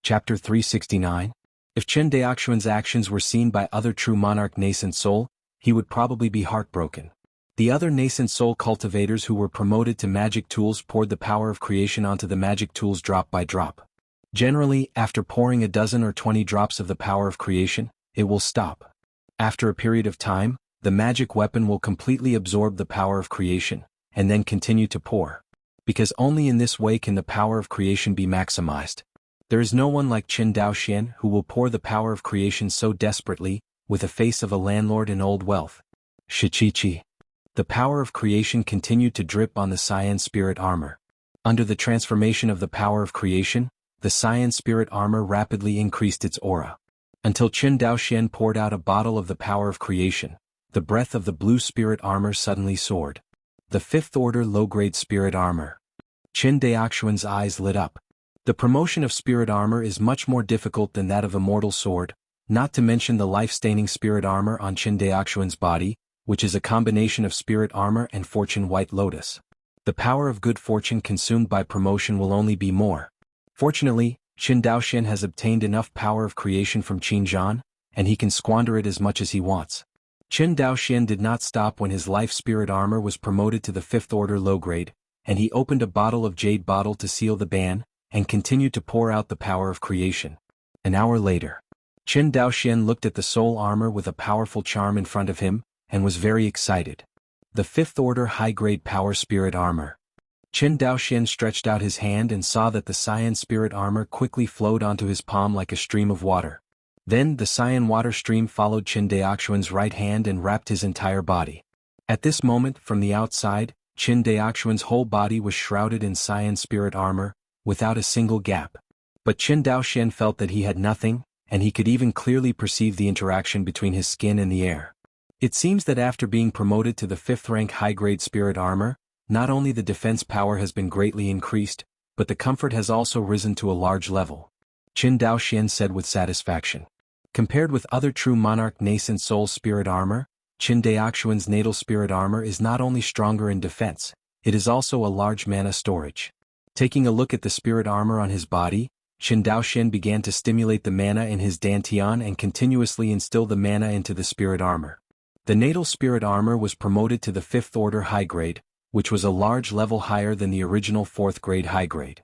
Chapter 369. If Chen Daoxuan's actions were seen by other true monarch nascent soul, he would probably be heartbroken. The other nascent soul cultivators who were promoted to magic tools poured the power of creation onto the magic tools drop by drop. Generally, after pouring a dozen or 20 drops of the power of creation, it will stop. After a period of time, the magic weapon will completely absorb the power of creation, and then continue to pour. Because only in this way can the power of creation be maximized. There is no one like Qin Daoxian who will pour the power of creation so desperately, with the face of a landlord in old wealth. Shichichi. The power of creation continued to drip on the cyan spirit armor. Under the transformation of the power of creation, the cyan spirit armor rapidly increased its aura. Until Qin Daoxian poured out a bottle of the power of creation, the breath of the blue spirit armor suddenly soared. The 5th order low-grade spirit armor. Qin Daoxuan's eyes lit up. The promotion of spirit armor is much more difficult than that of immortal sword, not to mention the life-staining spirit armor on Qin Daoxuan's body, which is a combination of spirit armor and fortune white lotus. The power of good fortune consumed by promotion will only be more. Fortunately, Qin Daoxian has obtained enough power of creation from Qin Zhan, and he can squander it as much as he wants. Qin Daoxian did not stop when his life spirit armor was promoted to the 5th order low grade, and he opened a bottle of jade bottle to seal the ban, and continued to pour out the power of creation. An hour later, Qin Daoxian looked at the soul armor with a powerful charm in front of him, and was very excited. The 5th order high-grade power spirit armor. Qin Daoxian stretched out his hand and saw that the cyan spirit armor quickly flowed onto his palm like a stream of water. Then the cyan water stream followed Qin Daoxuan's right hand and wrapped his entire body. At this moment, from the outside, Qin Daoxuan's whole body was shrouded in cyan spirit armor, without a single gap. But Qin Daoxian felt that he had nothing, and he could even clearly perceive the interaction between his skin and the air. It seems that after being promoted to the 5th rank high-grade spirit armor, not only the defense power has been greatly increased, but the comfort has also risen to a large level. Qin Daoxian said with satisfaction. Compared with other true monarch nascent soul spirit armor, Qin Daoxuan's natal spirit armor is not only stronger in defense, it is also a large mana storage. Taking a look at the spirit armor on his body, Qin Daoxian began to stimulate the mana in his dantian and continuously instill the mana into the spirit armor. The natal spirit armor was promoted to the 5th order high grade, which was a large level higher than the original 4th grade high grade.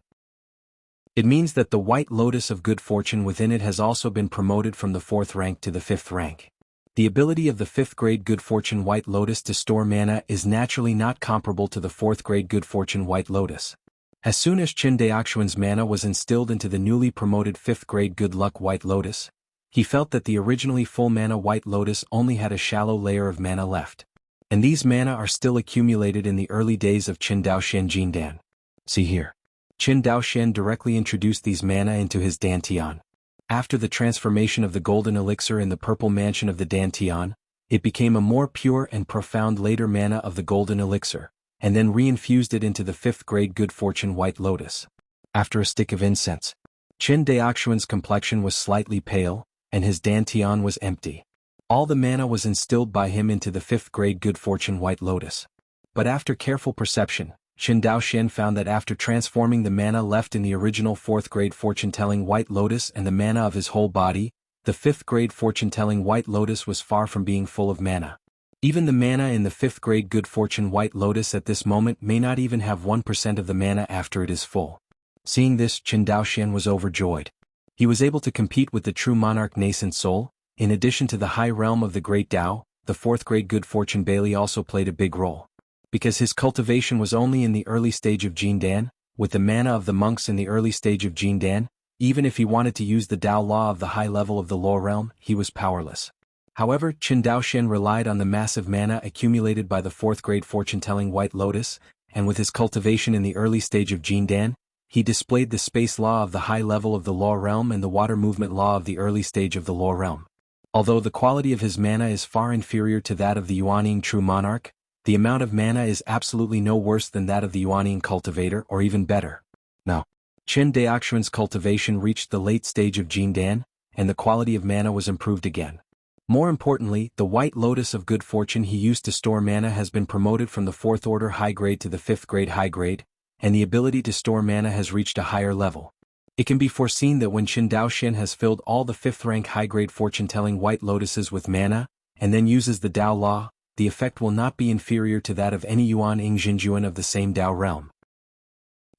It means that the white lotus of good fortune within it has also been promoted from the 4th rank to the 5th rank. The ability of the 5th grade good fortune white lotus to store mana is naturally not comparable to the 4th grade good fortune white lotus. As soon as Qin Daoxuan's mana was instilled into the newly promoted 5th grade good luck white lotus, he felt that the originally full mana white lotus only had a shallow layer of mana left. And these mana are still accumulated in the early days of Qin Daoxian Jindan. See here. Qin Daoxian directly introduced these mana into his dantian. After the transformation of the golden elixir in the purple mansion of the dantian, it became a more pure and profound later mana of the golden elixir, and then reinfused it into the 5th grade good fortune white lotus. After a stick of incense, Qin Daoxuan's complexion was slightly pale, and his dantian was empty. All the mana was instilled by him into the 5th grade good fortune white lotus. But after careful perception, Qin Daoxian found that after transforming the mana left in the original 4th grade fortune-telling white lotus and the mana of his whole body, the 5th grade fortune-telling white lotus was far from being full of mana. Even the mana in the 5th grade good fortune white lotus at this moment may not even have 1% of the mana after it is full. Seeing this, Qin Daoxian was overjoyed. He was able to compete with the true monarch nascent soul. In addition to the high realm of the great Tao, the 4th grade good fortune Bailey also played a big role. Because his cultivation was only in the early stage of Jindan, with the mana of the monks in the early stage of Jindan, even if he wanted to use the Tao law of the high level of the lower realm, he was powerless. However, Qin Daoxian relied on the massive mana accumulated by the 4th grade fortune-telling white lotus, and with his cultivation in the early stage of Jindan, he displayed the space law of the high level of the lower realm and the water movement law of the early stage of the lower realm. Although the quality of his mana is far inferior to that of the Yuanning true monarch, the amount of mana is absolutely no worse than that of the Yuanning cultivator or even better. Now, Qin Daoxuan's cultivation reached the late stage of Jindan, and the quality of mana was improved again. More importantly, the white lotus of good fortune he used to store mana has been promoted from the 4th order high grade to the 5th grade high grade, and the ability to store mana has reached a higher level. It can be foreseen that when Qin Daoxian has filled all the 5th rank high-grade fortune-telling white lotuses with mana, and then uses the Dao Law, the effect will not be inferior to that of any Yuan Ing Jinjuan of the same Dao realm.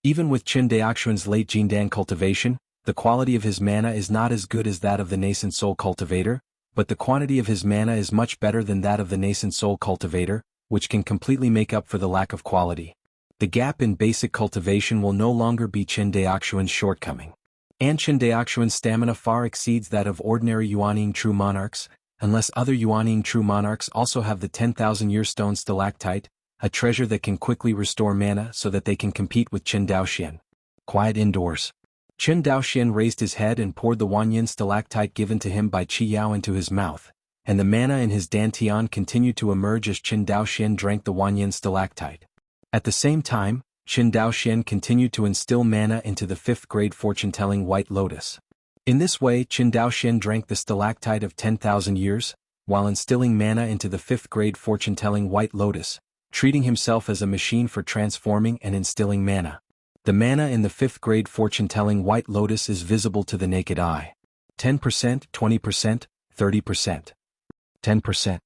Even with Qin Daoxuan's late Jindan cultivation, the quality of his mana is not as good as that of the nascent soul cultivator, but the quantity of his mana is much better than that of the nascent soul cultivator, which can completely make up for the lack of quality. The gap in basic cultivation will no longer be Qin Daoxuan's shortcoming. And Qin Daoxuan's stamina far exceeds that of ordinary Yuanning true monarchs, unless other Yuanning true monarchs also have the 10,000-year stone stalactite, a treasure that can quickly restore mana so that they can compete with Qin Daoxian. Quiet indoors. Qin Daoxian raised his head and poured the Wanyin stalactite given to him by Qi Yao into his mouth, and the mana in his dantian continued to emerge as Qin Daoxian drank the Wanyin stalactite. At the same time, Qin Daoxian continued to instill mana into the 5th grade fortune-telling white lotus. In this way Qin Daoxian drank the stalactite of 10,000 years, while instilling mana into the 5th grade fortune-telling white lotus, treating himself as a machine for transforming and instilling mana. The mana in the 5th grade fortune-telling white lotus is visible to the naked eye. 10%, 20%, 30%. 10%.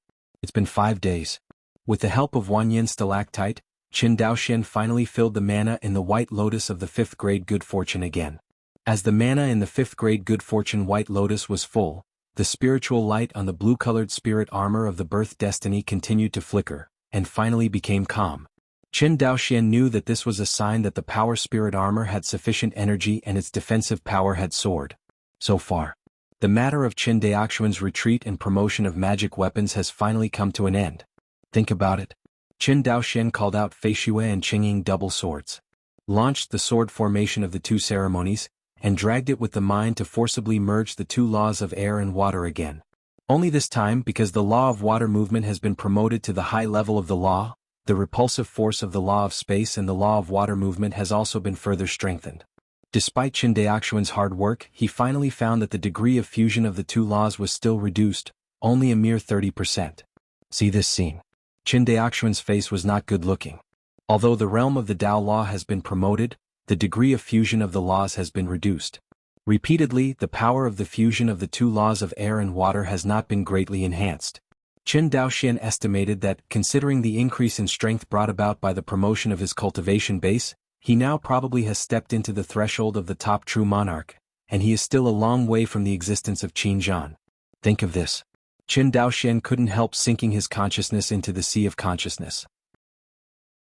It's been 5 days. With the help of Wanyin stalactite, Qin Daoxian finally filled the mana in the white lotus of the 5th grade good fortune again. As the mana in the 5th grade good fortune white lotus was full, the spiritual light on the blue-colored spirit armor of the birth destiny continued to flicker, and finally became calm. Qin Daoxian knew that this was a sign that the power spirit armor had sufficient energy and its defensive power had soared. So far, the matter of Qin Daoxuan's retreat and promotion of magic weapons has finally come to an end. Think about it. Qin Daoxian called out Feishui and Qingying double swords, launched the sword formation of the 2 ceremonies, and dragged it with the mind to forcibly merge the 2 laws of air and water again. Only this time, because the law of water movement has been promoted to the high level of the law, the repulsive force of the law of space and the law of water movement has also been further strengthened. Despite Qin Daoxuan's hard work, he finally found that the degree of fusion of the 2 laws was still reduced, only a mere 30%. See this scene. Qin Daoxuan's face was not good looking. Although the realm of the Dao Law has been promoted, the degree of fusion of the laws has been reduced. Repeatedly, the power of the fusion of the 2 laws of air and water has not been greatly enhanced. Qin Daoxian estimated that, considering the increase in strength brought about by the promotion of his cultivation base, he now probably has stepped into the threshold of the top true monarch, and he is still a long way from the existence of Qin Zhan. Think of this. Qin Daoxian couldn't help sinking his consciousness into the sea of consciousness.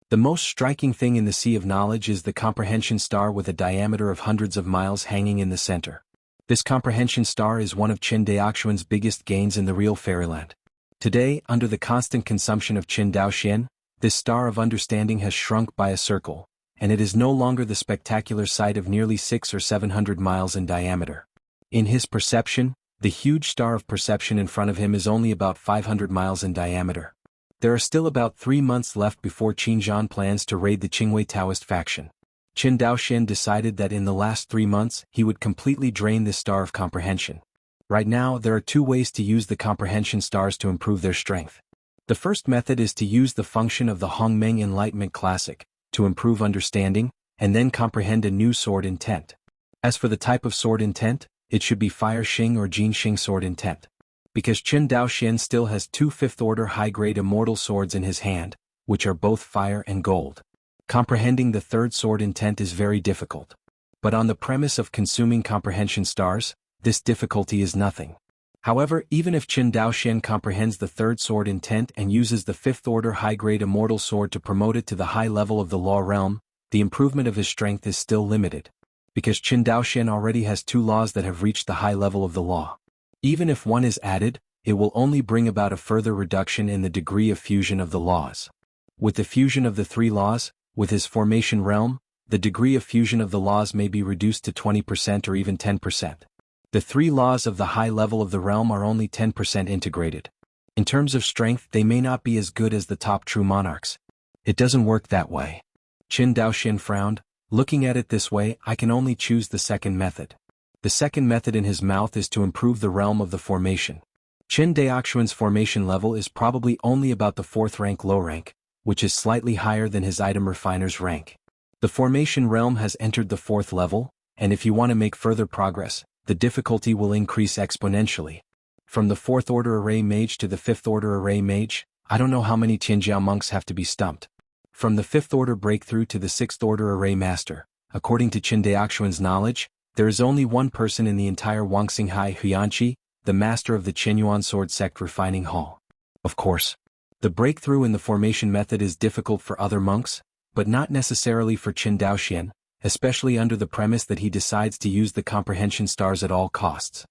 The most striking thing in the sea of knowledge is the comprehension star with a diameter of hundreds of miles hanging in the center. This comprehension star is one of Qin Daoxuan's biggest gains in the real fairyland. Today, under the constant consumption of Qin Daoxian, this star of understanding has shrunk by a circle, and it is no longer the spectacular sight of nearly 600 or 700 miles in diameter. In his perception, the huge star of perception in front of him is only about 500 miles in diameter. There are still about 3 months left before Qin Zhan plans to raid the Qingwei Taoist faction. Qin Daoxian decided that in the last 3 months he would completely drain this star of comprehension. Right now, there are 2 ways to use the comprehension stars to improve their strength. The first method is to use the function of the Hongmeng Enlightenment Classic, to improve understanding, and then comprehend a new sword intent. As for the type of sword intent, it should be Fire Xing or Jin Xing sword intent. Because Qin Daoxian still has 2 5th-order high-grade immortal swords in his hand, which are both fire and gold. Comprehending the 3rd sword intent is very difficult. But on the premise of consuming comprehension stars, this difficulty is nothing. However, even if Qin Daoxian comprehends the 3rd sword intent and uses the 5th-order high-grade immortal sword to promote it to the high level of the law realm, the improvement of his strength is still limited. Because Qin Daoxian already has 2 laws that have reached the high level of the law. Even if one is added, it will only bring about a further reduction in the degree of fusion of the laws. With the fusion of the 3 laws, with his formation realm, the degree of fusion of the laws may be reduced to 20% or even 10%. The 3 laws of the high level of the realm are only 10% integrated. In terms of strength, they may not be as good as the top true monarchs. It doesn't work that way. Qin Daoxian frowned. Looking at it this way, I can only choose the second method. The second method in his mouth is to improve the realm of the formation. Qin Daoxuan's formation level is probably only about the 4th rank low rank, which is slightly higher than his item refiner's rank. The formation realm has entered the 4th level, and if you want to make further progress, the difficulty will increase exponentially. From the 4th order array mage to the 5th order array mage, I don't know how many Tianjiao monks have to be stumped. From the 5th order breakthrough to the 6th order array master, according to Qin Daoxuan's knowledge, there is only one person in the entire Wangxinghai Huyanqi, the master of the Qinyuan sword sect refining hall. Of course, the breakthrough in the formation method is difficult for other monks, but not necessarily for Qin Daoxian, especially under the premise that he decides to use the comprehension stars at all costs.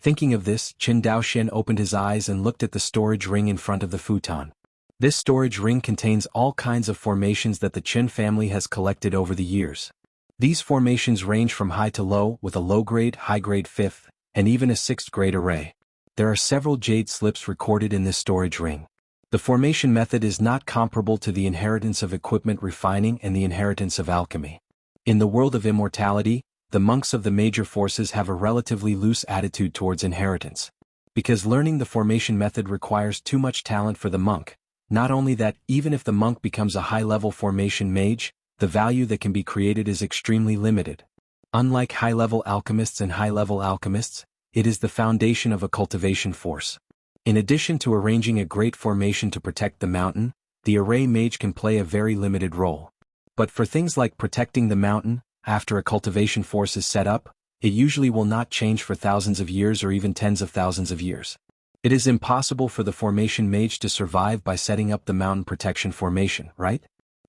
Thinking of this, Qin Daoxian opened his eyes and looked at the storage ring in front of the futon. This storage ring contains all kinds of formations that the Qin family has collected over the years. These formations range from high to low, with a low-grade, high-grade 5th, and even a 6th-grade array. There are several jade slips recorded in this storage ring. The formation method is not comparable to the inheritance of equipment refining and the inheritance of alchemy. In the world of immortality, the monks of the major forces have a relatively loose attitude towards inheritance. Because learning the formation method requires too much talent for the monk, not only that, even if the monk becomes a high-level formation mage, the value that can be created is extremely limited. Unlike high-level alchemists and high-level alchemists, it is the foundation of a cultivation force. In addition to arranging a great formation to protect the mountain, the array mage can play a very limited role. But for things like protecting the mountain, after a cultivation force is set up, it usually will not change for thousands of years or even tens of thousands of years. It is impossible for the formation mage to survive by setting up the mountain protection formation, right?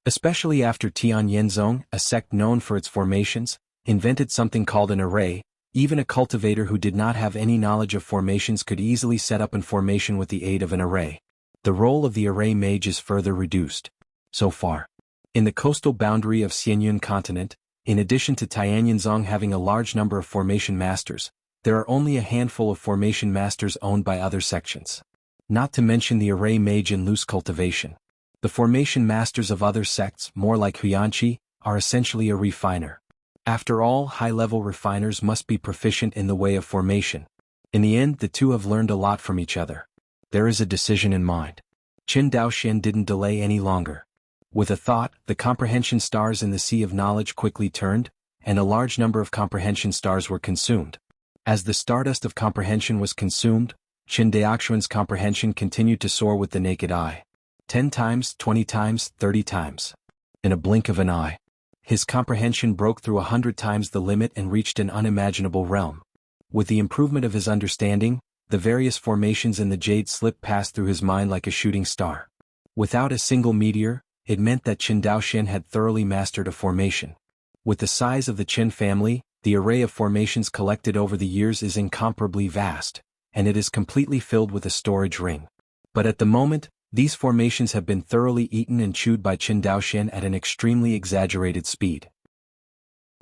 Especially after Tian Yenzong, a sect known for its formations, invented something called an array. Even a cultivator who did not have any knowledge of formations could easily set up a formation with the aid of an array. The role of the array mage is further reduced. So far, in the coastal boundary of Xianyun continent, in addition to Tianyinzong having a large number of formation masters, there are only a handful of formation masters owned by other sections. Not to mention the array mage in loose cultivation. The formation masters of other sects, more like Huyanqi, are essentially a refiner. After all, high-level refiners must be proficient in the way of formation. In the end, the two have learned a lot from each other. There is a decision in mind. Qin Daoxian didn't delay any longer. With a thought, the comprehension stars in the sea of knowledge quickly turned, and a large number of comprehension stars were consumed. As the stardust of comprehension was consumed, Qin Daoxuan's comprehension continued to soar with the naked eye. 10 times, 20 times, 30 times. In a blink of an eye, his comprehension broke through 100 times the limit and reached an unimaginable realm. With the improvement of his understanding, the various formations in the jade slip passed through his mind like a shooting star. Without a single meteor, it meant that Qin Daoxian had thoroughly mastered a formation. With the size of the Qin family, the array of formations collected over the years is incomparably vast, and it is completely filled with a storage ring. But at the moment, these formations have been thoroughly eaten and chewed by Qin Daoxian at an extremely exaggerated speed.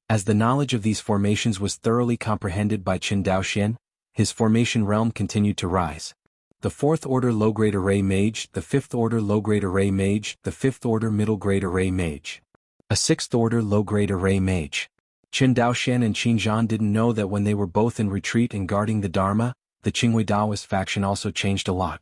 As the knowledge of these formations was thoroughly comprehended by Qin Daoxian, his formation realm continued to rise. The 4th order low-grade array mage, the 5th order low-grade array mage, the 5th order middle-grade array mage. A 6th order low-grade array mage. Qin Daoxian and Qin Zhan didn't know that when they were both in retreat and guarding the Dharma, the Qingwei Taoist faction also changed a lot.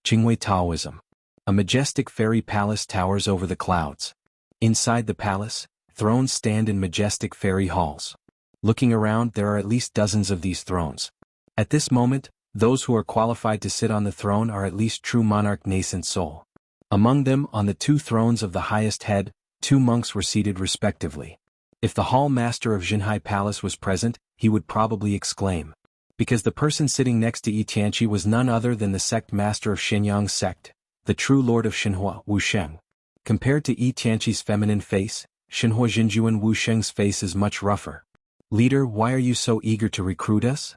Qingwei Taoism. A majestic fairy palace towers over the clouds. Inside the palace, thrones stand in majestic fairy halls. Looking around, there are at least dozens of these thrones. At this moment, those who are qualified to sit on the throne are at least true monarch nascent soul. Among them, on the 2 thrones of the highest head, 2 monks were seated respectively. If the hall master of Jinhai Palace was present, he would probably exclaim. Because the person sitting next to Yi Tianqi was none other than the sect master of Shenyang's sect, the true lord of Shenhua, Wusheng. Compared to Yi Tianqi's feminine face, Shenhua Jinjuan Wusheng's face is much rougher. Leader, why are you so eager to recruit us?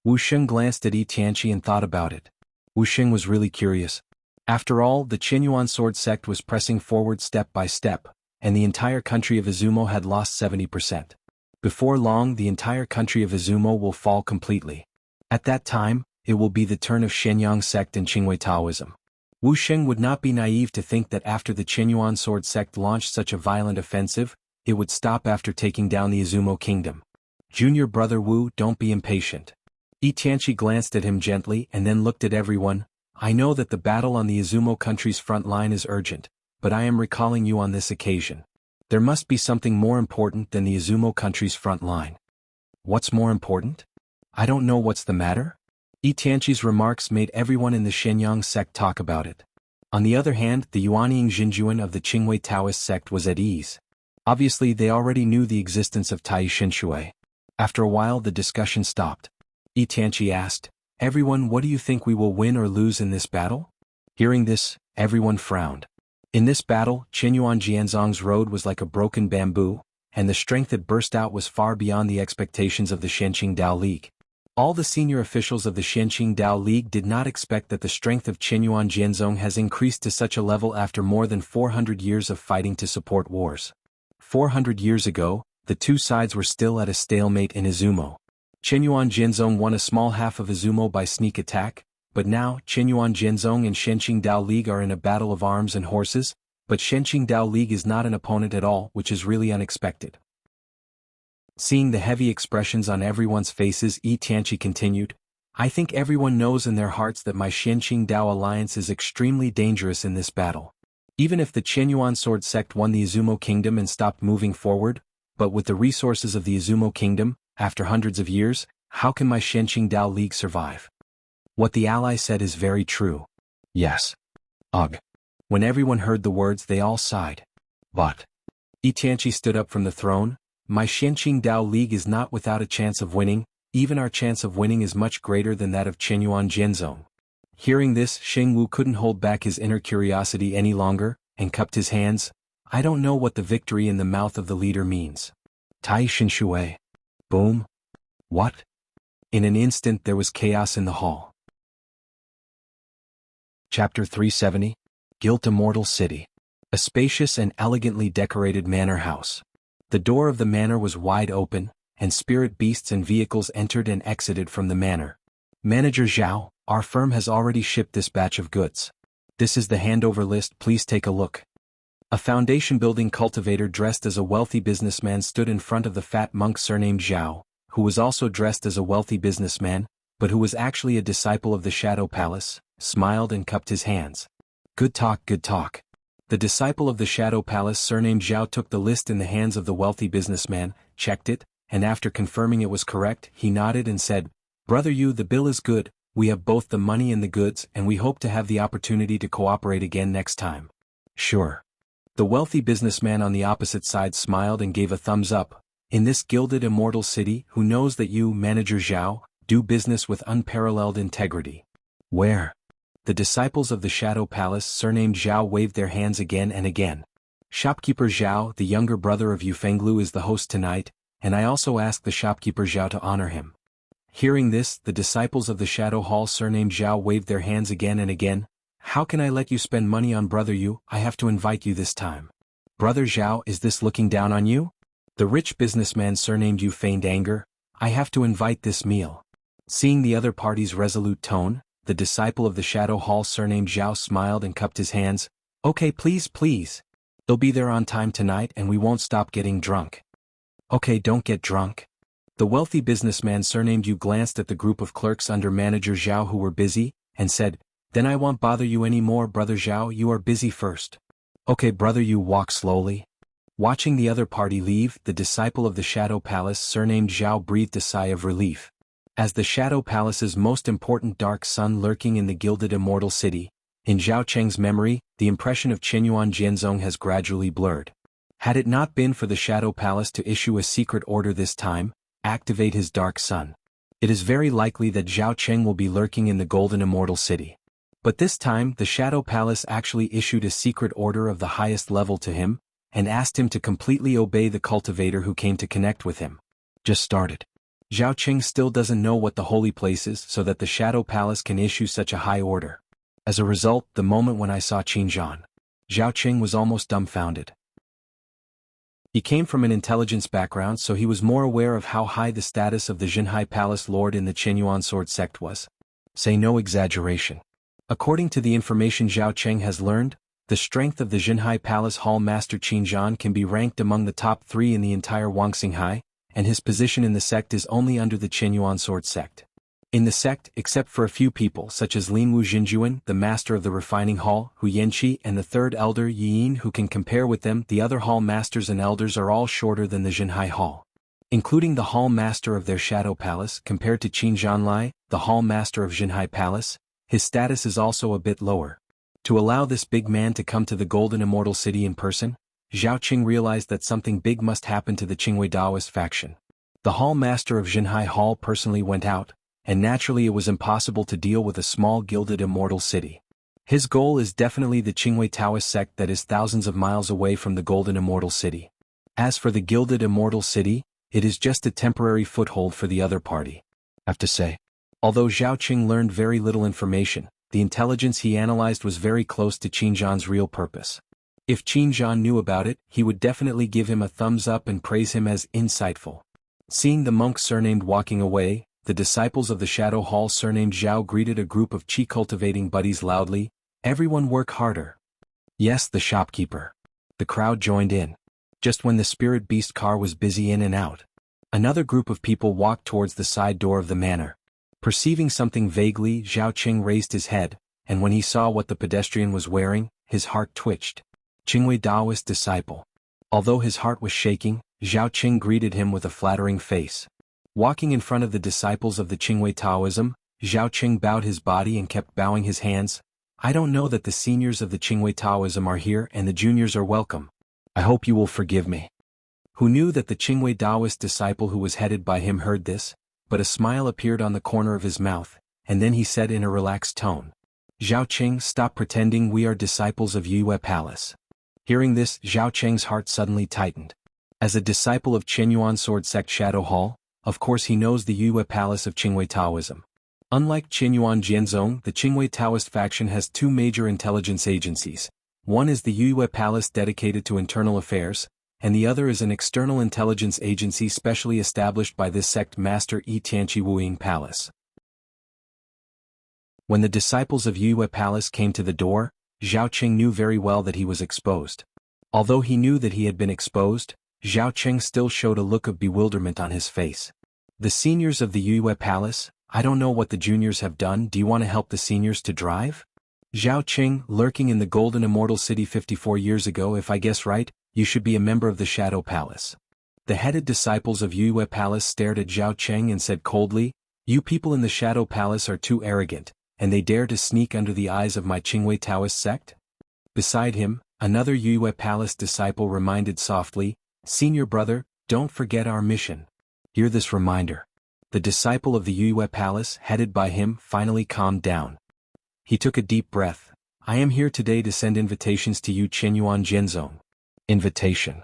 Wusheng glanced at Yi Tianqi and thought about it. Wusheng was really curious. After all, the Qinyuan sword sect was pressing forward step by step, and the entire country of Izumo had lost 70%. Before long, the entire country of Izumo will fall completely. At that time, it will be the turn of Shenyang sect and Qingwei Taoism. Wusheng would not be naive to think that after the Qinyuan sword sect launched such a violent offensive, it would stop after taking down the Izumo kingdom. Junior brother Wu, don't be impatient. Yi Tianqi glanced at him gently and then looked at everyone. I know that the battle on the Izumo country's front line is urgent, but I am recalling you on this occasion. There must be something more important than the Izumo country's front line. What's more important? I don't know what's the matter. Tianqi's remarks made everyone in the Shenyang sect talk about it. On the other hand, the Yuanying Xinjuan of the Qingwei Taoist sect was at ease. Obviously they already knew the existence of Tai Shinshui. After a while the discussion stopped. Tianqi asked, "Everyone, what do you think we will win or lose in this battle?" Hearing this, everyone frowned. In this battle, Qinyuan Jianzong's road was like a broken bamboo, and the strength that burst out was far beyond the expectations of the Shenqing Dao League. All the senior officials of the Shenqing Dao League did not expect that the strength of Qinyuan Jianzong has increased to such a level after more than 400 years of fighting to support wars. 400 years ago, the two sides were still at a stalemate in Izumo. Qinyuan Jianzong won a small half of Izumo by sneak attack, but now Qinyuan Jianzong and Shenqing Dao League are in a battle of arms and horses, but Shenqing Dao League is not an opponent at all, which is really unexpected. Seeing the heavy expressions on everyone's faces, Tianqi continued, "I think everyone knows in their hearts that my Shenqing Dao alliance is extremely dangerous in this battle. Even if the Qinyuan sword sect won the Izumo kingdom and stopped moving forward, but with the resources of the Izumo kingdom, after hundreds of years, how can my Shenqing Dao League survive?" What the ally said is very true. Yes. Ugh. When everyone heard the words they all sighed. But Tianqi stood up from the throne. "My Shenqing Dao League is not without a chance of winning, even our chance of winning is much greater than that of Qinyuan Jianzong." Hearing this, Xingwu couldn't hold back his inner curiosity any longer, and cupped his hands. "I don't know what the victory in the mouth of the leader means." Tai Shinshui. Boom. What? In an instant there was chaos in the hall. Chapter 370. Guilt Immortal City. A spacious and elegantly decorated manor house. The door of the manor was wide open, and spirit beasts and vehicles entered and exited from the manor. "Manager Zhao, our firm has already shipped this batch of goods. This is the handover list, please take a look." A foundation-building cultivator dressed as a wealthy businessman stood in front of the fat monk surnamed Zhao, who was also dressed as a wealthy businessman, but who was actually a disciple of the Shadow Palace, smiled and cupped his hands. "Good talk, good talk." The disciple of the Shadow Palace surnamed Zhao took the list in the hands of the wealthy businessman, checked it, and after confirming it was correct, he nodded and said, "Brother Yu, the bill is good, we have both the money and the goods and we hope to have the opportunity to cooperate again next time." "Sure." The wealthy businessman on the opposite side smiled and gave a thumbs up. "In this gilded immortal city, who knows that you, Manager Zhao, do business with unparalleled integrity?" "Where?" The disciples of the Shadow Palace surnamed Zhao waved their hands again and again. "Shopkeeper Zhao, the younger brother of Yufenglu, is the host tonight, and I also ask the shopkeeper Zhao to honor him." Hearing this, the disciples of the Shadow Hall surnamed Zhao waved their hands again and again. "How can I let you spend money on Brother Yu? I have to invite you this time." "Brother Zhao, is this looking down on you?" The rich businessman surnamed Yu feigned anger. "I have to invite this meal." Seeing the other party's resolute tone, the disciple of the Shadow Hall surnamed Zhao smiled and cupped his hands. "Okay, please, please. They'll be there on time tonight and we won't stop getting drunk." "Okay, don't get drunk." The wealthy businessman surnamed Yu glanced at the group of clerks under Manager Zhao who were busy, and said, "Then I won't bother you any more, Brother Zhao, you are busy first." "Okay, Brother Yu, walk slowly." Watching the other party leave, the disciple of the Shadow Palace surnamed Zhao breathed a sigh of relief. As the Shadow Palace's most important dark sun lurking in the gilded immortal city, in Zhao Cheng's memory, the impression of Qinyuan Jianzong has gradually blurred. Had it not been for the Shadow Palace to issue a secret order this time, activate his dark sun, it is very likely that Zhao Cheng will be lurking in the golden immortal city. But this time the Shadow Palace actually issued a secret order of the highest level to him, and asked him to completely obey the cultivator who came to connect with him. Just started. Zhao Cheng still doesn't know what the holy place is so that the Shadow Palace can issue such a high order. As a result, the moment when I saw Qinzhan, Zhao Cheng was almost dumbfounded. He came from an intelligence background, so he was more aware of how high the status of the Jinhai Palace Lord in the Qinyuan sword sect was. Say no exaggeration. According to the information Zhao Cheng has learned, the strength of the Jinhai Palace Hall Master Qinzhan can be ranked among the top 3 in the entire Wangxinghai, and his position in the sect is only under the Qinyuan sword sect. In the sect, except for a few people such as Linwu Jinjuan, the master of the refining hall, Hu Yanqi, and the third elder Yin who can compare with them, the other hall masters and elders are all shorter than the Jinhai hall. Including the hall master of their shadow palace, compared to Qin Zhanlai, the hall master of Jinhai palace, his status is also a bit lower. To allow this big man to come to the Golden Immortal City in person, Zhao Qing realized that something big must happen to the Qingwei Daoist faction. The hall master of Jinhai Hall personally went out, and naturally it was impossible to deal with a small gilded immortal city. His goal is definitely the Qingwei Taoist sect that is thousands of miles away from the Golden Immortal City. As for the Gilded Immortal City, it is just a temporary foothold for the other party. I have to say. Although Zhao Qing learned very little information, the intelligence he analyzed was very close to Qin Zhan's real purpose. If Qin Zhan knew about it, he would definitely give him a thumbs up and praise him as insightful. Seeing the monk surnamed walking away, the disciples of the Shadow Hall surnamed Zhao greeted a group of qi cultivating buddies loudly, "Everyone work harder." Yes, the shopkeeper. The crowd joined in. Just when the spirit beast car was busy in and out, another group of people walked towards the side door of the manor. Perceiving something vaguely, Zhao Qing raised his head, and when he saw what the pedestrian was wearing, his heart twitched. Qingwei Daoist disciple. Although his heart was shaking, Zhao Qing greeted him with a flattering face. Walking in front of the disciples of the Qingwei Taoism, Zhao Qing bowed his body and kept bowing his hands. "I don't know that the seniors of the Qingwei Taoism are here and the juniors are welcome. I hope you will forgive me." Who knew that the Qingwei Daoist disciple who was headed by him heard this, but a smile appeared on the corner of his mouth, and then he said in a relaxed tone, "Zhao Qing, stop pretending we are disciples of Yue Palace." Hearing this, Zhao Qing's heart suddenly tightened. As a disciple of Qinyuan Sword Sect Shadow Hall, of course he knows the Yue Palace of Qingwei Taoism. Unlike Qinyuan Jianzong, the Qingwei Taoist faction has two major intelligence agencies. One is the Yue Palace dedicated to internal affairs, and the other is an external intelligence agency specially established by this sect master Yi Tianqi Wuying Palace. When the disciples of Yue Palace came to the door, Zhao Qing knew very well that he was exposed. Although he knew that he had been exposed, Zhao Qing still showed a look of bewilderment on his face. "The seniors of the Yue Palace, I don't know what the juniors have done. Do you want to help the seniors to drive?" Zhao Qing, lurking in the Golden Immortal City 54 years ago. "If I guess right, you should be a member of the Shadow Palace." The headed disciples of Yue Palace stared at Zhao Qing and said coldly, "You people in the Shadow Palace are too arrogant, and they dare to sneak under the eyes of my Qingwei Taoist sect?" Beside him, another Yue Palace disciple reminded softly, "Senior brother, don't forget our mission." Hear this reminder. The disciple of the Yue Palace, headed by him, finally calmed down. He took a deep breath. "I am here today to send invitations to you, Qinyuan Jianzong." Invitation.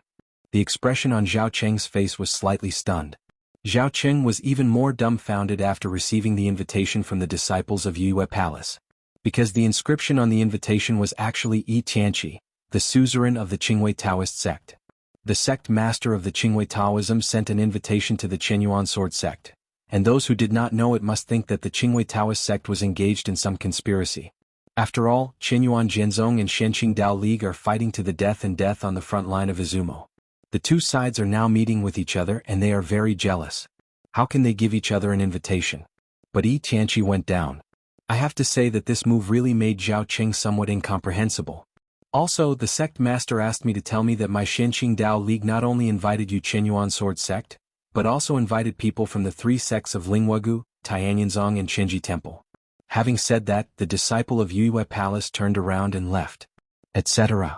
The expression on Zhao Qing's face was slightly stunned. Zhao Qing was even more dumbfounded after receiving the invitation from the disciples of Yue Palace. Because the inscription on the invitation was actually Yi Tianqi, the suzerain of the Qingwei Taoist sect. The sect master of the Qingwei Taoism sent an invitation to the Qinyuan Sword sect, and those who did not know it must think that the Qingwei Taoist sect was engaged in some conspiracy. After all, Qinyuan Jianzong and Shenqing Dao League are fighting to the death and death on the front line of Izumo. The two sides are now meeting with each other and they are very jealous. How can they give each other an invitation? But Yi Tianqi went down. I have to say that this move really made Zhao Qing somewhat incomprehensible. Also, the sect master asked me to tell me that my Shenqing Dao League not only invited you Qinyuan Sword Sect, but also invited people from the three sects of Lingwagu, Tianyanzong and Shenji Temple. Having said that, the disciple of Yue Palace turned around and left. Etc.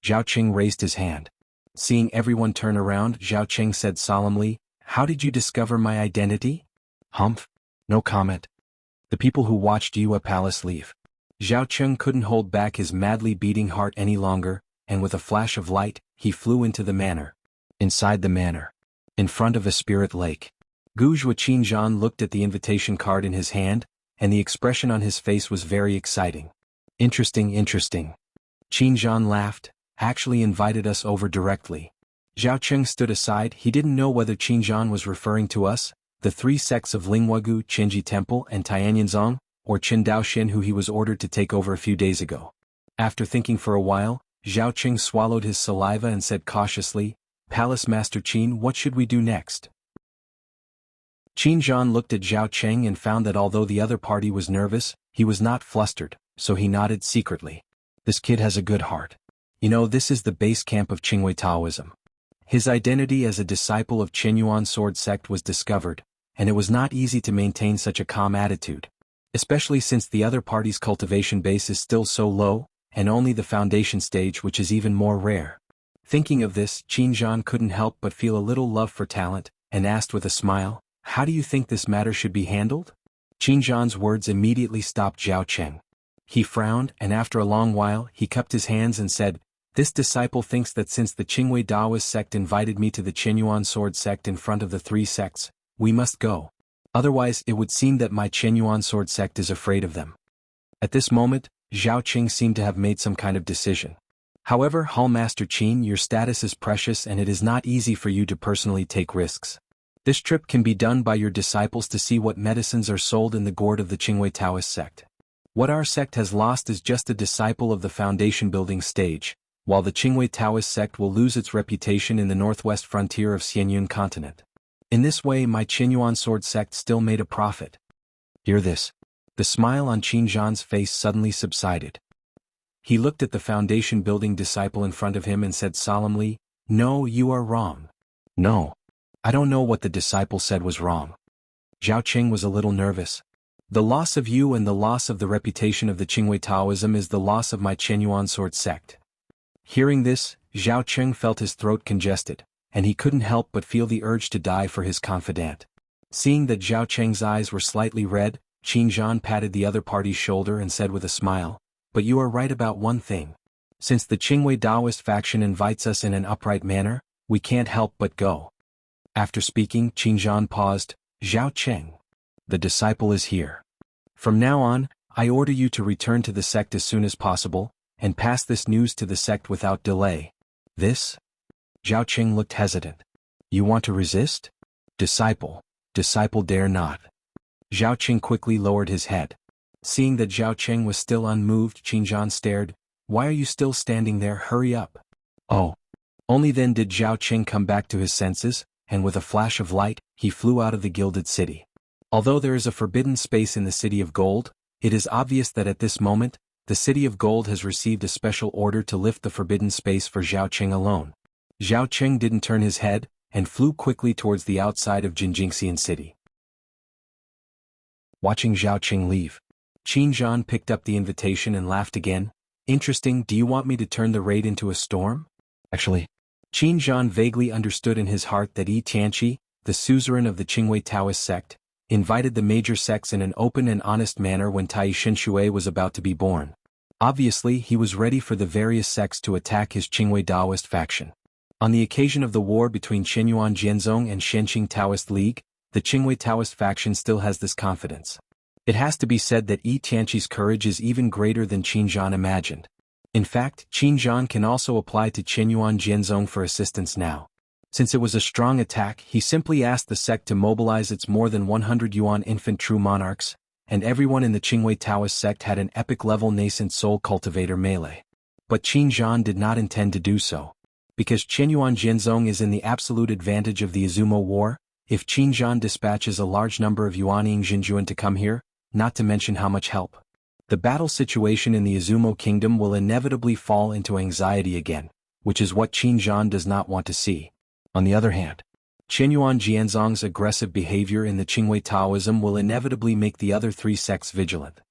Zhao Qing raised his hand. Seeing everyone turn around, Zhao Qing said solemnly, "How did you discover my identity?" Humph. No comment. The people who watched Yue Palace leave. Zhao Qing couldn't hold back his madly beating heart any longer, and with a flash of light, he flew into the manor. Inside the manor. In front of a spirit lake. Guzhua Qinzhan looked at the invitation card in his hand, and the expression on his face was very exciting. Interesting. Qinzhan laughed, "Actually invited us over directly." Zhao Qing stood aside. He didn't know whether Qinzhan was referring to us, the three sects of Lingwagu, Qinji Temple and Tianyanzong, or Qin Daoxin who he was ordered to take over a few days ago. After thinking for a while, Zhao Qing swallowed his saliva and said cautiously, "Palace Master Qin, what should we do next?" Qin Zhan looked at Zhao Cheng and found that although the other party was nervous, he was not flustered, so he nodded secretly. This kid has a good heart. You know, this is the base camp of Qingwei Taoism. His identity as a disciple of Qinyuan sword sect was discovered, and it was not easy to maintain such a calm attitude, especially since the other party's cultivation base is still so low, and only the foundation stage, which is even more rare. Thinking of this, Qin Zhan couldn't help but feel a little love for talent, and asked with a smile, "How do you think this matter should be handled?" Qin Zhan's words immediately stopped Zhao Cheng. He frowned, and after a long while, he cupped his hands and said, "This disciple thinks that since the Qingwei Taoist sect invited me to the Qinyuan sword sect in front of the three sects, we must go. Otherwise it would seem that my Qinyuan sword sect is afraid of them." At this moment, Zhao Qing seemed to have made some kind of decision. "However, Hallmaster Qin, your status is precious and it is not easy for you to personally take risks. This trip can be done by your disciples to see what medicines are sold in the gourd of the Qingwei Taoist sect. What our sect has lost is just a disciple of the foundation building stage, while the Qingwei Taoist sect will lose its reputation in the northwest frontier of Xianyun continent. In this way my Qinyuan sword sect still made a profit." Hear this. The smile on Qin Zhan's face suddenly subsided. He looked at the foundation building disciple in front of him and said solemnly, "No, you are wrong." "No. I don't know what the disciple said was wrong." Zhao Qing was a little nervous. "The loss of you and the loss of the reputation of the Qingwei Taoism is the loss of my Qinyuan sword sect." Hearing this, Zhao Qing felt his throat congested, and he couldn't help but feel the urge to die for his confidant. Seeing that Zhao Cheng's eyes were slightly red, Qin Zhan patted the other party's shoulder and said with a smile, "But you are right about one thing. Since the Qingwei Taoist faction invites us in an upright manner, we can't help but go." After speaking, Qin Zhan paused. "Zhao Cheng. The disciple is here. From now on, I order you to return to the sect as soon as possible, and pass this news to the sect without delay." "This?" Zhao Cheng looked hesitant. "You want to resist?" Disciple dare not." Zhao Cheng quickly lowered his head. Seeing that Zhao Cheng was still unmoved, Qin Zhan stared. "Why are you still standing there? Hurry up." "Oh." Only then did Zhao Cheng come back to his senses, and with a flash of light, he flew out of the gilded city. Although there is a forbidden space in the City of Gold, it is obvious that at this moment, the City of Gold has received a special order to lift the forbidden space for Zhao Cheng alone. Zhao Cheng didn't turn his head, and flew quickly towards the outside of Jinjingxian City. Watching Zhao Cheng leave, Qin Zhan picked up the invitation and laughed again. "Interesting, do you want me to turn the raid into a storm?" Actually, Qin Zhan vaguely understood in his heart that Yi Tianqi, the suzerain of the Qingwei Taoist sect, invited the major sects in an open and honest manner when Tai Shinshui was about to be born. Obviously, he was ready for the various sects to attack his Qingwei Taoist faction. On the occasion of the war between Qinyuan Jianzong and Shenqing Taoist League, the Qingwei Taoist faction still has this confidence. It has to be said that Yi Tianqi's courage is even greater than Qin Zhan imagined. In fact, Qin Zhan can also apply to Qinyuan Jianzong for assistance now. Since it was a strong attack, he simply asked the sect to mobilize its more than 100 Yuan infant true monarchs, and everyone in the Qingwei Taoist sect had an epic-level nascent soul cultivator melee. But Qin Zhan did not intend to do so. Because Qinyuan Jianzong is in the absolute advantage of the Izumo War, if Qin Zhan dispatches a large number of Yuanying Jinjuan to come here, not to mention how much help, the battle situation in the Izumo kingdom will inevitably fall into anxiety again, which is what Qin Zhan does not want to see. On the other hand, Qinyuan Jianzong's aggressive behavior in the Qingwei Taoism will inevitably make the other three sects vigilant.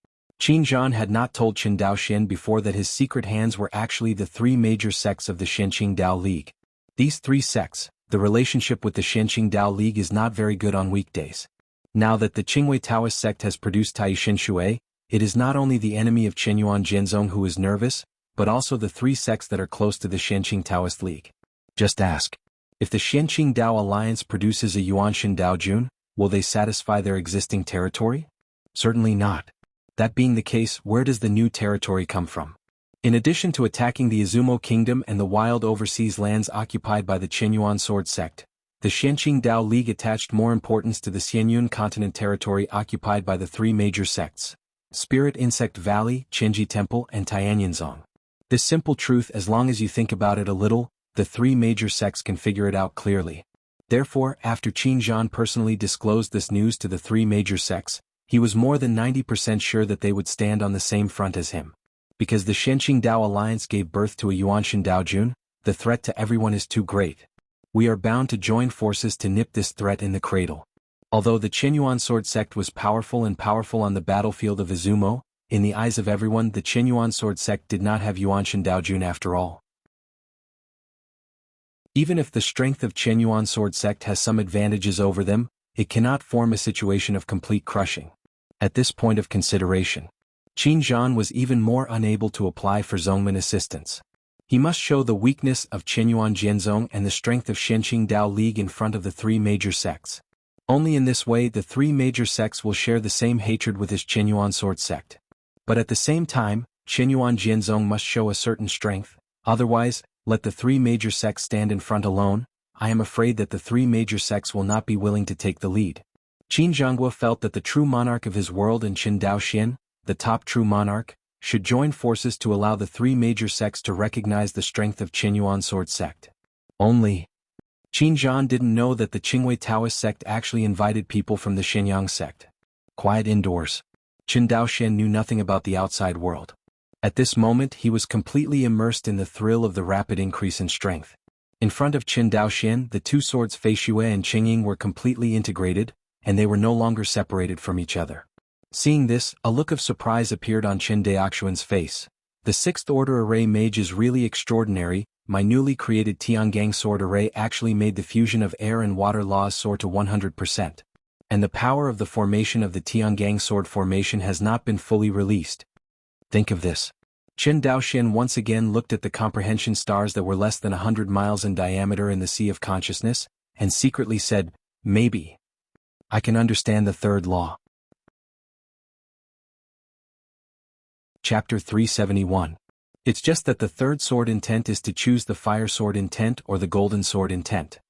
Qin Zhan had not told Qin Daoxian before that his secret hands were actually the three major sects of the Shenqing Dao League. These three sects, the relationship with the Shenqing Dao League is not very good on weekdays. Now that the Qingwei Taoist sect has produced Tai Shinshui, it is not only the enemy of Qinyuan Jianzong who is nervous, but also the three sects that are close to the Shenqing Taoist League. Just ask. If the Shenqing Dao Alliance produces a Yuanshan Daojun, will they satisfy their existing territory? Certainly not. That being the case, where does the new territory come from? In addition to attacking the Izumo Kingdom and the wild overseas lands occupied by the Qinyuan Sword Sect, the Shenqing Dao League attached more importance to the Xianyun continent territory occupied by the three major sects: Spirit Insect Valley, Qinji Temple, and Tianyanzong. This simple truth, as long as you think about it a little, the three major sects can figure it out clearly. Therefore, after Qin Zhan personally disclosed this news to the three major sects, he was more than 90% sure that they would stand on the same front as him. Because the Shenqing Dao alliance gave birth to a Yuanshan Daojun, the threat to everyone is too great. We are bound to join forces to nip this threat in the cradle. Although the Qinyuan sword sect was powerful on the battlefield of Izumo, in the eyes of everyone the Qinyuan sword sect did not have Yuanshan Daojun after all. Even if the strength of Qinyuan sword sect has some advantages over them, it cannot form a situation of complete crushing. At this point of consideration, Qin Zhan was even more unable to apply for Zongmen assistance. He must show the weakness of Qinyuan Jianzong and the strength of Shenqing Dao League in front of the three major sects. Only in this way the three major sects will share the same hatred with his Qinyuan sword sect. But at the same time, Qinyuan Jianzong must show a certain strength, otherwise, let the three major sects stand in front alone. I am afraid that the three major sects will not be willing to take the lead. Qin Jianghu felt that the true monarch of his world and Qin Daoxian, the top true monarch, should join forces to allow the three major sects to recognize the strength of Qinyuan sword sect. Only, Qin Zhan didn't know that the Qingwei Taoist sect actually invited people from the Shenyang sect. Quiet indoors. Qin Daoxian knew nothing about the outside world. At this moment he was completely immersed in the thrill of the rapid increase in strength. In front of Qin Daoxian the two swords Feishuo and Qingying were completely integrated, and they were no longer separated from each other. Seeing this, a look of surprise appeared on Qin Daoxuan's face. The sixth order array mage is really extraordinary. My newly created Tiangang sword array actually made the fusion of air and water laws soar to 100%. And the power of the formation of the Tiangang sword formation has not been fully released. Think of this. Qin Daoxian once again looked at the comprehension stars that were less than 100 miles in diameter in the Sea of Consciousness, and secretly said, maybe I can understand the third law. Chapter 371. It's just that the third sword intent is to choose the fire sword intent or the golden sword intent.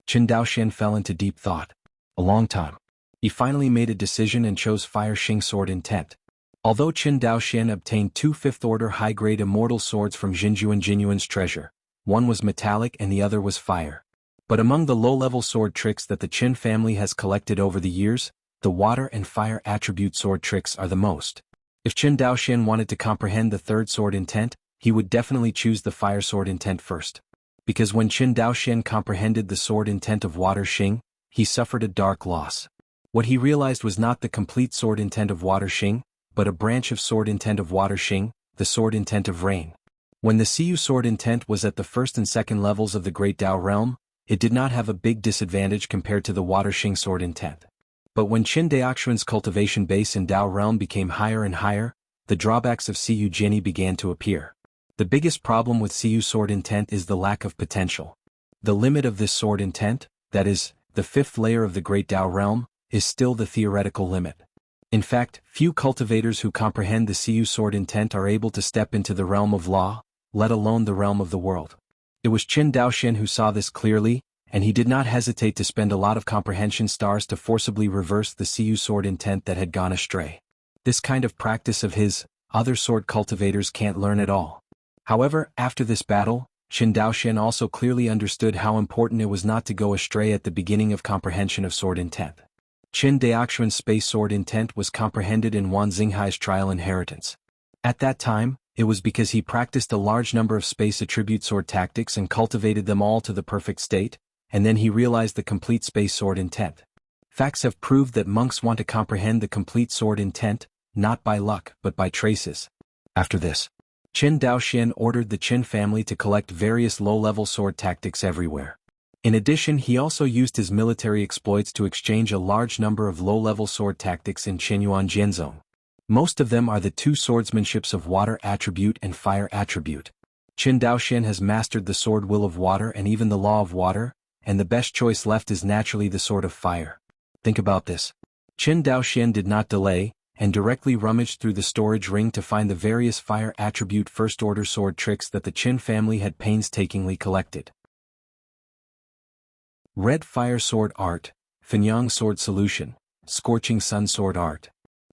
Qin Daoxian fell into deep thought. A long time. He finally made a decision and chose fire Xing sword intent. Although Qin Daoxian obtained two fifth-order high-grade immortal swords from Jinjuan Jinyuan's treasure, one was metallic and the other was fire. But among the low-level sword tricks that the Qin family has collected over the years, the water and fire attribute sword tricks are the most. If Qin Daoxian wanted to comprehend the third sword intent, he would definitely choose the fire sword intent first. Because when Qin Daoxian comprehended the sword intent of water Xing, he suffered a dark loss. What he realized was not the complete sword intent of water Xing, but a branch of sword intent of water Xing, the sword intent of rain. When the Siyu sword intent was at the first and second levels of the Great Dao realm, it did not have a big disadvantage compared to the water Xing sword intent. But when Qin Daoxuan's cultivation base in Dao realm became higher and higher, the drawbacks of Siyu Jinni began to appear. The biggest problem with Siyu sword intent is the lack of potential. The limit of this sword intent, that is, the fifth layer of the Great Dao realm, is still the theoretical limit. In fact, few cultivators who comprehend the Siyu sword intent are able to step into the realm of law, let alone the realm of the world. It was Qin Daoxian who saw this clearly, and he did not hesitate to spend a lot of comprehension stars to forcibly reverse the Siyu sword intent that had gone astray. This kind of practice of his, other sword cultivators can't learn at all. However, after this battle, Qin Daoxian also clearly understood how important it was not to go astray at the beginning of comprehension of sword intent. Qin Daoxuan's space sword intent was comprehended in Wan Xinghai's trial inheritance. At that time, it was because he practiced a large number of space attribute sword tactics and cultivated them all to the perfect state, and then he realized the complete space sword intent. Facts have proved that monks want to comprehend the complete sword intent, not by luck but by traces. After this, Qin Daoxian ordered the Qin family to collect various low-level sword tactics everywhere. In addition, he also used his military exploits to exchange a large number of low-level sword tactics in Qinyuan Jianzong. Most of them are the two swordsmanships of water attribute and fire attribute. Qin Daoxian has mastered the sword will of water and even the law of water, and the best choice left is naturally the sword of fire. Think about this. Qin Daoxian did not delay, and directly rummaged through the storage ring to find the various fire attribute first-order sword tricks that the Qin family had painstakingly collected. Red Fire Sword Art, Fenyang Sword Solution, Scorching Sun Sword Art.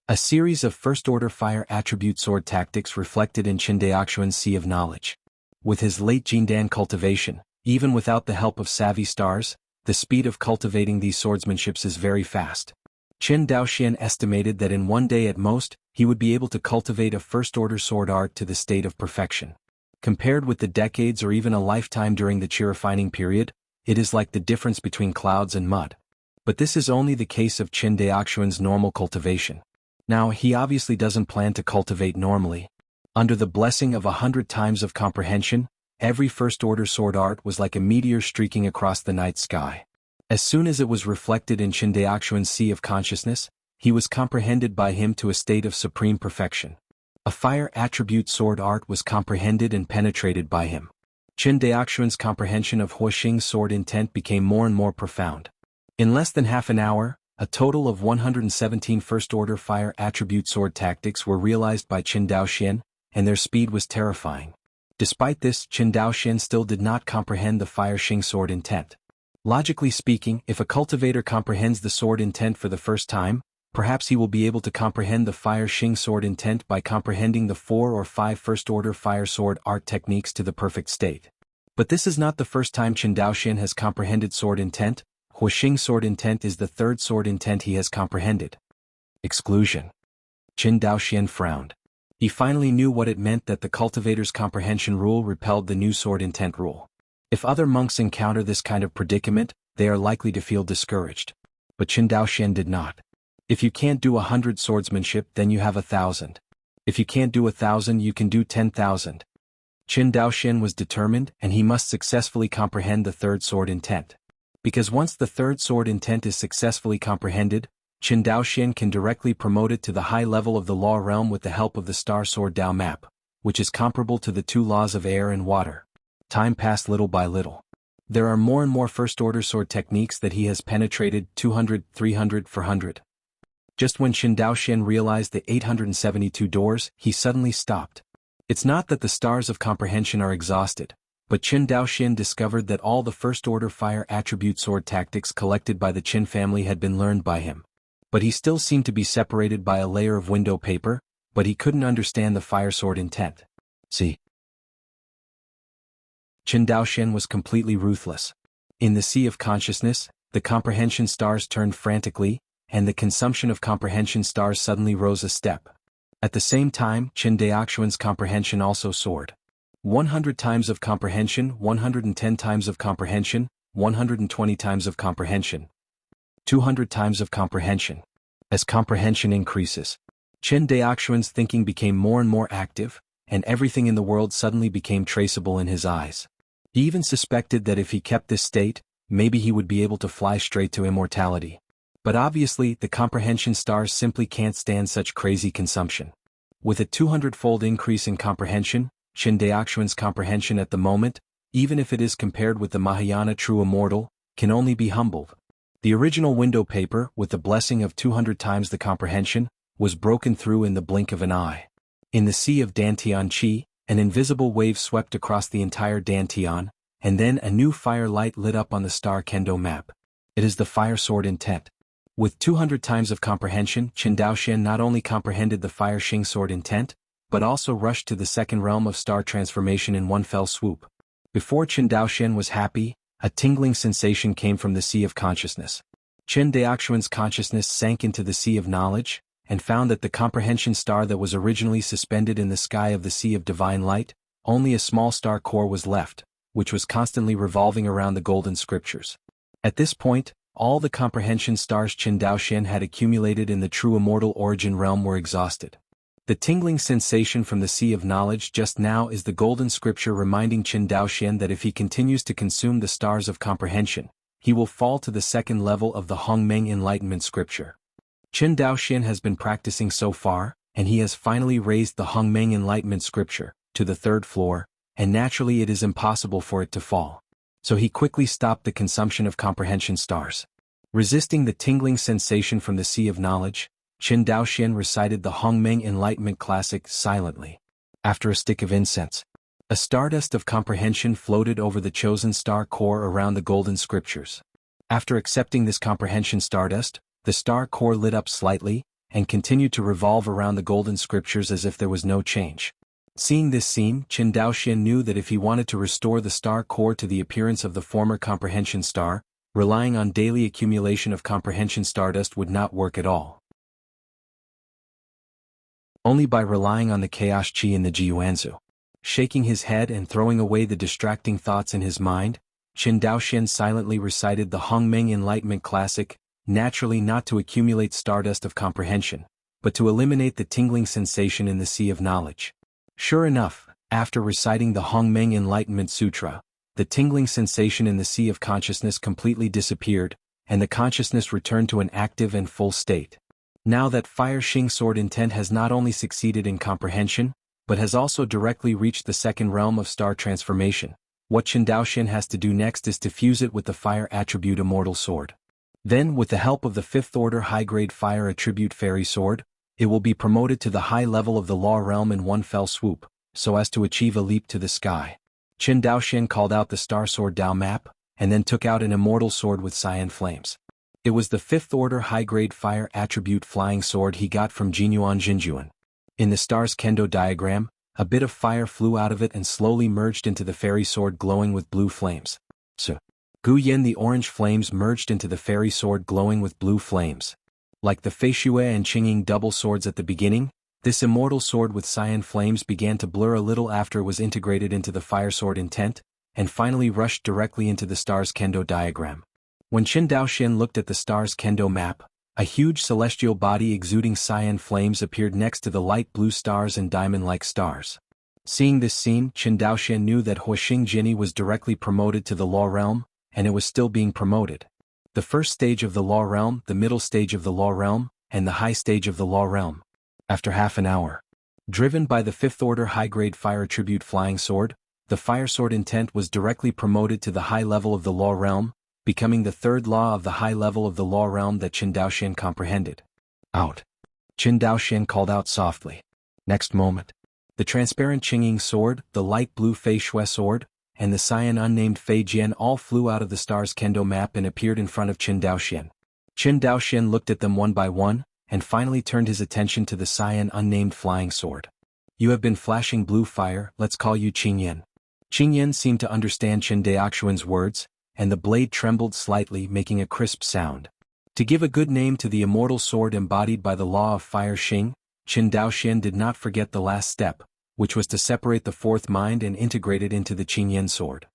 A series of first-order fire attribute sword tactics reflected in Qin Daoxuan's Sea of Knowledge. With his late Jindan cultivation, even without the help of savvy stars, the speed of cultivating these swordsmanships is very fast. Qin Daoxian estimated that in one day at most, he would be able to cultivate a first-order sword art to the state of perfection. Compared with the decades or even a lifetime during the Qi refining period, it is like the difference between clouds and mud. But this is only the case of Qin Daoxian's normal cultivation. Now, he obviously doesn't plan to cultivate normally. Under the blessing of 100 times of comprehension, every first-order sword art was like a meteor streaking across the night sky. As soon as it was reflected in Qin Daoxian's sea of consciousness, he was comprehended by him to a state of supreme perfection. A fire attribute sword art was comprehended and penetrated by him. Qin Daoxian's comprehension of Huoxing's sword intent became more and more profound. In less than half an hour, a total of 117 first-order fire attribute sword tactics were realized by Qin Daoxian, and their speed was terrifying. Despite this, Qin Daoxian still did not comprehend the fire Xing sword intent. Logically speaking, if a cultivator comprehends the sword intent for the first time, perhaps he will be able to comprehend the fire Xing sword intent by comprehending the 4 or 5 first-order fire sword art techniques to the perfect state. But this is not the first time Qin Daoxian has comprehended sword intent. Huoxing sword intent is the third sword intent he has comprehended. Exclusion. Qin Daoxian frowned. He finally knew what it meant that the cultivator's comprehension rule repelled the new sword intent rule. If other monks encounter this kind of predicament, they are likely to feel discouraged. But Qin Daoxian did not. If you can't do 100 swordsmanship, then you have 1,000. If you can't do 1,000, you can do 10,000. Qin Daoxian was determined, and he must successfully comprehend the third sword intent. Because once the third sword intent is successfully comprehended, Qin Daoxian can directly promote it to the high level of the law realm with the help of the Star Sword Dao map, which is comparable to the 2 laws of air and water. Time passed little by little. There are more and more first-order sword techniques that he has penetrated, 200, 300, 400. Just when Qin Daoxian realized the 872 doors, he suddenly stopped. It's not that the stars of comprehension are exhausted, but Qin Daoxian discovered that all the first-order fire attribute sword tactics collected by the Qin family had been learned by him. But he still seemed to be separated by a layer of window paper, but he couldn't understand the fire sword intent. See? Qin Daoxian was completely ruthless. In the sea of consciousness, the comprehension stars turned frantically, and the consumption of comprehension stars suddenly rose a step. At the same time, Qin Daoxian's comprehension also soared. 100 times of comprehension, 110 times of comprehension, 120 times of comprehension. 200 times of comprehension. As comprehension increases, Qin Daoxian's thinking became more and more active, and everything in the world suddenly became traceable in his eyes. He even suspected that if he kept this state, maybe he would be able to fly straight to immortality. But obviously, the comprehension stars simply can't stand such crazy consumption. With a 200-fold increase in comprehension, Qin Daoxian's comprehension at the moment, even if it is compared with the Mahayana true immortal, can only be humbled. The original window paper, with the blessing of 200 times the comprehension, was broken through in the blink of an eye. In the sea of Dantian Qi, an invisible wave swept across the entire Dantian, and then a new fire light lit up on the star Kendo map. It is the fire sword intent. With 200 times of comprehension, Qin Daoxian not only comprehended the fire Xing sword intent, but also rushed to the second realm of star transformation in one fell swoop. Before Qin Daoxian was happy, a tingling sensation came from the sea of consciousness. Qin Daoxian's consciousness sank into the sea of knowledge, and found that the comprehension star that was originally suspended in the sky of the sea of divine light, only a small star core was left, which was constantly revolving around the golden scriptures. At this point, all the comprehension stars Qin Daoxian had accumulated in the true immortal origin realm were exhausted. The tingling sensation from the sea of knowledge just now is the golden scripture reminding Qin Daoxian that if he continues to consume the stars of comprehension, he will fall to the second level of the Hongmeng Enlightenment scripture. Qin Daoxian has been practicing so far, and he has finally raised the Hongmeng Enlightenment scripture to the third floor, and naturally it is impossible for it to fall. So he quickly stopped the consumption of comprehension stars. Resisting the tingling sensation from the sea of knowledge, Qin Daoxian recited the Hongmeng Enlightenment classic silently. After a stick of incense, a stardust of comprehension floated over the chosen star core around the golden scriptures. After accepting this comprehension stardust, the star core lit up slightly, and continued to revolve around the golden scriptures as if there was no change. Seeing this scene, Qin Daoxian knew that if he wanted to restore the star core to the appearance of the former comprehension star, Relying on daily accumulation of comprehension stardust would not work at all. Only by relying on the chaos chi in the Jiuanzu. Shaking his head and throwing away the distracting thoughts in his mind, Qin Daoxian silently recited the Hongmeng Enlightenment classic, naturally not to accumulate stardust of comprehension, but to eliminate the tingling sensation in the sea of knowledge. Sure enough, after reciting the Hongmeng Enlightenment Sutra, the tingling sensation in the sea of consciousness completely disappeared, and the consciousness returned to an active and full state. Now that Fire Xing Sword intent has not only succeeded in comprehension, but has also directly reached the second realm of star transformation, what Qin Daoxian has to do next is to fuse it with the fire attribute Immortal Sword. Then, with the help of the 5th order high-grade fire attribute Fairy Sword, it will be promoted to the high level of the law realm in one fell swoop, so as to achieve a leap to the sky. Qin Daoxian called out the Star Sword Dao map, and then took out an Immortal Sword with cyan flames. It was the 5th order high-grade fire attribute Flying Sword he got from Jinyuan Jinjuan. In the star's kendo diagram, a bit of fire flew out of it and slowly merged into the fairy sword glowing with blue flames. So, Gu Yen the orange flames merged into the fairy sword glowing with blue flames. Like the Feishuo and Qingying double swords at the beginning, this immortal sword with cyan flames began to blur a little after it was integrated into the fire sword intent, and finally rushed directly into the star's kendo diagram. When Qin Daoxian looked at the star's kendo map, a huge celestial body exuding cyan flames appeared next to the light blue stars and diamond-like stars. Seeing this scene, Qin Daoxian knew that Huoxing Jinni was directly promoted to the law realm, and it was still being promoted. The first stage of the law realm, the middle stage of the law realm, and the high stage of the law realm. After half an hour. Driven by the 5th order high-grade fire attribute Flying Sword, the fire sword intent was directly promoted to the high level of the law realm, becoming the 3rd law of the high level of the law realm that Qin Daoxian comprehended. Out. Qin Daoxian called out softly. Next moment. The transparent Qingying sword, the light blue Fei Shui sword, and the cyan unnamed Fei Jian all flew out of the star's kendo map and appeared in front of Qin Daoxian. Qin Daoxian looked at them one by one, and finally turned his attention to the cyan unnamed flying sword. You have been flashing blue fire, let's call you Qingyan. Qingyan seemed to understand Qin Daoxian's words, and the blade trembled slightly, making a crisp sound. To give a good name to the immortal sword embodied by the law of Fire Xing, Qin Daoxian did not forget the last step, which was to separate the 4th mind and integrate it into the Qingyan sword.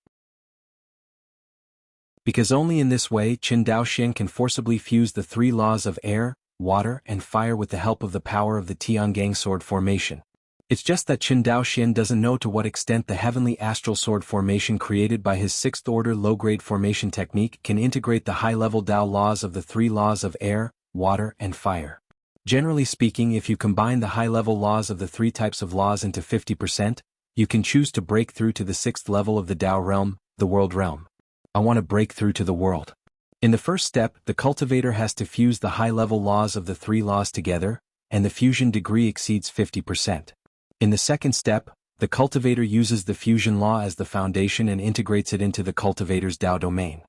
Because only in this way Qin Daoxian can forcibly fuse the 3 laws of air, water, and fire with the help of the power of the Tiangang sword formation. It's just that Qin Daoxian doesn't know to what extent the heavenly astral sword formation created by his 6th order low-grade formation technique can integrate the high-level Dao laws of the 3 laws of air, water, and fire. Generally speaking, if you combine the high-level laws of the 3 types of laws into 50%, you can choose to break through to the 6th level of the Dao realm, the world realm. I want to break through to the world. In the first step, the cultivator has to fuse the high-level laws of the 3 laws together, and the fusion degree exceeds 50%. In the second step, the cultivator uses the fusion law as the foundation and integrates it into the cultivator's Dao domain.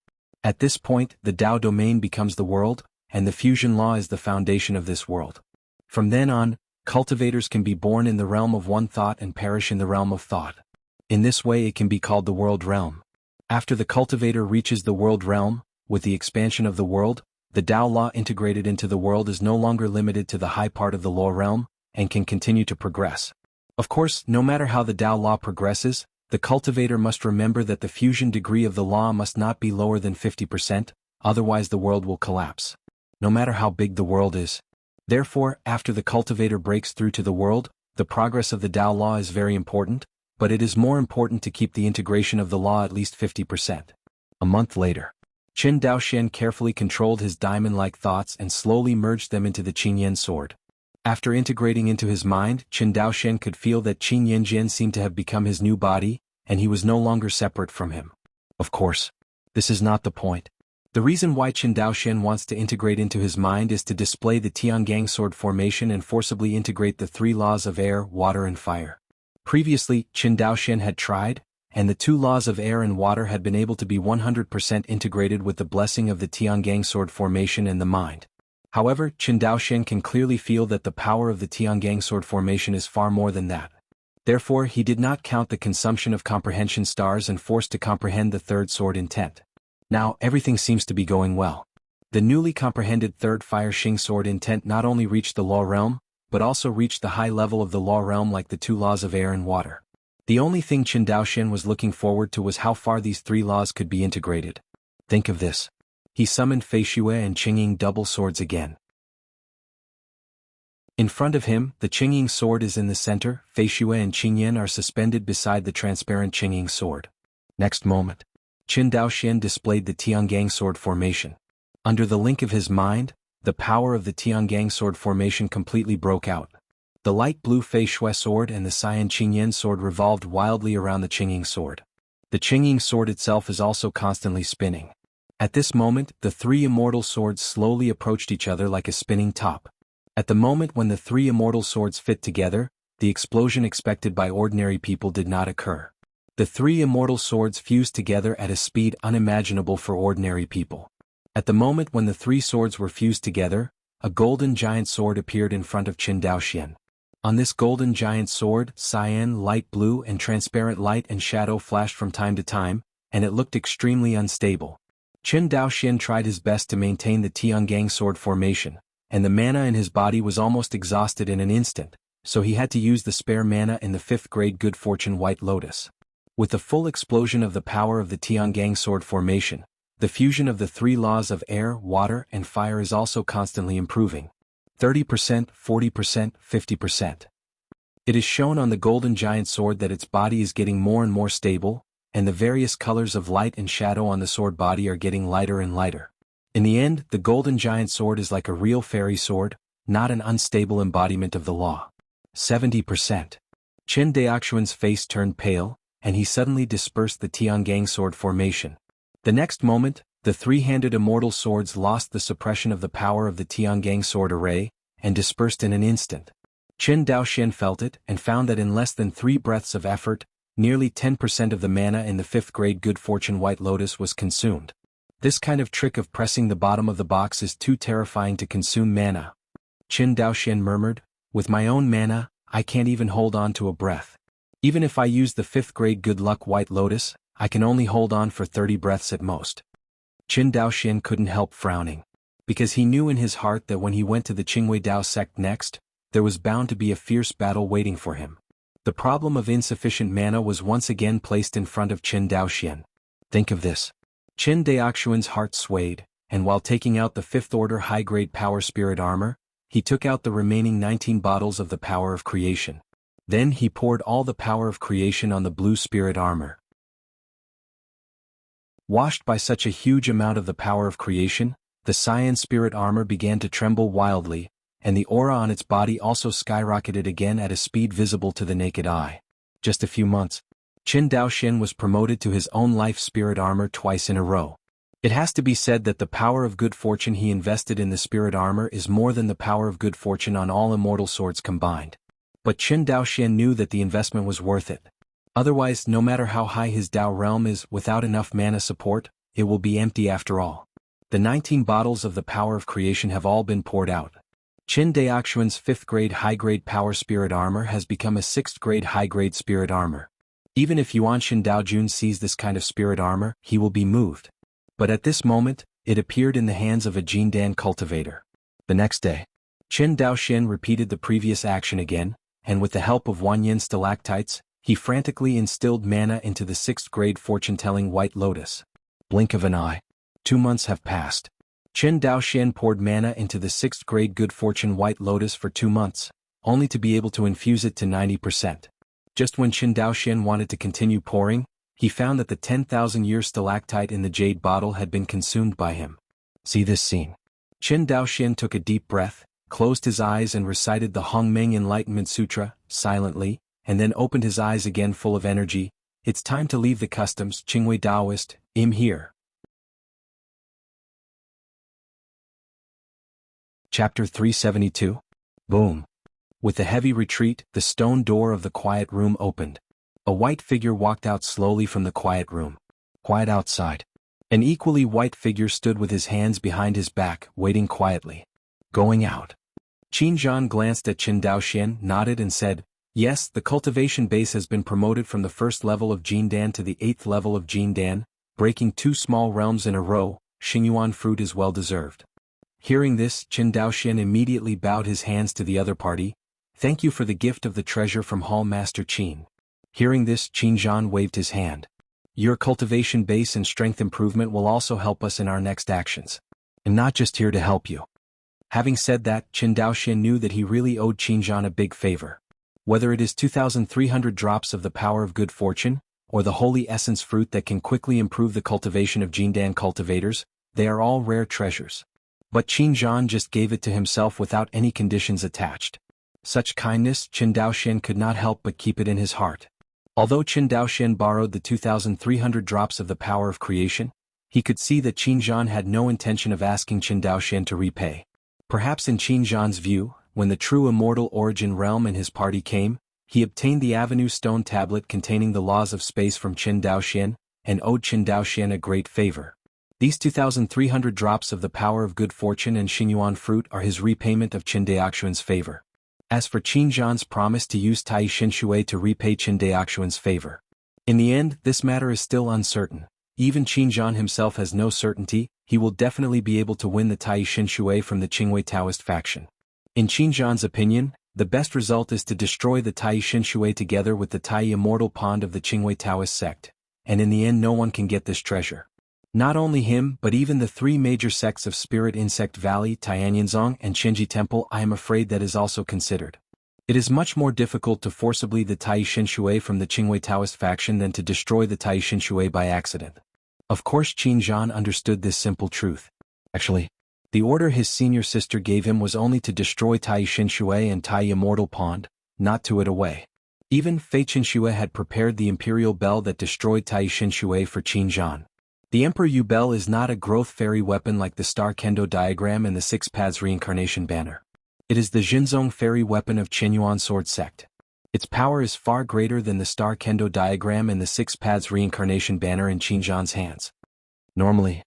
At this point, the Dao domain becomes the world, and the fusion law is the foundation of this world. From then on, cultivators can be born in the realm of one thought and perish in the realm of thought. In this way it can be called the world realm. After the cultivator reaches the world realm, with the expansion of the world, the Dao law integrated into the world is no longer limited to the high part of the law realm, and can continue to progress. Of course, no matter how the Dao law progresses, the cultivator must remember that the fusion degree of the law must not be lower than 50%, otherwise the world will collapse. No matter how big the world is. Therefore, after the cultivator breaks through to the world, the progress of the Dao law is very important, but it is more important to keep the integration of the law at least 50%. A month later. Qin Daoxian carefully controlled his diamond-like thoughts and slowly merged them into the Qingyan sword. After integrating into his mind, Qin Daoxian could feel that Qin Yanjian seemed to have become his new body, and he was no longer separate from him. Of course, this is not the point. The reason why Qin Daoxian wants to integrate into his mind is to display the Tiangang sword formation and forcibly integrate the 3 laws of air, water, and fire. Previously, Qin Daoxian had tried, and the 2 laws of air and water had been able to be 100% integrated with the blessing of the Tiangang sword formation and the mind. However, Qin Daoxian can clearly feel that the power of the Tiangang sword formation is far more than that. Therefore, he did not count the consumption of comprehension stars and forced to comprehend the 3rd sword intent. Now everything seems to be going well. The newly comprehended third Fire Xing sword intent not only reached the law realm, but also reached the high level of the law realm like the two laws of air and water. The only thing Qin Daoxian was looking forward to was how far these three laws could be integrated. Think of this. He summoned Fei Xue and Qingying double swords again. In front of him, the Qingying sword is in the center, Fei Xue and Qingyan are suspended beside the transparent Qingying sword. Next moment, Qin Daoxian displayed the Tiangang sword formation. Under the link of his mind, the power of the Tiangang sword formation completely broke out. The light blue Fei Xue sword and the cyan Qingyan sword revolved wildly around the Qingying sword. The Qingying sword itself is also constantly spinning. At this moment, the three immortal swords slowly approached each other like a spinning top. At the moment when the three immortal swords fit together, the explosion expected by ordinary people did not occur. The three immortal swords fused together at a speed unimaginable for ordinary people. At the moment when the three swords were fused together, a golden giant sword appeared in front of Qin Daoxian. On this golden giant sword, cyan, light blue and transparent light and shadow flashed from time to time, and it looked extremely unstable. Qin Daoxian tried his best to maintain the Tiangang sword formation, and the mana in his body was almost exhausted in an instant, so he had to use the spare mana in the 5th grade Good Fortune White Lotus. With the full explosion of the power of the Tiangang sword formation, the fusion of the three laws of air, water, and fire is also constantly improving. 30%, 40%, 50%. It is shown on the golden giant sword that its body is getting more and more stable, and the various colors of light and shadow on the sword body are getting lighter and lighter. In the end, the golden giant sword is like a real fairy sword, not an unstable embodiment of the law. 70%. Qin Daoxian's face turned pale, and he suddenly dispersed the Tiangang sword formation. The next moment, the three-handed immortal swords lost the suppression of the power of the Tiangang sword array, and dispersed in an instant. Qin Daoxian felt it and found that in less than 3 breaths of effort, nearly 10% of the mana in the 5th grade Good Fortune White Lotus was consumed. This kind of trick of pressing the bottom of the box is too terrifying to consume mana. Qin Daoxian murmured, with my own mana, I can't even hold on to a breath. Even if I use the 5th grade Good Luck White Lotus, I can only hold on for 30 breaths at most. Qin Daoxian couldn't help frowning, because he knew in his heart that when he went to the Qingwei Dao sect next, there was bound to be a fierce battle waiting for him. The problem of insufficient mana was once again placed in front of Qin Daoxian. Think of this. Qin Daoxian's heart swayed, and while taking out the 5th order high-grade power spirit armor, he took out the remaining 19 bottles of the power of creation. Then he poured all the power of creation on the blue spirit armor. Washed by such a huge amount of the power of creation, the cyan spirit armor began to tremble wildly, and the aura on its body also skyrocketed again at a speed visible to the naked eye. Just a few months, Qin Daoxian was promoted to his own life spirit armor twice in a row. It has to be said that the power of good fortune he invested in the spirit armor is more than the power of good fortune on all immortal swords combined. But Qin Daoxian knew that the investment was worth it. Otherwise, no matter how high his Dao realm is, without enough mana support, it will be empty after all. The 19 bottles of the power of creation have all been poured out. Qin Daoxian's 5th grade high-grade power spirit armor has become a 6th grade high-grade spirit armor. Even if Yuan Shin Daojun sees this kind of spirit armor, he will be moved. But at this moment, it appeared in the hands of a Jindan cultivator. The next day, Qin Daoxian repeated the previous action again, and with the help of Wanyan stalactites, he frantically instilled mana into the 6th grade fortune-telling White Lotus. Blink of an eye. 2 months have passed. Qin Daoxian poured mana into the 6th grade Good Fortune White Lotus for 2 months, only to be able to infuse it to 90%. Just when Qin Daoxian wanted to continue pouring, he found that the 10,000-year stalactite in the jade bottle had been consumed by him. See this scene. Qin Daoxian took a deep breath, closed his eyes and recited the Hongmeng Enlightenment Sutra, silently, and then opened his eyes again full of energy. It's time to leave the customs, Qingwei Daoist, I'm here. Chapter 372. Boom. With a heavy retreat, the stone door of the quiet room opened. A white figure walked out slowly from the quiet room. Quiet outside. An equally white figure stood with his hands behind his back, waiting quietly. Going out. Qin Zhan glanced at Qin Daoxian, nodded and said, yes, the cultivation base has been promoted from the 1st level of Jindan to the 8th level of Jindan, breaking 2 small realms in a row. Xingyuan fruit is well deserved. Hearing this, Qin Daoxian immediately bowed his hands to the other party. Thank you for the gift of the treasure from Hall Master Qin. Hearing this, Qin Zhan waved his hand. Your cultivation base and strength improvement will also help us in our next actions. And not just here to help you. Having said that, Qin Daoxian knew that he really owed Qin Zhan a big favor. Whether it is 2,300 drops of the power of good fortune, or the holy essence fruit that can quickly improve the cultivation of Jindan cultivators, they are all rare treasures. But Qin Zhan just gave it to himself without any conditions attached. Such kindness, Qin Daoxian could not help but keep it in his heart. Although Qin Daoxian borrowed the 2,300 drops of the power of creation, he could see that Qin Zhan had no intention of asking Qin Daoxian to repay. Perhaps in Qin Zhan's view, when the true immortal origin realm and his party came, he obtained the Avenue Stone tablet containing the laws of space from Qin Daoxian, and owed Qin Daoxian a great favor. These 2,300 drops of the power of good fortune and Xingyuan fruit are his repayment of Qin Daoxian's favor. As for Qin Zhan's promise to use Tai Xinshui to repay Qin Daoxian's favor. In the end, this matter is still uncertain. Even Qin Zhan himself has no certainty. He will definitely be able to win the Tai Xinshui from the Qingwei Taoist faction. In Qin Zhan's opinion, the best result is to destroy the Tai Xinshui together with the Tai Immortal Pond of the Qingwei Taoist sect, and in the end no one can get this treasure. Not only him but even the 3 major sects of Spirit Insect Valley, Tianyinzong and Shenji Temple. I am afraid that is also considered. It is much more difficult to forcibly the Tai Xinshui from the Qingwei Taoist faction than to destroy the Tai Xinshui by accident. Of course Qin Zhan understood this simple truth. Actually, the order his senior sister gave him was only to destroy Tai Xinshui and Tai Immortal Pond, not to it away. Even Fei Qinshui had prepared the Imperial Bell that destroyed Tai Xinshui for Qin Zhan. The Emperor Yu Bell is not a growth fairy weapon like the Star Kendo diagram and the 6 Paths reincarnation banner. It is the Jinzong fairy weapon of Qinyuan sword sect. Its power is far greater than the Star Kendo diagram and the 6 Paths reincarnation banner in Qin Zhan's hands. Normally,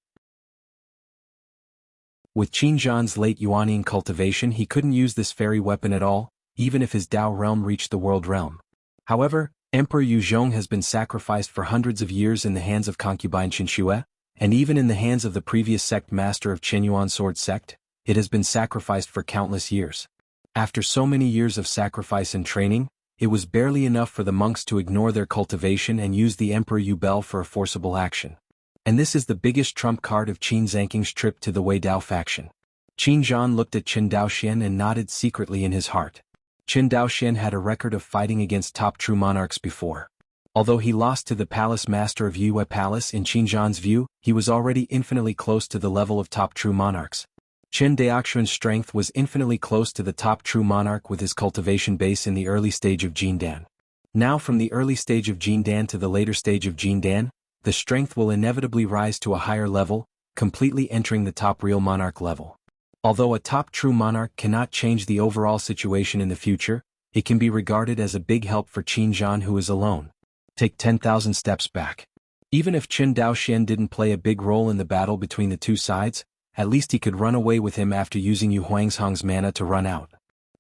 with Qin Zhan's late Yuanian cultivation he couldn't use this fairy weapon at all, even if his Dao realm reached the world realm. However, Emperor Yu Zhong has been sacrificed for hundreds of years in the hands of concubine Qinxue, and even in the hands of the previous sect master of Qinyuan sword sect, it has been sacrificed for countless years. After so many years of sacrifice and training, it was barely enough for the monks to ignore their cultivation and use the Emperor Yu Bell for a forcible action. And this is the biggest trump card of Qin Zanking's trip to the Wei Dao faction. Qin Zhan looked at Qin Daoxian and nodded secretly in his heart. Qin Daoxian had a record of fighting against top true monarchs before. Although he lost to the palace master of Yue Palace in Qin Zhan's view, he was already infinitely close to the level of top true monarchs. Qin Daoxian's strength was infinitely close to the top true monarch with his cultivation base in the early stage of Jindan. Now from the early stage of Jindan to the later stage of Jindan, the strength will inevitably rise to a higher level, completely entering the top real monarch level. Although a top true monarch cannot change the overall situation in the future, it can be regarded as a big help for Qin Zhan who is alone. Take 10,000 steps back. Even if Qin Daoxian didn't play a big role in the battle between the two sides, at least he could run away with him after using Yu Huangzhang's mana to run out.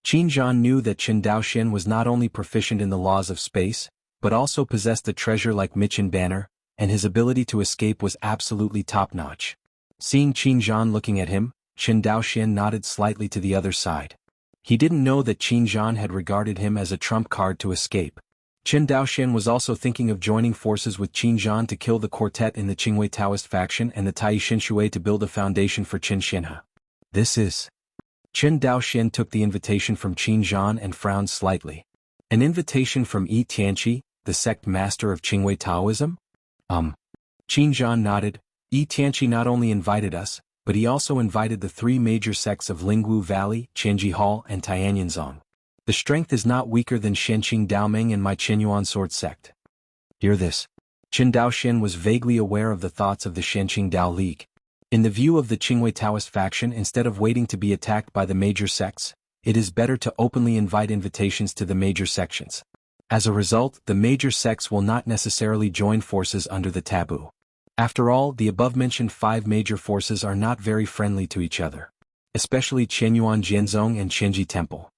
Qin Zhan knew that Qin Daoxian was not only proficient in the laws of space, but also possessed a treasure like Michin Banner, and his ability to escape was absolutely top-notch. Seeing Qin Zhan looking at him, Qin Daoxian nodded slightly to the other side. He didn't know that Qin Zhan had regarded him as a trump card to escape. Qin Daoxian was also thinking of joining forces with Qin Zhan to kill the quartet in the Qingwei Taoist faction and the Tai Xinshui to build a foundation for Qin Xianhe. This is... Qin Daoxian took the invitation from Qin Zhan and frowned slightly. An invitation from Yi Tianqi, the sect master of Qingwei Taoism? Qin Zhan nodded. Yi Tianqi not only invited us, but he also invited the 3 major sects of Lingwu Valley, Qianji Hall and Tianyinzong. The strength is not weaker than Shenqing Daomeng and my Qinyuan sword sect. Hear this. Qin Daoxian was vaguely aware of the thoughts of the Shenqing Dao League. In the view of the Qingwei Taoist faction, instead of waiting to be attacked by the major sects, it is better to openly invite invitations to the major sections. As a result, the major sects will not necessarily join forces under the taboo. After all, the above-mentioned 5 major forces are not very friendly to each other. Especially Qianyuan Jianzong and Qianji Temple.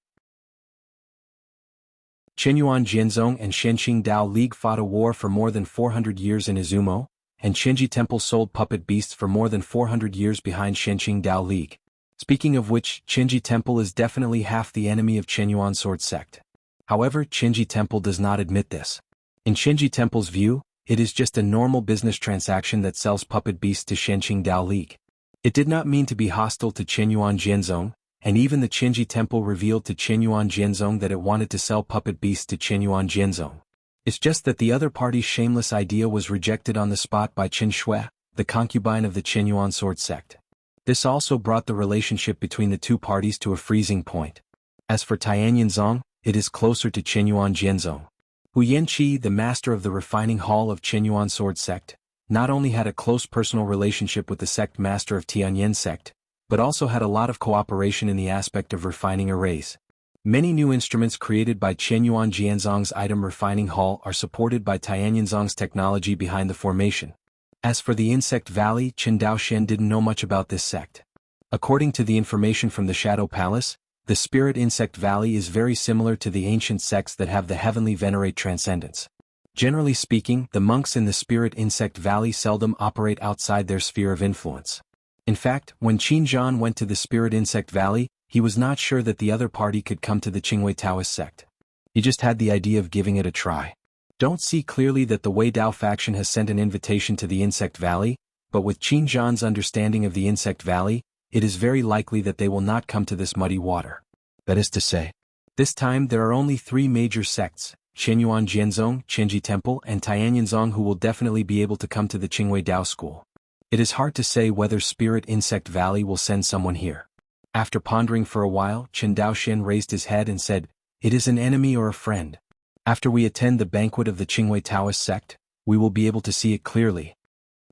Qianyuan Jianzong and Shenqing Dao League fought a war for more than 400 years in Izumo, and Qinji Temple sold puppet beasts for more than 400 years behind Shenqing Dao League. Speaking of which, Qinji Temple is definitely half the enemy of Qianyuan Sword Sect. However, Qinji Temple does not admit this. In Qinji Temple's view, it is just a normal business transaction that sells puppet beasts to Shenqing Dao League. It did not mean to be hostile to Qianyuan Jianzong, and even the Qinji Temple revealed to Qianyuan Jianzong that it wanted to sell puppet beasts to Qianyuan Jianzong. It's just that the other party's shameless idea was rejected on the spot by Qin Shui, the concubine of the Qianyuan Sword Sect. This also brought the relationship between the two parties to a freezing point. As for Tianyinzong, it is closer to Qianyuan Jianzong. Hu Yanqi, the master of the refining hall of Qianyuan Sword Sect, not only had a close personal relationship with the sect master of Tianyin sect, but also had a lot of cooperation in the aspect of refining arrays. Many new instruments created by Qianyuan Jianzong's item refining hall are supported by Tianyinzong's technology behind the formation. As for the Insect Valley, Qin Daoxian didn't know much about this sect. According to the information from the Shadow Palace, the Spirit Insect Valley is very similar to the ancient sects that have the heavenly venerate transcendence. Generally speaking, the monks in the Spirit Insect Valley seldom operate outside their sphere of influence. In fact, when Qin Zhan went to the Spirit Insect Valley, he was not sure that the other party could come to the Qingwei Taoist sect. He just had the idea of giving it a try. Don't see clearly that the Wei Dao faction has sent an invitation to the Insect Valley, but with Qin Zhan's understanding of the Insect Valley, it is very likely that they will not come to this muddy water. That is to say, this time there are only three major sects, Qianyuan Jianzong, Qinji Temple, and Tianyinzong, who will definitely be able to come to the Qingwei Dao School. It is hard to say whether Spirit Insect Valley will send someone here. After pondering for a while, Qin Daoxian raised his head and said, "It is an enemy or a friend. After we attend the banquet of the Qingwei Taoist sect, we will be able to see it clearly."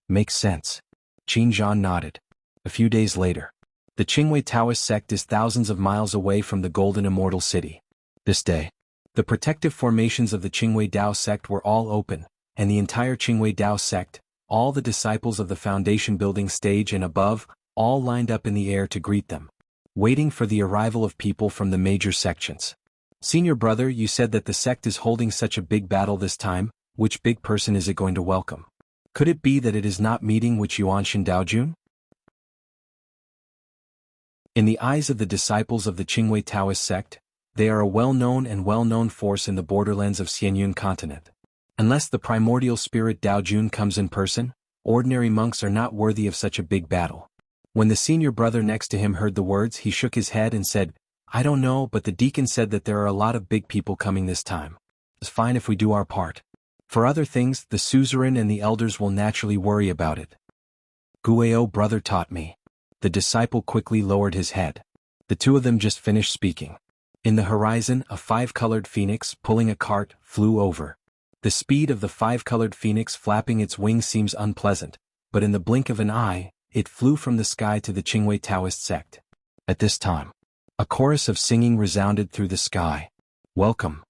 Makes sense. Qin Zhan nodded. A few days later. The Qingwei Taoist sect is thousands of miles away from the Golden Immortal City. This day, the protective formations of the Qingwei Dao sect were all open, and the entire Qingwei Dao sect, all the disciples of the foundation building stage and above, all lined up in the air to greet them, waiting for the arrival of people from the major sections. "Senior brother, you said that the sect is holding such a big battle this time. Which big person is it going to welcome? Could it be that it is not meeting with Yuan Shin Daojun?" In the eyes of the disciples of the Qingwei Taoist sect, they are a well-known force in the borderlands of Xianyun continent. Unless the primordial spirit Daojun comes in person, ordinary monks are not worthy of such a big battle. When the senior brother next to him heard the words, he shook his head and said, "I don't know, but the deacon said that there are a lot of big people coming this time. It's fine if we do our part. For other things, the suzerain and the elders will naturally worry about it." "Gueo brother taught me." The disciple quickly lowered his head. The two of them just finished speaking. In the horizon, a five-colored phoenix, pulling a cart, flew over. The speed of the five-colored phoenix flapping its wings seems unpleasant, but in the blink of an eye, it flew from the sky to the Qingwei Taoist sect. At this time, a chorus of singing resounded through the sky. "Welcome.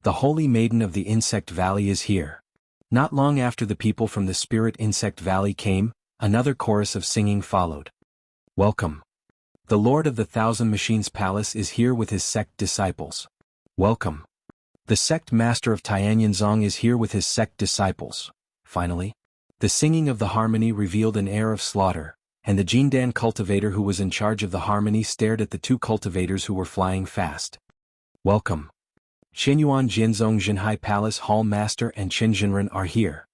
The Holy Maiden of the Insect Valley is here." Not long after the people from the Spirit Insect Valley came, another chorus of singing followed. "Welcome. The Lord of the Thousand Machines Palace is here with his sect disciples." "Welcome. The sect master of Tianyinzong is here with his sect disciples." Finally, the singing of the harmony revealed an air of slaughter, and the Jindan cultivator who was in charge of the harmony stared at the two cultivators who were flying fast. "Welcome. Qianyuan Jianzong Jinhai Palace Hall Master and Qin Jinren are here."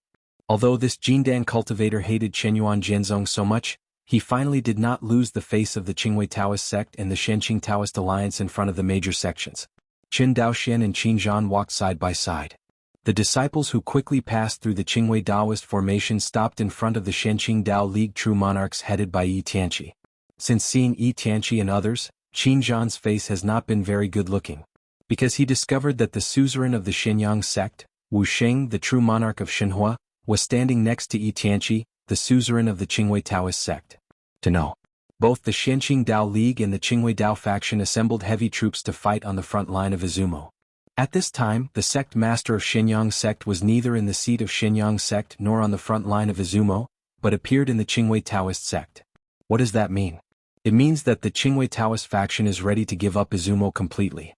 Although this Jindan cultivator hated Qianyuan Jianzong so much, he finally did not lose the face of the Qingwei Taoist sect and the Shenqing Taoist alliance in front of the major sections. Qin Daoxian and Qin Zhan walked side by side. The disciples who quickly passed through the Qingwei Daoist formation stopped in front of the Shenqing Dao League true monarchs headed by Yi Tianqi. Since seeing Yi Tianqi and others, Qin Zhan's face has not been very good looking. Because he discovered that the suzerain of the Shenyang sect, Wu Sheng, the true monarch of Xinhua, was standing next to Yi Tianqi, the suzerain of the Qingwei Taoist sect. To know. Both the Shenqing Dao League and the Qingwei Dao faction assembled heavy troops to fight on the front line of Izumo. At this time, the sect master of Shenyang sect was neither in the seat of Shenyang sect nor on the front line of Izumo, but appeared in the Qingwei Taoist sect. What does that mean? It means that the Qingwei Taoist faction is ready to give up Izumo completely.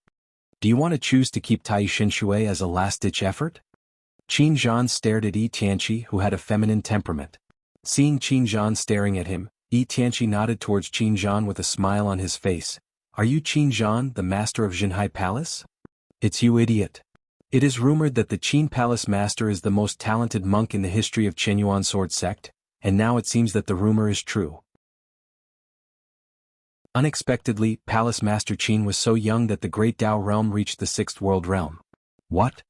Do you want to choose to keep Tai Shinshui as a last-ditch effort? Qin Zhan stared at Yi Tianqi, who had a feminine temperament. Seeing Qin Zhan staring at him, Yi Tianqi nodded towards Qin Zhan with a smile on his face. Are you Qin Zhan, the master of Jinhai Palace? It's you, idiot. It is rumored that the Qin Palace Master is the most talented monk in the history of Qianyuan Sword Sect, and now it seems that the rumor is true. Unexpectedly, Palace Master Qin was so young that the Great Dao realm reached the Sixth World Realm. What?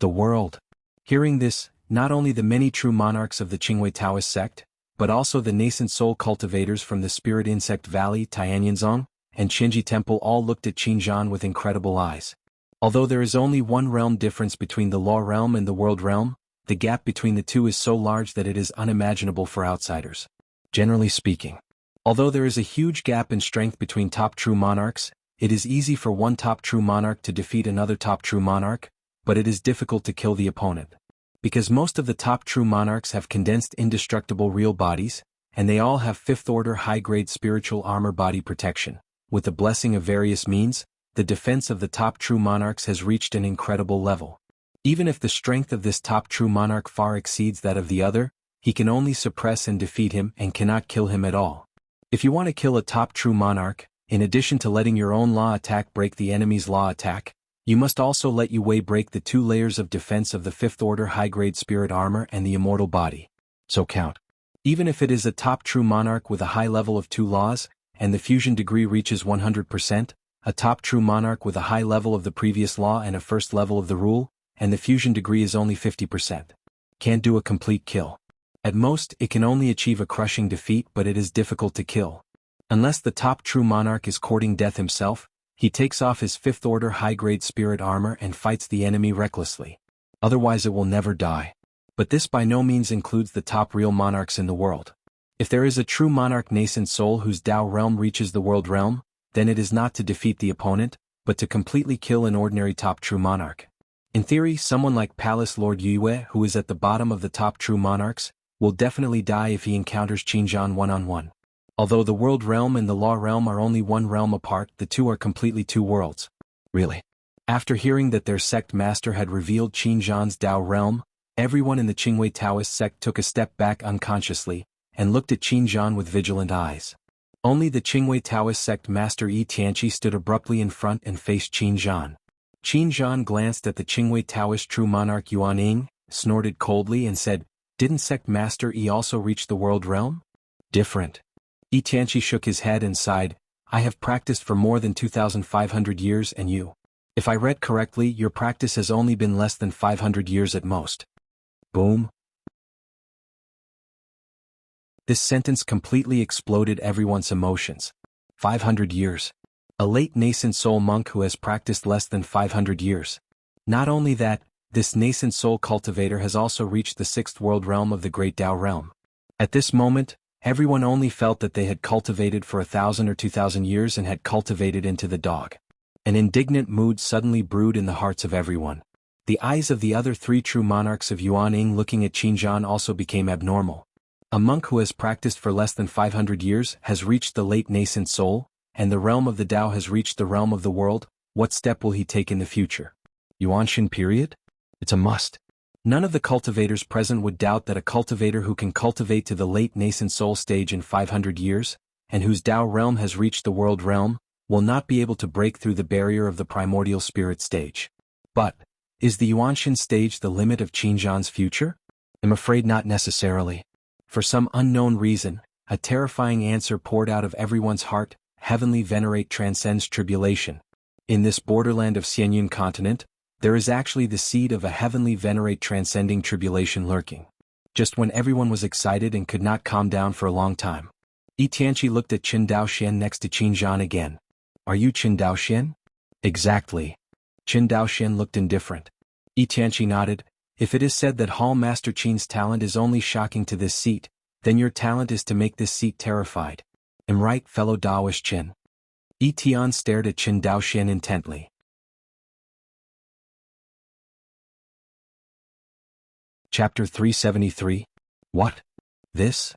The world? Hearing this, not only the many true monarchs of the Qingwei Taoist sect, but also the nascent soul cultivators from the Spirit Insect Valley, Tianyinzong, and Qinji Temple all looked at Qin Zhan with incredible eyes. Although there is only one realm difference between the law realm and the world realm, the gap between the two is so large that it is unimaginable for outsiders. Generally speaking, although there is a huge gap in strength between top true monarchs, it is easy for one top true monarch to defeat another top true monarch, but it is difficult to kill the opponent. Because most of the top true monarchs have condensed indestructible real bodies, and they all have fifth-order high-grade spiritual armor body protection. With the blessing of various means, the defense of the top true monarchs has reached an incredible level. Even if the strength of this top true monarch far exceeds that of the other, he can only suppress and defeat him and cannot kill him at all. If you want to kill a top true monarch, in addition to letting your own law attack break the enemy's law attack, you must also let Yue break the 2 layers of defense of the 5th order high-grade spirit armor and the immortal body. So count. Even if it is a top true monarch with a high level of 2 laws, and the fusion degree reaches 100%, a top true monarch with a high level of the previous law and a first level of the rule, and the fusion degree is only 50%. Can't do a complete kill. At most, it can only achieve a crushing defeat, but it is difficult to kill. Unless the top true monarch is courting death himself, he takes off his 5th order high-grade spirit armor and fights the enemy recklessly. Otherwise it will never die. But this by no means includes the top real monarchs in the world. If there is a true monarch nascent soul whose Dao realm reaches the world realm, then it is not to defeat the opponent, but to completely kill an ordinary top true monarch. In theory, someone like Palace Lord Yue, who is at the bottom of the top true monarchs, will definitely die if he encounters Qin Zhan one-on-one. Although the world realm and the law realm are only one realm apart, the two are completely 2 worlds. Really? After hearing that their sect master had revealed Qin Zhan's Dao realm, everyone in the Qingwei Taoist sect took a step back unconsciously, and looked at Qin Zhan with vigilant eyes. Only the Qingwei Taoist sect master Yi Tianqi stood abruptly in front and faced Qin Zhan. Qin Zhan glanced at the Qingwei Taoist true monarch Yuan Ying, snorted coldly and said, "Didn't sect master Yi also reach the world realm?" "Different." Yi Tianqi shook his head and sighed, "I have practiced for more than 2,500 years and you. If I read correctly, your practice has only been less than 500 years at most." Boom. This sentence completely exploded everyone's emotions. 500 years. A late nascent soul monk who has practiced less than 500 years. Not only that, this nascent soul cultivator has also reached the 6th world realm of the Great Dao realm. At this moment, everyone only felt that they had cultivated for 1,000 or 2,000 years and had cultivated into the dog. An indignant mood suddenly brewed in the hearts of everyone. The eyes of the other 3 true monarchs of Yuan Ying looking at Qin Zhan also became abnormal. A monk who has practiced for less than 500 years has reached the late nascent soul, and the realm of the Dao has reached the realm of the world. What step will he take in the future? Yuanshan period? It's a must. None of the cultivators present would doubt that a cultivator who can cultivate to the late nascent soul stage in 500 years, and whose Dao realm has reached the world realm, will not be able to break through the barrier of the primordial spirit stage. But, is the Yuanshan stage the limit of Qin Zhan's future? I'm afraid not necessarily. For some unknown reason, a terrifying answer poured out of everyone's heart: heavenly venerate transcends tribulation. In this borderland of Xianyun continent, there is actually the seed of a heavenly venerate transcending tribulation lurking. Just when everyone was excited and could not calm down for a long time, Yi Tianqi looked at Qin Daoxian next to Qin Zhan again. "Are you Qin Daoxian?" "Exactly." Qin Daoxian looked indifferent. Yi Tianqi nodded. "If it is said that Hall Master Qin's talent is only shocking to this seat, then your talent is to make this seat terrified. Am right, fellow Daoist Qin?" Yi Tian stared at Qin Daoxian intently. Chapter 373. What? This?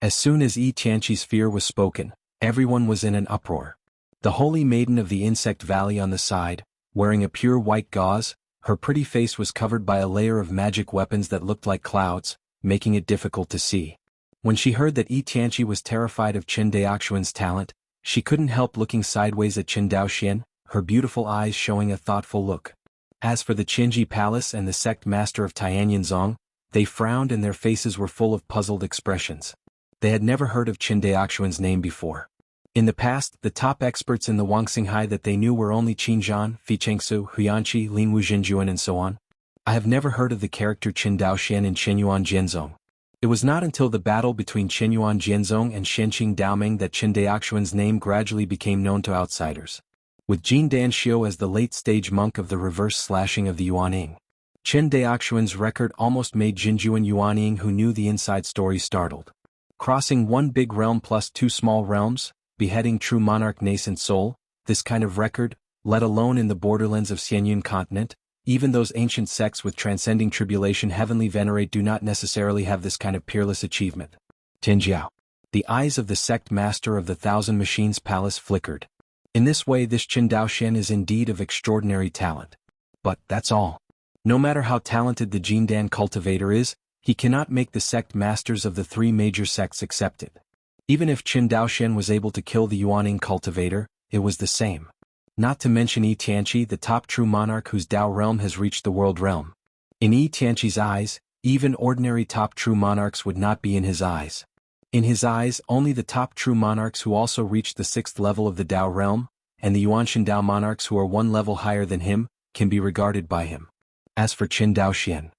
As soon as Yi Tianqi's fear was spoken, everyone was in an uproar. The holy maiden of the Insect Valley on the side, wearing a pure white gauze, Her pretty face was covered by a layer of magic weapons that looked like clouds, making it difficult to see. When she heard that Yi Tianqi was terrified of Qin Daoxuan's talent, she couldn't help looking sideways at Qin Daoxian, her beautiful eyes showing a thoughtful look. As for the Qinji Palace and the sect master of Tianyanzong, they frowned and their faces were full of puzzled expressions. They had never heard of Qin Daoxuan's name before. In the past, the top experts in the Wangxinghai that they knew were only Qin Zhan, Fi Chengsu, Huyanqi, Lin Wuzhinjuan and so on. I have never heard of the character Qin Daoxian and Qinyuan Jianzong. It was not until the battle between Qinyuan Jianzong and Shenqing Daoming that Qin Daoxuan's name gradually became known to outsiders. With Jin Danxiu as the late-stage monk of the reverse slashing of the Yuanying. Qin Daoxuan's record almost made Jinjuan Yuanying who knew the inside story startled. Crossing one big realm plus two small realms, beheading true monarch nascent soul, this kind of record, let alone in the borderlands of Xianyun continent, even those ancient sects with transcending tribulation heavenly venerate do not necessarily have this kind of peerless achievement. Tinjiao. The eyes of the sect master of the Thousand Machines Palace flickered. In this way this Qin Daoxian is indeed of extraordinary talent. But that's all. No matter how talented the Jindan cultivator is, he cannot make the sect masters of the three major sects accept it. Even if Qin Daoxian was able to kill the Yuaning cultivator, it was the same. Not to mention Yi Tianqi, the top true monarch whose Dao realm has reached the world realm. In Yi Tianqi's eyes, even ordinary top true monarchs would not be in his eyes. In his eyes, only the top true monarchs who also reached the 6th level of the Dao realm, and the Yuanshan Dao monarchs who are one level higher than him, can be regarded by him. As for Qin Daoxian,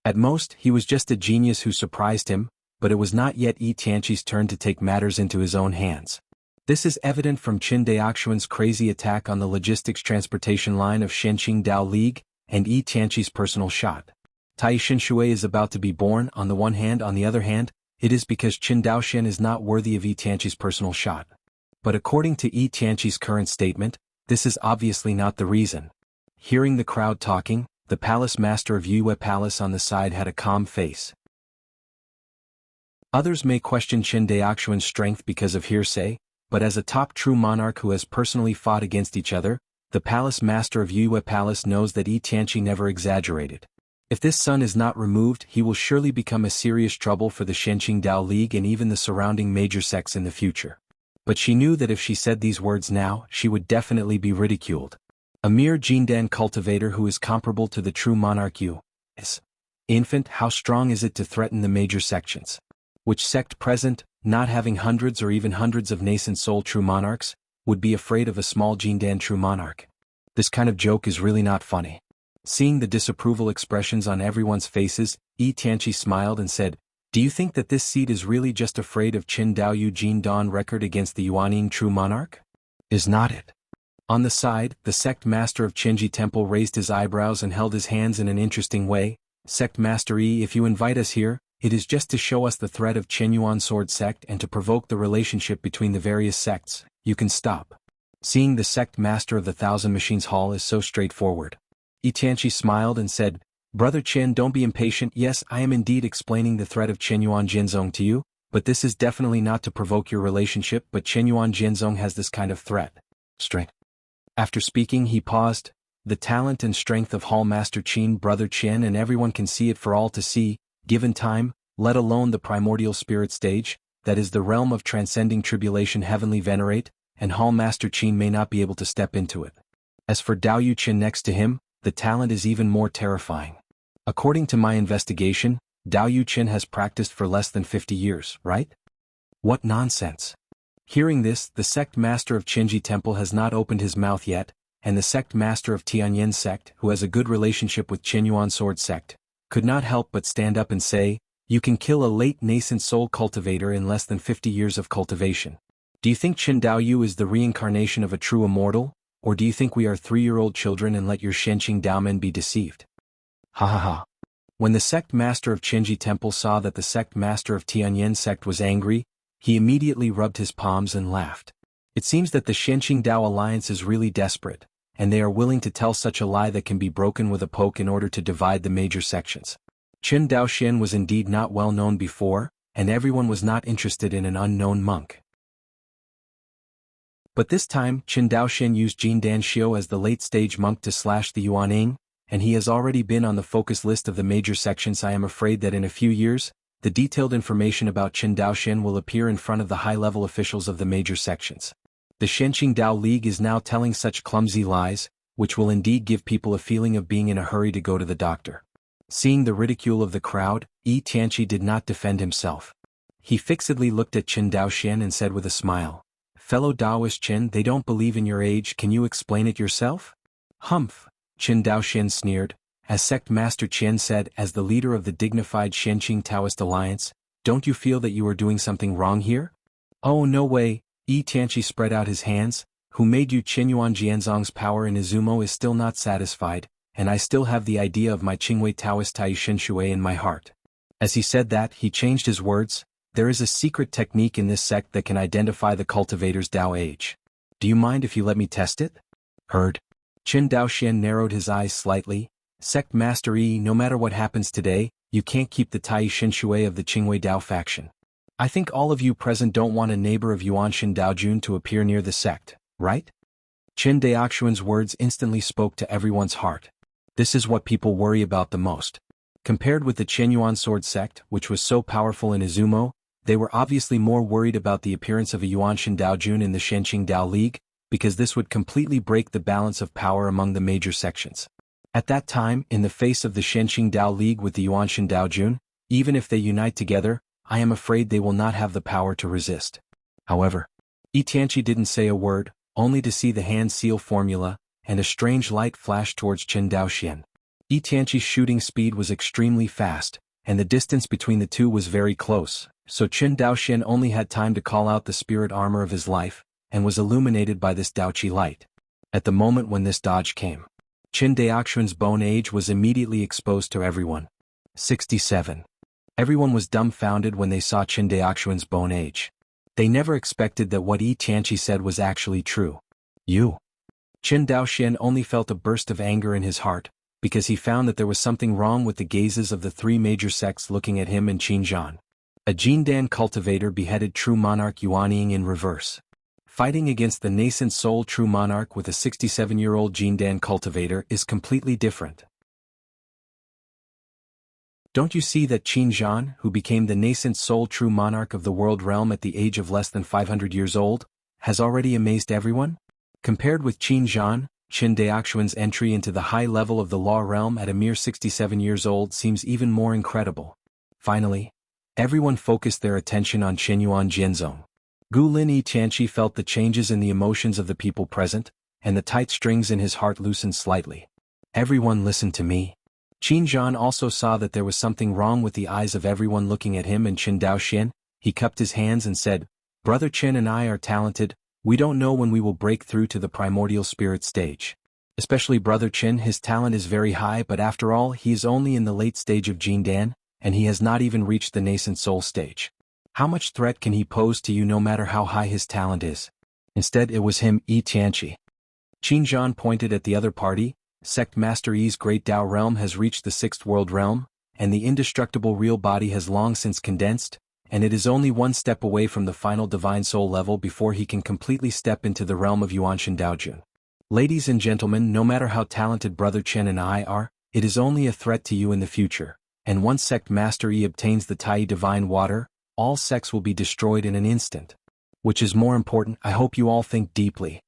at most, he was just a genius who surprised him, but it was not yet Yi Tianqi's turn to take matters into his own hands. This is evident from Qin Daoxuan's crazy attack on the logistics transportation line of Shenqing Dao League, and Yi Tianqi's personal shot. Tai Shinshui is about to be born, on the one hand, on the other hand, it is because Qin Daoxian is not worthy of Yi Tianqi's personal shot. But according to Yi Tianqi's current statement, this is obviously not the reason. Hearing the crowd talking, the palace master of Yue Palace on the side had a calm face. Others may question Qin Daoxuan's strength because of hearsay, but as a top true monarch who has personally fought against each other, the palace master of Yue Palace knows that Yi Tianqi never exaggerated. If this son is not removed, he will surely become a serious trouble for the Shenqing Dao League and even the surrounding major sects in the future. But she knew that if she said these words now, she would definitely be ridiculed. A mere Jindan cultivator who is comparable to the true monarch Yu is. Infant, how strong is it to threaten the major sections? Which sect present, not having hundreds or even hundreds of nascent soul true monarchs, would be afraid of a small Jindan true monarch? This kind of joke is really not funny. Seeing the disapproval expressions on everyone's faces, Yi Tianqi smiled and said, "Do you think that this seed is really just afraid of Qin Daoyu Jin Dan record against the Yuaning true monarch? Is not it?" On the side, the sect master of Qinji Temple raised his eyebrows and held his hands in an interesting way. "Sect Master Yi, if you invite us here, it is just to show us the threat of Qinyuan Sword Sect and to provoke the relationship between the various sects. You can stop." Seeing the sect master of the Thousand Machines Hall is so straightforward, Yi Tianqi smiled and said, "Brother Qin, don't be impatient. Yes, I am indeed explaining the threat of Qinyuan Jianzong to you, but this is definitely not to provoke your relationship, but Qinyuan Jianzong has this kind of threat. Strength." After speaking he paused. The talent and strength of Hall Master Qin, Brother Qin, and everyone can see it for all to see, given time, let alone the primordial spirit stage, that is the realm of transcending tribulation heavenly venerate, and Hall Master Qin may not be able to step into it. As for Dao Yu Qin next to him, the talent is even more terrifying. According to my investigation, Dao Yu Qin has practiced for less than 50 years, right? What nonsense. Hearing this, the sect master of Qinji Temple has not opened his mouth yet, and the sect master of Tianyin Sect, who has a good relationship with Qinyuan Sword Sect, could not help but stand up and say, "You can kill a late nascent soul cultivator in less than 50 years of cultivation. Do you think Qin Daoyu is the reincarnation of a true immortal, or do you think we are 3-year-old children and let your Shenqing Daomen be deceived?" Ha ha ha. When the sect master of Qinji Temple saw that the sect master of Tianyin Sect was angry, he immediately rubbed his palms and laughed. It seems that the Shenqing Dao Alliance is really desperate, and they are willing to tell such a lie that can be broken with a poke in order to divide the major sections. Qin Daoxian was indeed not well known before, and everyone was not interested in an unknown monk. But this time, Qin Daoxian used Jin Danxiu as the late-stage monk to slash the Yuaning, and he has already been on the focus list of the major sections. I am afraid that in a few years, the detailed information about Qin Daoxian will appear in front of the high-level officials of the major sections. The Shenqing Dao League is now telling such clumsy lies, which will indeed give people a feeling of being in a hurry to go to the doctor. Seeing the ridicule of the crowd, Yi Tianqi did not defend himself. He fixedly looked at Qin Daoxian and said with a smile, "Fellow Taoist Qin, they don't believe in your age, can you explain it yourself?" "Humph," Qin Daoxian sneered, as Sect Master Qian said as the leader of the dignified Shenqing Taoist Alliance, "Don't you feel that you are doing something wrong here?" "Oh no way," Yi Tianqi spread out his hands, "who made you Qinyuan Jianzong's power in Izumo is still not satisfied, and I still have the idea of my Qingwei Taoist Tai Shen Shui in my heart." As he said that, he changed his words, "There is a secret technique in this sect that can identify the cultivator's Dao age. Do you mind if you let me test it?" "Heard." Qin Daoxian narrowed his eyes slightly. "Sect Master Yi, no matter what happens today, you can't keep the Tai Shen Shui of the Qingwei Dao faction. I think all of you present don't want a neighbor of Yuanshan Daojun to appear near the sect, right?" Qin Daoxuan's words instantly spoke to everyone's heart. This is what people worry about the most. Compared with the Qianyuan sword sect, which was so powerful in Izumo, they were obviously more worried about the appearance of a Yuanshan Daojun in the Shenqing Dao League, because this would completely break the balance of power among the major sections. At that time, in the face of the Shenqing Dao League with the Yuanshan Daojun, even if they unite together, I am afraid they will not have the power to resist. However, Yi Tianqi didn't say a word, only to see the hand seal formula, and a strange light flash towards Qin Daoxian. Yi Tianqi's shooting speed was extremely fast, and the distance between the two was very close, so Qin Daoxian only had time to call out the spirit armor of his life, and was illuminated by this Daoqi light. At the moment when this dodge came, Qin Daoxuan's bone age was immediately exposed to everyone. 67. Everyone was dumbfounded when they saw Qin Daoxuan's bone age. They never expected that what Yi Tianqi said was actually true. "You." Qin Daoxian only felt a burst of anger in his heart, because he found that there was something wrong with the gazes of the three major sects looking at him and Qinzhan. A Jindan cultivator beheaded true monarch Yuanying in reverse. Fighting against the nascent soul true monarch with a 67-year-old Jindan cultivator is completely different. Don't you see that Qinzhan, who became the nascent soul true monarch of the world realm at the age of less than 500 years old, has already amazed everyone? Compared with Qinzhan, Qin Daoxuan's entry into the high level of the law realm at a mere 67 years old seems even more incredible. Finally, everyone focused their attention on Qinyuan Jianzong. Gulin Yi Tianqi felt the changes in the emotions of the people present, and the tight strings in his heart loosened slightly. "Everyone listen to me." Qinzhan also saw that there was something wrong with the eyes of everyone looking at him and Qin Daoxian. He cupped his hands and said, "Brother Qin and I are talented, we don't know when we will break through to the primordial spirit stage. Especially Brother Qin, his talent is very high, but after all he is only in the late stage of Jindan, and he has not even reached the nascent soul stage. How much threat can he pose to you no matter how high his talent is?" Instead it was him, Yi Tianqi. Qinzhan pointed at the other party. Sect Master Yi's great Dao realm has reached the sixth world realm, and the indestructible real body has long since condensed, and it is only one step away from the final divine soul level before he can completely step into the realm of Yuanshan Daojun. Ladies and gentlemen, no matter how talented Brother Chen and I are, it is only a threat to you in the future, and once Sect Master Yi obtains the Tai divine water, all sects will be destroyed in an instant. Which is more important, I hope you all think deeply.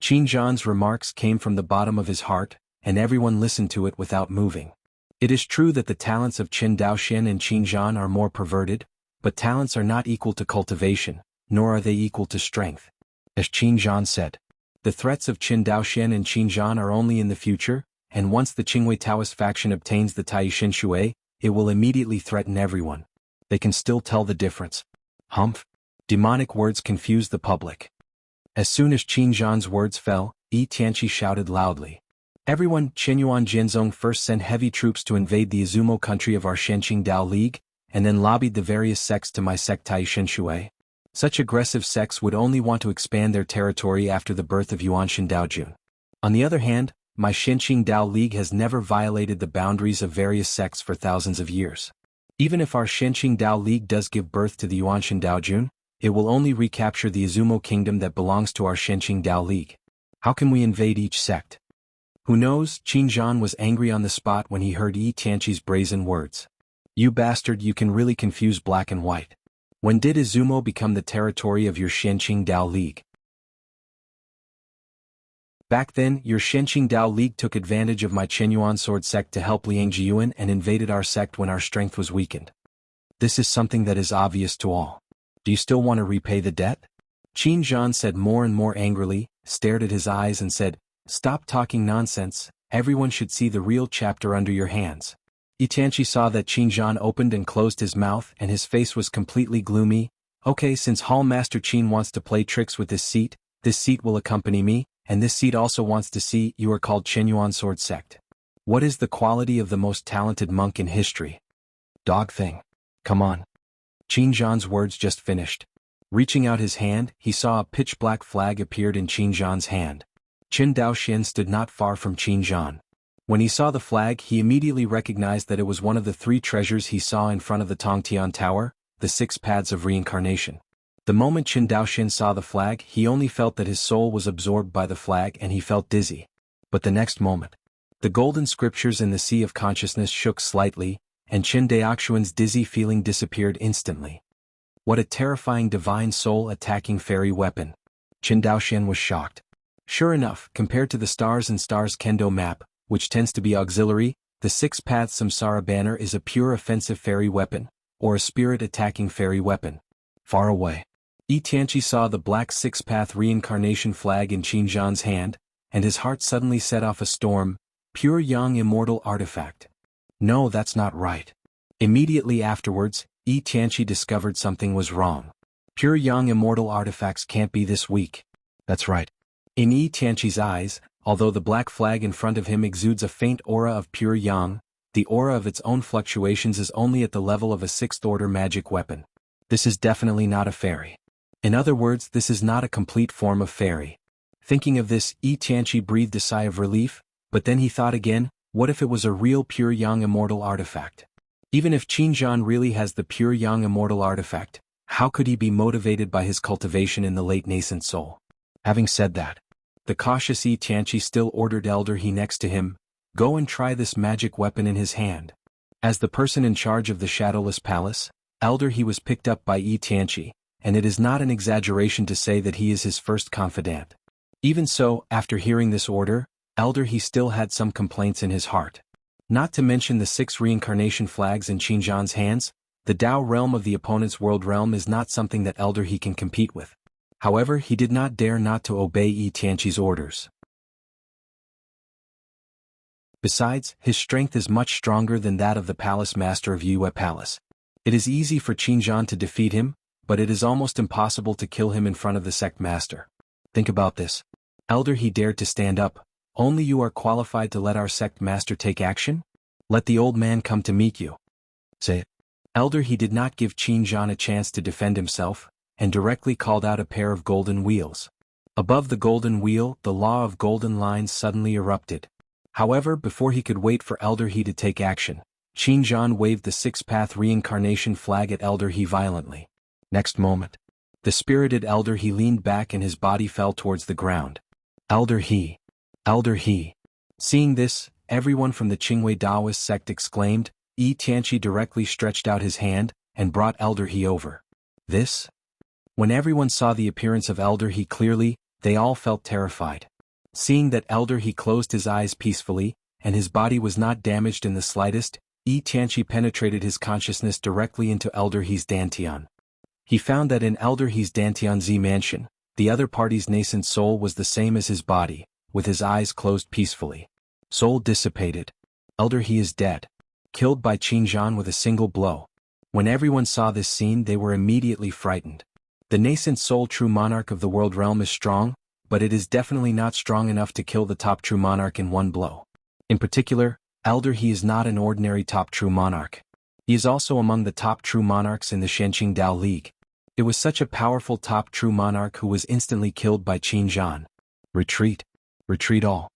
Qinzhan's remarks came from the bottom of his heart, and everyone listened to it without moving. It is true that the talents of Qin Daoxian and Qinzhan are more perverted, but talents are not equal to cultivation, nor are they equal to strength. As Qinzhan said, the threats of Qin Daoxian and Qinzhan are only in the future, and once the Qingwei Taoist faction obtains the Tai Shen Shui, it will immediately threaten everyone. They can still tell the difference. Humph. Demonic words confused the public. As soon as Qinzhan's words fell, Yi Tianqi shouted loudly, "Everyone, Qinyuan Jianzong first sent heavy troops to invade the Izumo country of our Shenqing Dao League, and then lobbied the various sects to my sect Tai Shen Shui. Such aggressive sects would only want to expand their territory after the birth of Yuanshan Daojun. On the other hand, my Shenqing Dao League has never violated the boundaries of various sects for thousands of years. Even if our Shenqing Dao League does give birth to the Yuanshan Daojun, it will only recapture the Izumo kingdom that belongs to our Shenqing Dao League. How can we invade each sect? Who knows? Qin Zhan was angry on the spot when he heard Yi Tianqi's brazen words. You bastard, you can really confuse black and white. When did Izumo become the territory of your Shenqing Dao League? Back then, your Shenqing Dao League took advantage of my Chenyuan sword sect to help Liang Jiyuan and invaded our sect when our strength was weakened. This is something that is obvious to all. Do you still want to repay the debt? Qin Zhan said more and more angrily, stared at his eyes and said, Stop talking nonsense, everyone should see the real chapter under your hands. Yi Tianqi saw that Qin Zhan opened and closed his mouth and his face was completely gloomy. Okay, since Hall Master Qin wants to play tricks with this seat will accompany me, and this seat also wants to see you are called Chenyuan Sword Sect. What is the quality of the most talented monk in history? Dog thing. Come on. Qin Zhan's words just finished. Reaching out his hand, he saw a pitch-black flag appeared in Qin Zhan's hand. Qin Daoxian stood not far from Qin Zhan. When he saw the flag, he immediately recognized that it was one of the 3 treasures he saw in front of the Tongtian Tower, the 6 paths of reincarnation. The moment Qin Daoxian saw the flag, he only felt that his soul was absorbed by the flag and he felt dizzy. But the next moment, the golden scriptures in the sea of consciousness shook slightly, and Qin Daoxian's dizzy feeling disappeared instantly. What a terrifying divine soul-attacking fairy weapon. Qin Daoxian was shocked. Sure enough, compared to the Stars and Stars Kendo map, which tends to be auxiliary, the 6 paths Samsara banner is a pure offensive fairy weapon, or a spirit-attacking fairy weapon. Far away, Yi Tianqi saw the black 6-path reincarnation flag in Qin Zhan's hand, and his heart suddenly set off a storm. Pure Yang immortal artifact. No, that's not right. Immediately afterwards, Yi Tianqi discovered something was wrong. Pure Yang immortal artifacts can't be this weak. That's right. In Yi Tianqi's eyes, although the black flag in front of him exudes a faint aura of pure Yang, the aura of its own fluctuations is only at the level of a 6th-order magic weapon. This is definitely not a fairy. In other words, this is not a complete form of fairy. Thinking of this, Yi Tianqi breathed a sigh of relief, but then he thought again, what if it was a real pure Yang immortal artifact? Even if Qin Zhan really has the pure Yang immortal artifact, how could he be motivated by his cultivation in the late nascent soul? Having said that, the cautious Yi Tianqi still ordered Elder He next to him, go and try this magic weapon in his hand. As the person in charge of the Shadowless Palace, Elder He was picked up by Yi Tianqi, and it is not an exaggeration to say that he is his first confidant. Even so, after hearing this order, Elder He still had some complaints in his heart. Not to mention the 6 reincarnation flags in Qin Zhan's hands, the Dao realm of the opponent's world realm is not something that Elder He can compete with. However, he did not dare not to obey Yi Tianqi's orders. Besides, his strength is much stronger than that of the palace master of Yue Palace. It is easy for Qin Zhan to defeat him, but it is almost impossible to kill him in front of the sect master. Think about this. Elder He dared to stand up. Only you are qualified to let our sect master take action? Let the old man come to meet you. Say it. Elder He did not give Qin Zhan a chance to defend himself, and directly called out a pair of golden wheels. Above the golden wheel, the law of golden lines suddenly erupted. However, before he could wait for Elder He to take action, Qin Zhan waved the 6-path reincarnation flag at Elder He violently. Next moment, the spirited Elder He leaned back and his body fell towards the ground. Elder He! Elder He! Seeing this, everyone from the Qingwei Taoist sect exclaimed. Yi Tianqi directly stretched out his hand, and brought Elder He over. This? When everyone saw the appearance of Elder He clearly, they all felt terrified. Seeing that Elder He closed his eyes peacefully, and his body was not damaged in the slightest, Yi Tianqi penetrated his consciousness directly into Elder He's Dantian. He found that in Elder He's Dantian Z mansion, the other party's nascent soul was the same as his body, with his eyes closed peacefully. Soul dissipated. Elder He is dead. Killed by Qin Zhan with a single blow. When everyone saw this scene, they were immediately frightened. The nascent soul true monarch of the world realm is strong, but it is definitely not strong enough to kill the top true monarch in one blow. In particular, Elder He is not an ordinary top true monarch. He is also among the top true monarchs in the Shenqing Dao League. It was such a powerful top true monarch who was instantly killed by Qin Zhan. Retreat. Retreat all.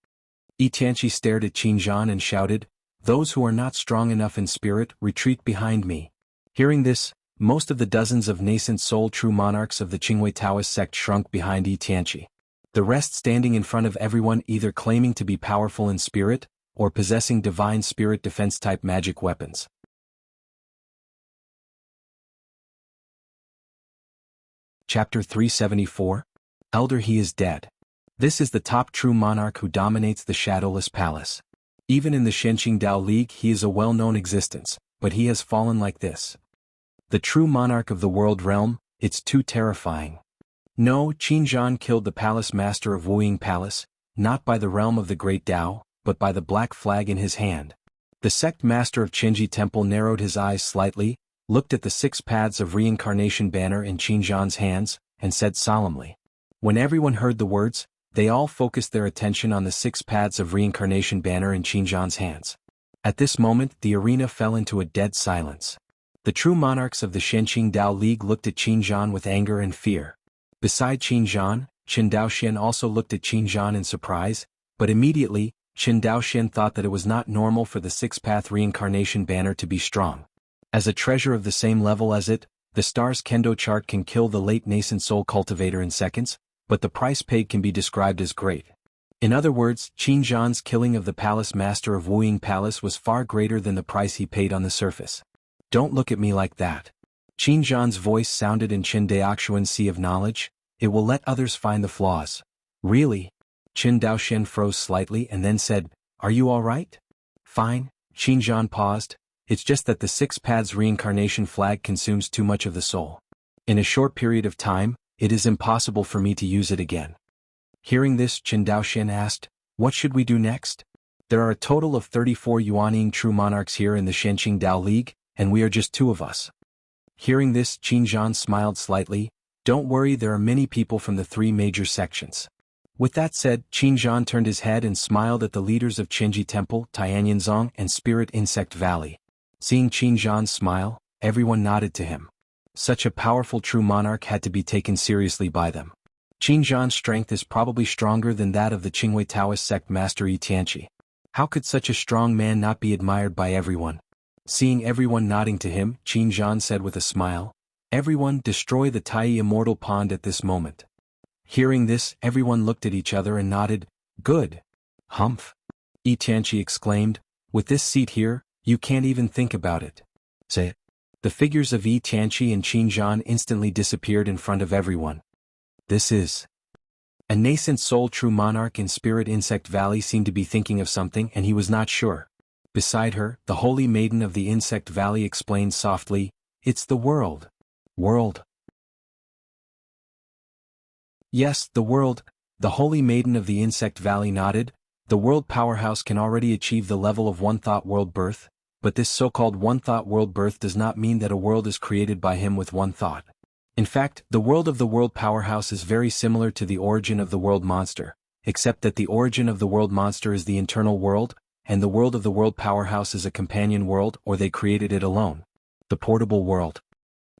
Yi Tianqi stared at Qin Zhan and shouted, those who are not strong enough in spirit, retreat behind me. Hearing this, most of the dozens of nascent soul true monarchs of the Qingwei Taoist sect shrunk behind Yi Tianqi. the rest standing in front of everyone either claiming to be powerful in spirit, or possessing divine spirit defense-type magic weapons. Chapter 374. Elder He is dead. This is the top true monarch who dominates the Shadowless Palace. Even in the Shenqing League he is a well-known existence, but he has fallen like this. The true monarch of the world realm, it's too terrifying. No, Qin Zhan killed the palace master of Wuying Palace, not by the realm of the great Tao, but by the black flag in his hand. The sect master of Qinji Temple narrowed his eyes slightly, looked at the 6 paths of reincarnation banner in Qin Zhan's hands, and said solemnly. When everyone heard the words, they all focused their attention on the 6 paths of reincarnation banner in Qin Zhan's hands. At this moment the arena fell into a dead silence. The true monarchs of the Shenqing League looked at Qin Zhan with anger and fear. Beside Qin Zhan, Qin Daoxian also looked at Qin Zhan in surprise, but immediately, Qin Daoxian thought that it was not normal for the 6-path reincarnation banner to be strong. As a treasure of the same level as it, the star's kendo chart can kill the late nascent soul cultivator in seconds, but the price paid can be described as great. In other words, Qin Zhan's killing of the palace master of Wuying Palace was far greater than the price he paid on the surface. Don't look at me like that. Qin Zhan's voice sounded in Qin Daoxuan's sea of knowledge. It will let others find the flaws. Really? Qin Daoxian froze slightly and then said, Are you all right? Fine. Qin Zhan paused. It's just that the 6 paths reincarnation flag consumes too much of the soul. In a short period of time, it is impossible for me to use it again. Hearing this, Qin Daoxian asked, What should we do next? There are a total of 34 Yuanying true monarchs here in the Shenqing League, and we are just 2 of us. Hearing this, Qin Zhan smiled slightly. Don't worry, there are many people from the 3 major sections. With that said, Qin Zhan turned his head and smiled at the leaders of Qinji Temple, Tianyinzong and Spirit Insect Valley. Seeing Qin Zhan's smile, everyone nodded to him. Such a powerful true monarch had to be taken seriously by them. Qin Zhan's strength is probably stronger than that of the Qingwei Taoist sect master Yi Tianqi. How could such a strong man not be admired by everyone? Seeing everyone nodding to him, Qin Zhan said with a smile, Everyone destroy the Tai Immortal Pond at this moment. Hearing this, everyone looked at each other and nodded. Good. Humph. Yi Tianqi exclaimed, With this seat here, you can't even think about it. Say it. The figures of Yi Tianqi and Qin Zhan instantly disappeared in front of everyone. This is. A nascent soul true monarch in Spirit Insect Valley seemed to be thinking of something and he was not sure. Beside her, the holy maiden of the Insect Valley explained softly, It's the world. World. Yes, the world. The holy maiden of the Insect Valley nodded. The world powerhouse can already achieve the level of one-thought world birth, but this so-called one-thought world birth does not mean that a world is created by him with one thought. In fact, the world of the world powerhouse is very similar to the origin of the world monster, except that the origin of the world monster is the internal world, and the world of the world powerhouse is a companion world or they created it alone. The portable world.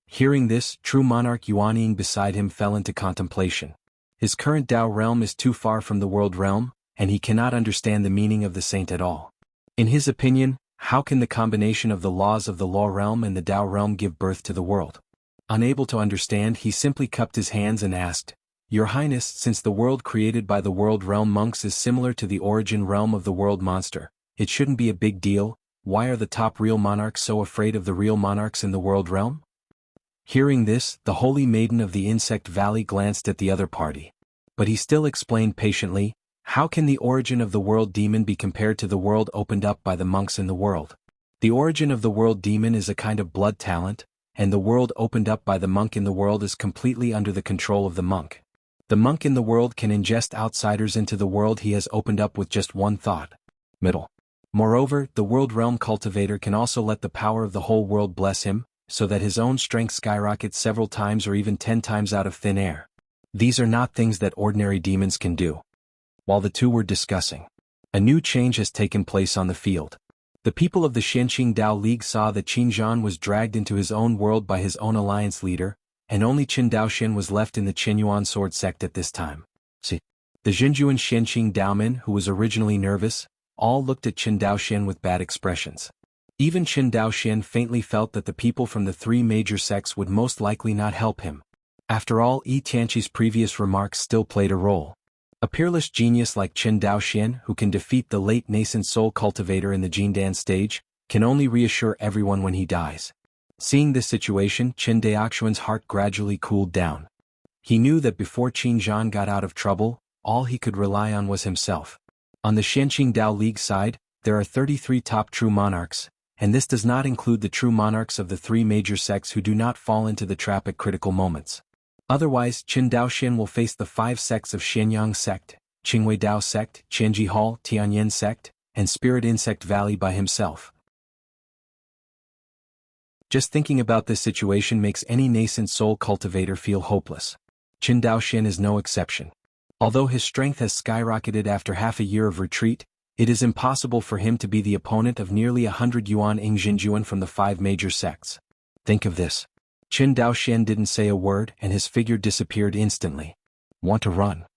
Hearing this, true monarch Yuanying beside him fell into contemplation. His current Tao realm is too far from the world realm, and he cannot understand the meaning of the saint at all. In his opinion, how can the combination of the laws of the law realm and the Tao realm give birth to the world? Unable to understand, he simply cupped his hands and asked, Your Highness, since the world created by the world realm monks is similar to the origin realm of the world monster, it shouldn't be a big deal. Why are the top real monarchs so afraid of the real monarchs in the world realm? Hearing this, the holy maiden of the Insect Valley glanced at the other party. But he still explained patiently, How can the origin of the world demon be compared to the world opened up by the monks in the world? The origin of the world demon is a kind of blood talent, and the world opened up by the monk in the world is completely under the control of the monk. The monk in the world can ingest outsiders into the world he has opened up with just one thought. Middle. Moreover, the world realm cultivator can also let the power of the whole world bless him, so that his own strength skyrockets several times or even 10 times out of thin air. These are not things that ordinary demons can do. While the 2 were discussing, a new change has taken place on the field. The people of the Shenqing League saw that Qin Zhan was dragged into his own world by his own alliance leader, and only Qin Daoxian was left in the Qinyuan sword sect at this time. See, the Jinjuan Shenqing Daomen, who was originally nervous, all looked at Qin Daoxian with bad expressions. Even Qin Daoxian faintly felt that the people from the 3 major sects would most likely not help him. After all, Yi Tianqi's previous remarks still played a role. A peerless genius like Qin Daoxian, who can defeat the late nascent soul cultivator in the Jindan stage, can only reassure everyone when he dies. Seeing this situation, Qin Daoxian's heart gradually cooled down. He knew that before Qin Zhan got out of trouble, all he could rely on was himself. On the Xianqing Dao League side, there are 33 top true monarchs, and this does not include the true monarchs of the three major sects who do not fall into the trap at critical moments. Otherwise, Qin Daoxian will face the 5 sects of Xianyang sect, Qingwei Dao sect, Qianji Hall, Tianyan sect, and Spirit Insect Valley by himself. Just thinking about this situation makes any nascent soul cultivator feel hopeless. Qin Daoxian is no exception. Although his strength has skyrocketed after half a year of retreat, it is impossible for him to be the opponent of nearly 100 Yuan Yingjinjuan from the 5 major sects. Think of this. Qin Daoxian didn't say a word and his figure disappeared instantly. Want to run?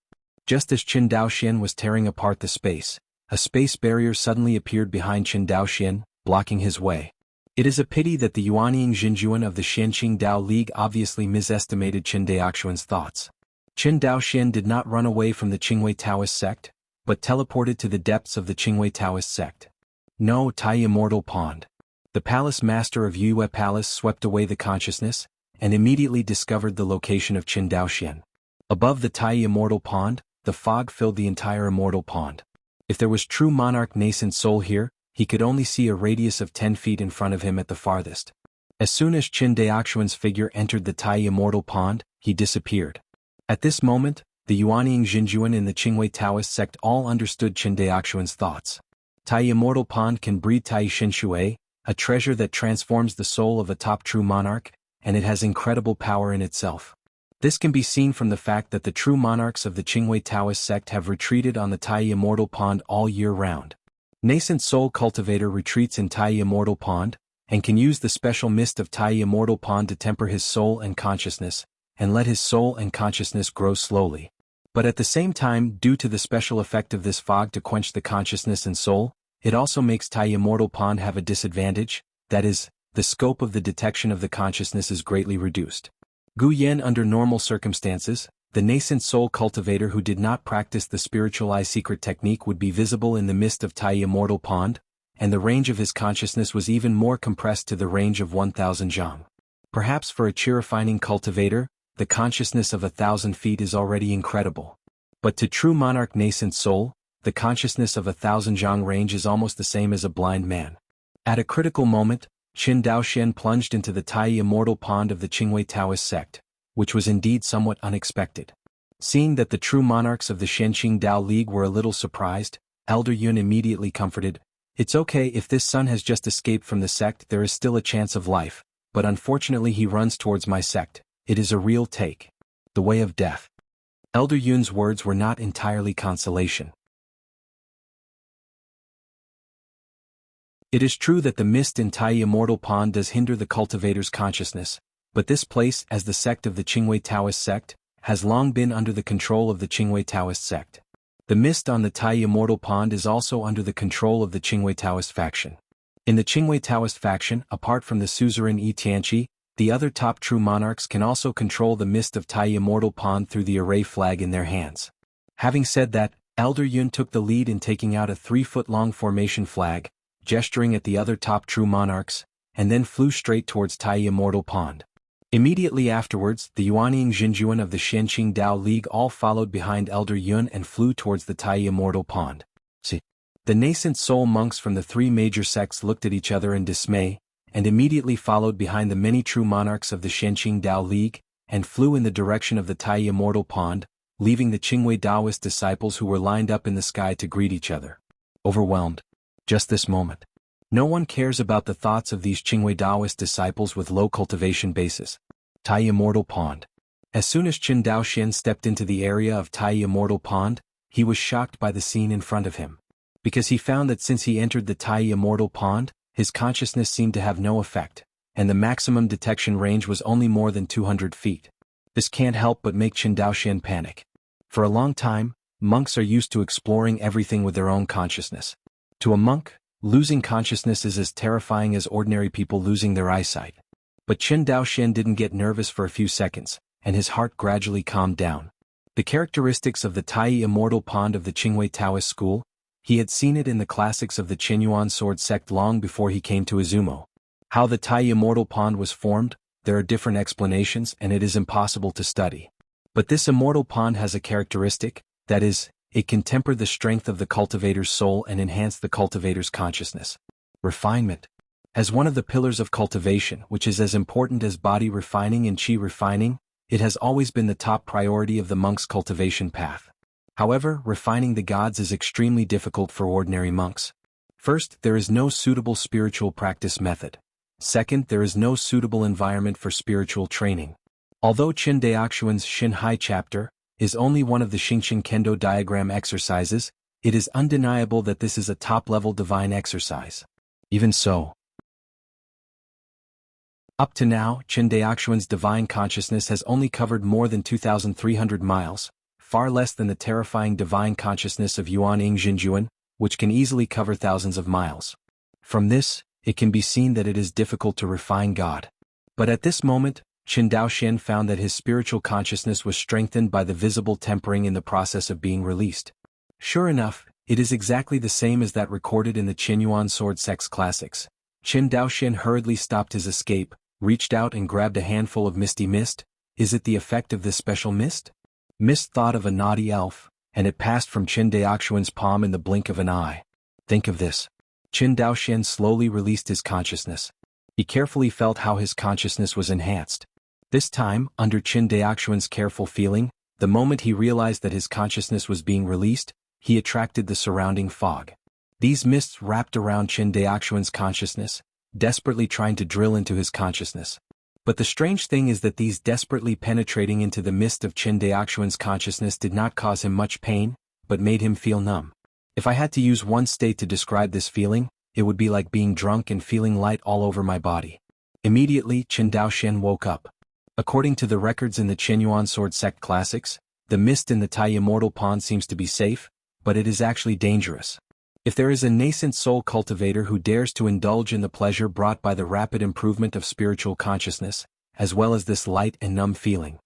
Just as Qin Daoxian was tearing apart the space, a space barrier suddenly appeared behind Qin Daoxian, blocking his way. It is a pity that the Yuanying Jinjuan of the Xianqing Dao League obviously misestimated Qin Daoxian's thoughts. Qin Daoxian did not run away from the Qingwei Taoist sect, but teleported to the depths of the Qingwei Taoist sect. No, Tai Immortal Pond. The palace master of Yue Palace swept away the consciousness, and immediately discovered the location of Qin Daoxian. Above the Tai Immortal Pond, the fog filled the entire Immortal Pond. If there was true monarch nascent soul here, he could only see a radius of 10 feet in front of him at the farthest. As soon as Qin Daoxian's figure entered the Tai Immortal Pond, he disappeared. At this moment, the Yuanying Jinjuan in the Qingwei Taoist sect all understood Qin Daoxian's thoughts. Tai Immortal Pond can breed Tai Xinshui, a treasure that transforms the soul of a top true monarch, and it has incredible power in itself. This can be seen from the fact that the true monarchs of the Qingwei Taoist sect have retreated on the Tai Immortal Pond all year round. Nascent soul cultivator retreats in Tai Immortal Pond, and can use the special mist of Tai Immortal Pond to temper his soul and consciousness, and let his soul and consciousness grow slowly. But at the same time, due to the special effect of this fog to quench the consciousness and soul, it also makes Tai Immortal Pond have a disadvantage, that is, the scope of the detection of the consciousness is greatly reduced. Gu Yan under normal circumstances, the nascent soul cultivator who did not practice the spiritual eye secret technique would be visible in the mist of Tai Immortal Pond, and the range of his consciousness was even more compressed to the range of 1,000 zhang. Perhaps for a chi-refining cultivator, the consciousness of 1,000 feet is already incredible. But to true monarch nascent soul, the consciousness of 1,000 zhang range is almost the same as a blind man. At a critical moment, Qin Daoxian plunged into the Tai Immortal Pond of the Qingwei Taoist sect, which was indeed somewhat unexpected. Seeing that the true monarchs of the Xianqing Dao League were a little surprised, Elder Yun immediately comforted, "It's okay if this son has just escaped from the sect, there is still a chance of life, but unfortunately he runs towards my sect. It is a real take. The way of death." Elder Yun's words were not entirely consolation. It is true that the mist in Tai Immortal Pond does hinder the cultivator's consciousness, but this place, as the sect of the Qingwei Taoist sect, has long been under the control of the Qingwei Taoist sect. The mist on the Tai Immortal Pond is also under the control of the Qingwei Taoist faction. In the Qingwei Taoist faction, apart from the suzerain Yi Tianqi, the other top true monarchs can also control the mist of Tai Immortal Pond through the array flag in their hands. Having said that, Elder Yun took the lead in taking out a 3-foot-long formation flag, gesturing at the other top true monarchs, and then flew straight towards Tai Immortal Pond. Immediately afterwards, the Yuanying Jinjuan of the Xianqing Dao League all followed behind Elder Yun and flew towards the Tai Immortal Pond. The nascent soul monks from the 3 major sects looked at each other in dismay, and immediately followed behind the many true monarchs of the Xianqing Dao League, and flew in the direction of the Tai Immortal Pond, leaving the Qingwei Daoist disciples who were lined up in the sky to greet each other. Overwhelmed. Just this moment. No one cares about the thoughts of these Qingwei Daoist disciples with low cultivation bases. Tai Immortal Pond. As soon as Qin Daoxian stepped into the area of Tai Immortal Pond, he was shocked by the scene in front of him. Because he found that since he entered the Tai Immortal Pond, his consciousness seemed to have no effect, and the maximum detection range was only more than 200 feet. This can't help but make Qin Daoxian panic. For a long time, monks are used to exploring everything with their own consciousness. To a monk, losing consciousness is as terrifying as ordinary people losing their eyesight. But Qin Daoxian didn't get nervous for a few seconds, and his heart gradually calmed down. The characteristics of the Taiyi Immortal Pond of the Qingwei Taoist school, he had seen it in the classics of the Qinyuan sword sect long before he came to Izumo. How the Taiyi Immortal Pond was formed, there are different explanations and it is impossible to study. But this immortal pond has a characteristic, that is, it can temper the strength of the cultivator's soul and enhance the cultivator's consciousness. Refinement. As one of the pillars of cultivation, which is as important as body refining and qi refining, it has always been the top priority of the monk's cultivation path. However, refining the gods is extremely difficult for ordinary monks. First, there is no suitable spiritual practice method. Second, there is no suitable environment for spiritual training. Although Qin Daoxuan's Shin Hai chapter is only one of the Xingqing Kendo diagram exercises, it is undeniable that this is a top-level divine exercise. Even so, up to now, Qin Daoxuan's divine consciousness has only covered more than 2,300 miles, far less than the terrifying divine consciousness of Yuan Ying Jinjuan, which can easily cover thousands of miles. From this, it can be seen that it is difficult to refine God. But at this moment, Qin Daoxian found that his spiritual consciousness was strengthened by the visible tempering in the process of being released. Sure enough, it is exactly the same as that recorded in the Qinyuan sword sect's classics. Qin Daoxian hurriedly stopped his escape, reached out and grabbed a handful of misty mist. Is it the effect of this special mist? Mist thought of a naughty elf, and it passed from Qin Daoxuan's palm in the blink of an eye. Think of this. Qin Daoxian slowly released his consciousness. He carefully felt how his consciousness was enhanced. This time, under Qin Daoxuan's careful feeling, the moment he realized that his consciousness was being released, he attracted the surrounding fog. These mists wrapped around Qin Daoxuan's consciousness, desperately trying to drill into his consciousness. But the strange thing is that these desperately penetrating into the mist of Qin Daoxuan's consciousness did not cause him much pain, but made him feel numb. If I had to use one state to describe this feeling, it would be like being drunk and feeling light all over my body. Immediately, Qin Daoxian woke up. According to the records in the Qinyuan sword sect classics, the mist in the Taiyi Immortal Pond seems to be safe, but it is actually dangerous. If there is a nascent soul cultivator who dares to indulge in the pleasure brought by the rapid improvement of spiritual consciousness, as well as this light and numb feeling,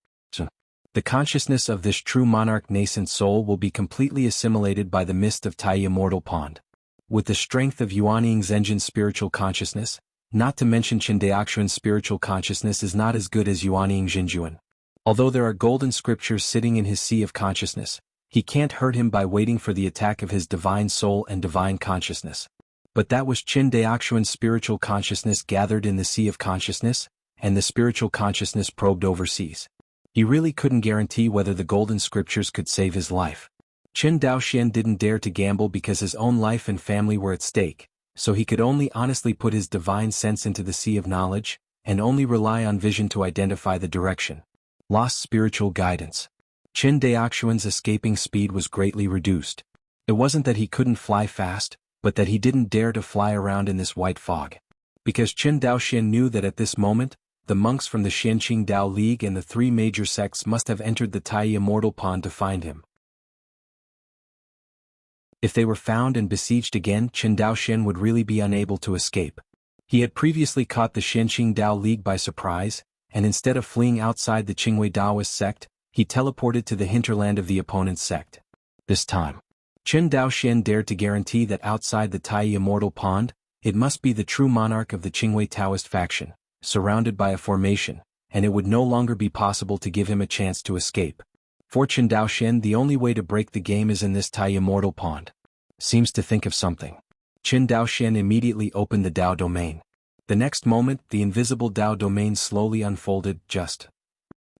the consciousness of this true monarch nascent soul will be completely assimilated by the mist of Taiyi Immortal Pond. With the strength of Yuan Ying Zhenjin's spiritual consciousness, not to mention Qin Daoxuan's spiritual consciousness is not as good as Yuan Ying Jinjuan. Although there are golden scriptures sitting in his sea of consciousness, he can't hurt him by waiting for the attack of his divine soul and divine consciousness. But that was Qin Daoxuan's spiritual consciousness gathered in the sea of consciousness, and the spiritual consciousness probed overseas. He really couldn't guarantee whether the golden scriptures could save his life. Qin Daoxian didn't dare to gamble because his own life and family were at stake, so he could only honestly put his divine sense into the sea of knowledge, and only rely on vision to identify the direction. Lost spiritual guidance. Qin Daoxuan's escaping speed was greatly reduced. It wasn't that he couldn't fly fast, but that he didn't dare to fly around in this white fog. Because Qin Daoxian knew that at this moment, the monks from the Xianqing Dao League and the three major sects must have entered the Taiyi Immortal Pond to find him. If they were found and besieged again, Qin Daoxian would really be unable to escape. He had previously caught the Xianqing Dao League by surprise, and instead of fleeing outside the Qingwei Daoist sect, he teleported to the hinterland of the opponent's sect. This time, Qin Daoxian dared to guarantee that outside the Taiyi Immortal Pond, it must be the true monarch of the Qingwei Taoist faction, surrounded by a formation, and it would no longer be possible to give him a chance to escape. For Qin Daoxian, the only way to break the game is in this Taiyi Immortal Pond. Seems to think of something. Qin Daoxian immediately opened the Dao domain. The next moment, the invisible Dao domain slowly unfolded.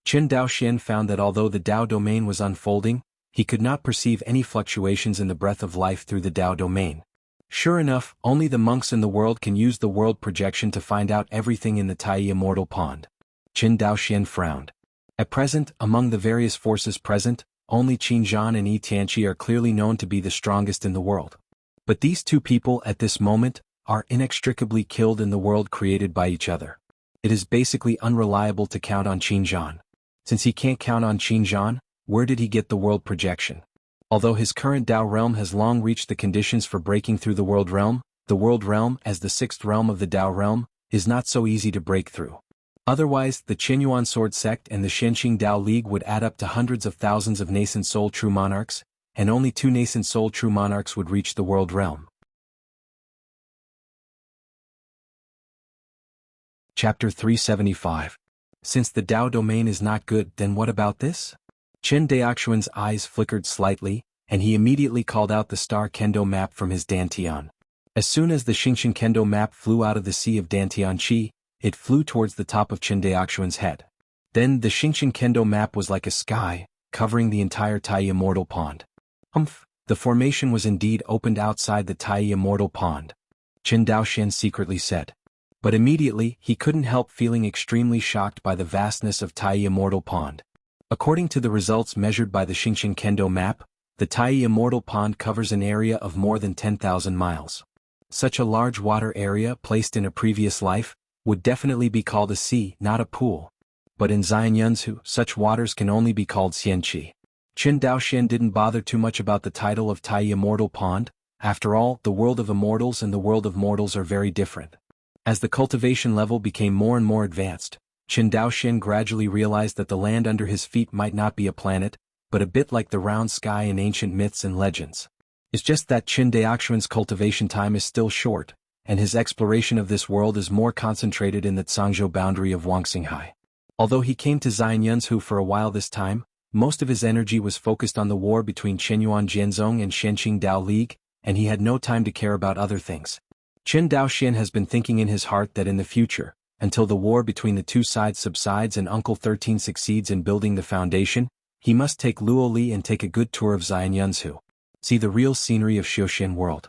Qin Daoxian found that although the Dao domain was unfolding, he could not perceive any fluctuations in the breath of life through the Dao domain. Sure enough, only the monks in the world can use the world projection to find out everything in the Taiyi Immortal Pond. Qin Daoxian frowned. At present, among the various forces present, only Qin Zhan and Yi Tianqi are clearly known to be the strongest in the world. But these two people at this moment are inextricably killed in the world created by each other. It is basically unreliable to count on Qin Zhan. Since he can't count on Qin Zhan, where did he get the world projection? Although his current Dao realm has long reached the conditions for breaking through the world realm, as the sixth realm of the Dao realm, is not so easy to break through. Otherwise, the Qinyuan Sword Sect and the Shenqing Dao League would add up to hundreds of thousands of nascent soul true monarchs, and only 2 nascent soul true monarchs would reach the world realm. Chapter 375. Since the Dao domain is not good, then what about this? Chen Daoxuan's eyes flickered slightly, and he immediately called out the star Kendo map from his Dantian. As soon as the Xingqian Kendo map flew out of the sea of Dantian Qi, it flew towards the top of Chen Daoxuan's head. Then the Xingqian Kendo map was like a sky, covering the entire Tai Immortal Pond. The formation was indeed opened outside the Tai Immortal Pond. Chen Daoxian secretly said. But immediately, he couldn't help feeling extremely shocked by the vastness of Tai Immortal Pond. According to the results measured by the Xingqian Kendo map, the Tai Immortal Pond covers an area of more than 10,000 miles. Such a large water area placed in a previous life would definitely be called a sea, not a pool. But in Xianyunzu, such waters can only be called xianqi. Chen Daoxian didn't bother too much about the title of Tai Immortal Pond. After all, the world of immortals and the world of mortals are very different. As the cultivation level became more and more advanced, Chen Daoxian gradually realized that the land under his feet might not be a planet, but a bit like the round sky in ancient myths and legends. It's just that Chen Daoxuan's cultivation time is still short, and his exploration of this world is more concentrated in the Zhangzhou boundary of Wangxinghai. Although he came to Xianyunzu for a while this time, most of his energy was focused on the war between Qinyuan Jianzong and Shenqing Dao League, and he had no time to care about other things. Chen Daoxian has been thinking in his heart that in the future, until the war between the two sides subsides and Uncle 13 succeeds in building the foundation, he must take Luo Li and take a good tour of Xianyunzu. See the real scenery of Xiuxian world.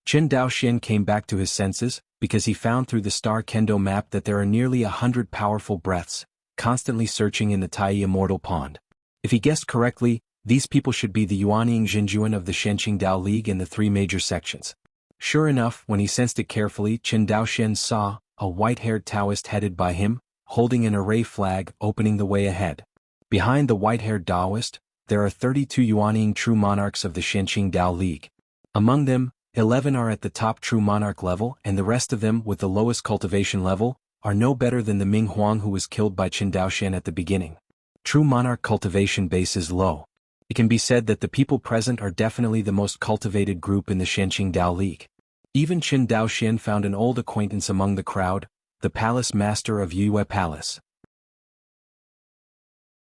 Chen Daoxian came back to his senses, because he found through the star Kendo map that there are nearly 100 powerful breaths, constantly searching in the Tai Immortal Pond. If he guessed correctly, these people should be the Yuanying Xinjuan of the Shenqing Dao League and the 3 major sections. Sure enough, when he sensed it carefully, Chen Daoxian saw a white-haired Taoist headed by him, holding an array flag, opening the way ahead. Behind the white-haired Taoist, there are 32 Yuanying true monarchs of the Shenqing Dao League. Among them, 11 are at the top true monarch level, and the rest of them, with the lowest cultivation level, are no better than the Ming Huang who was killed by Chen Daoxian at the beginning. True monarch cultivation base is low. It can be said that the people present are definitely the most cultivated group in the Shenqing Dao League. Even Chen Daoxian found an old acquaintance among the crowd, the palace master of Yue Palace.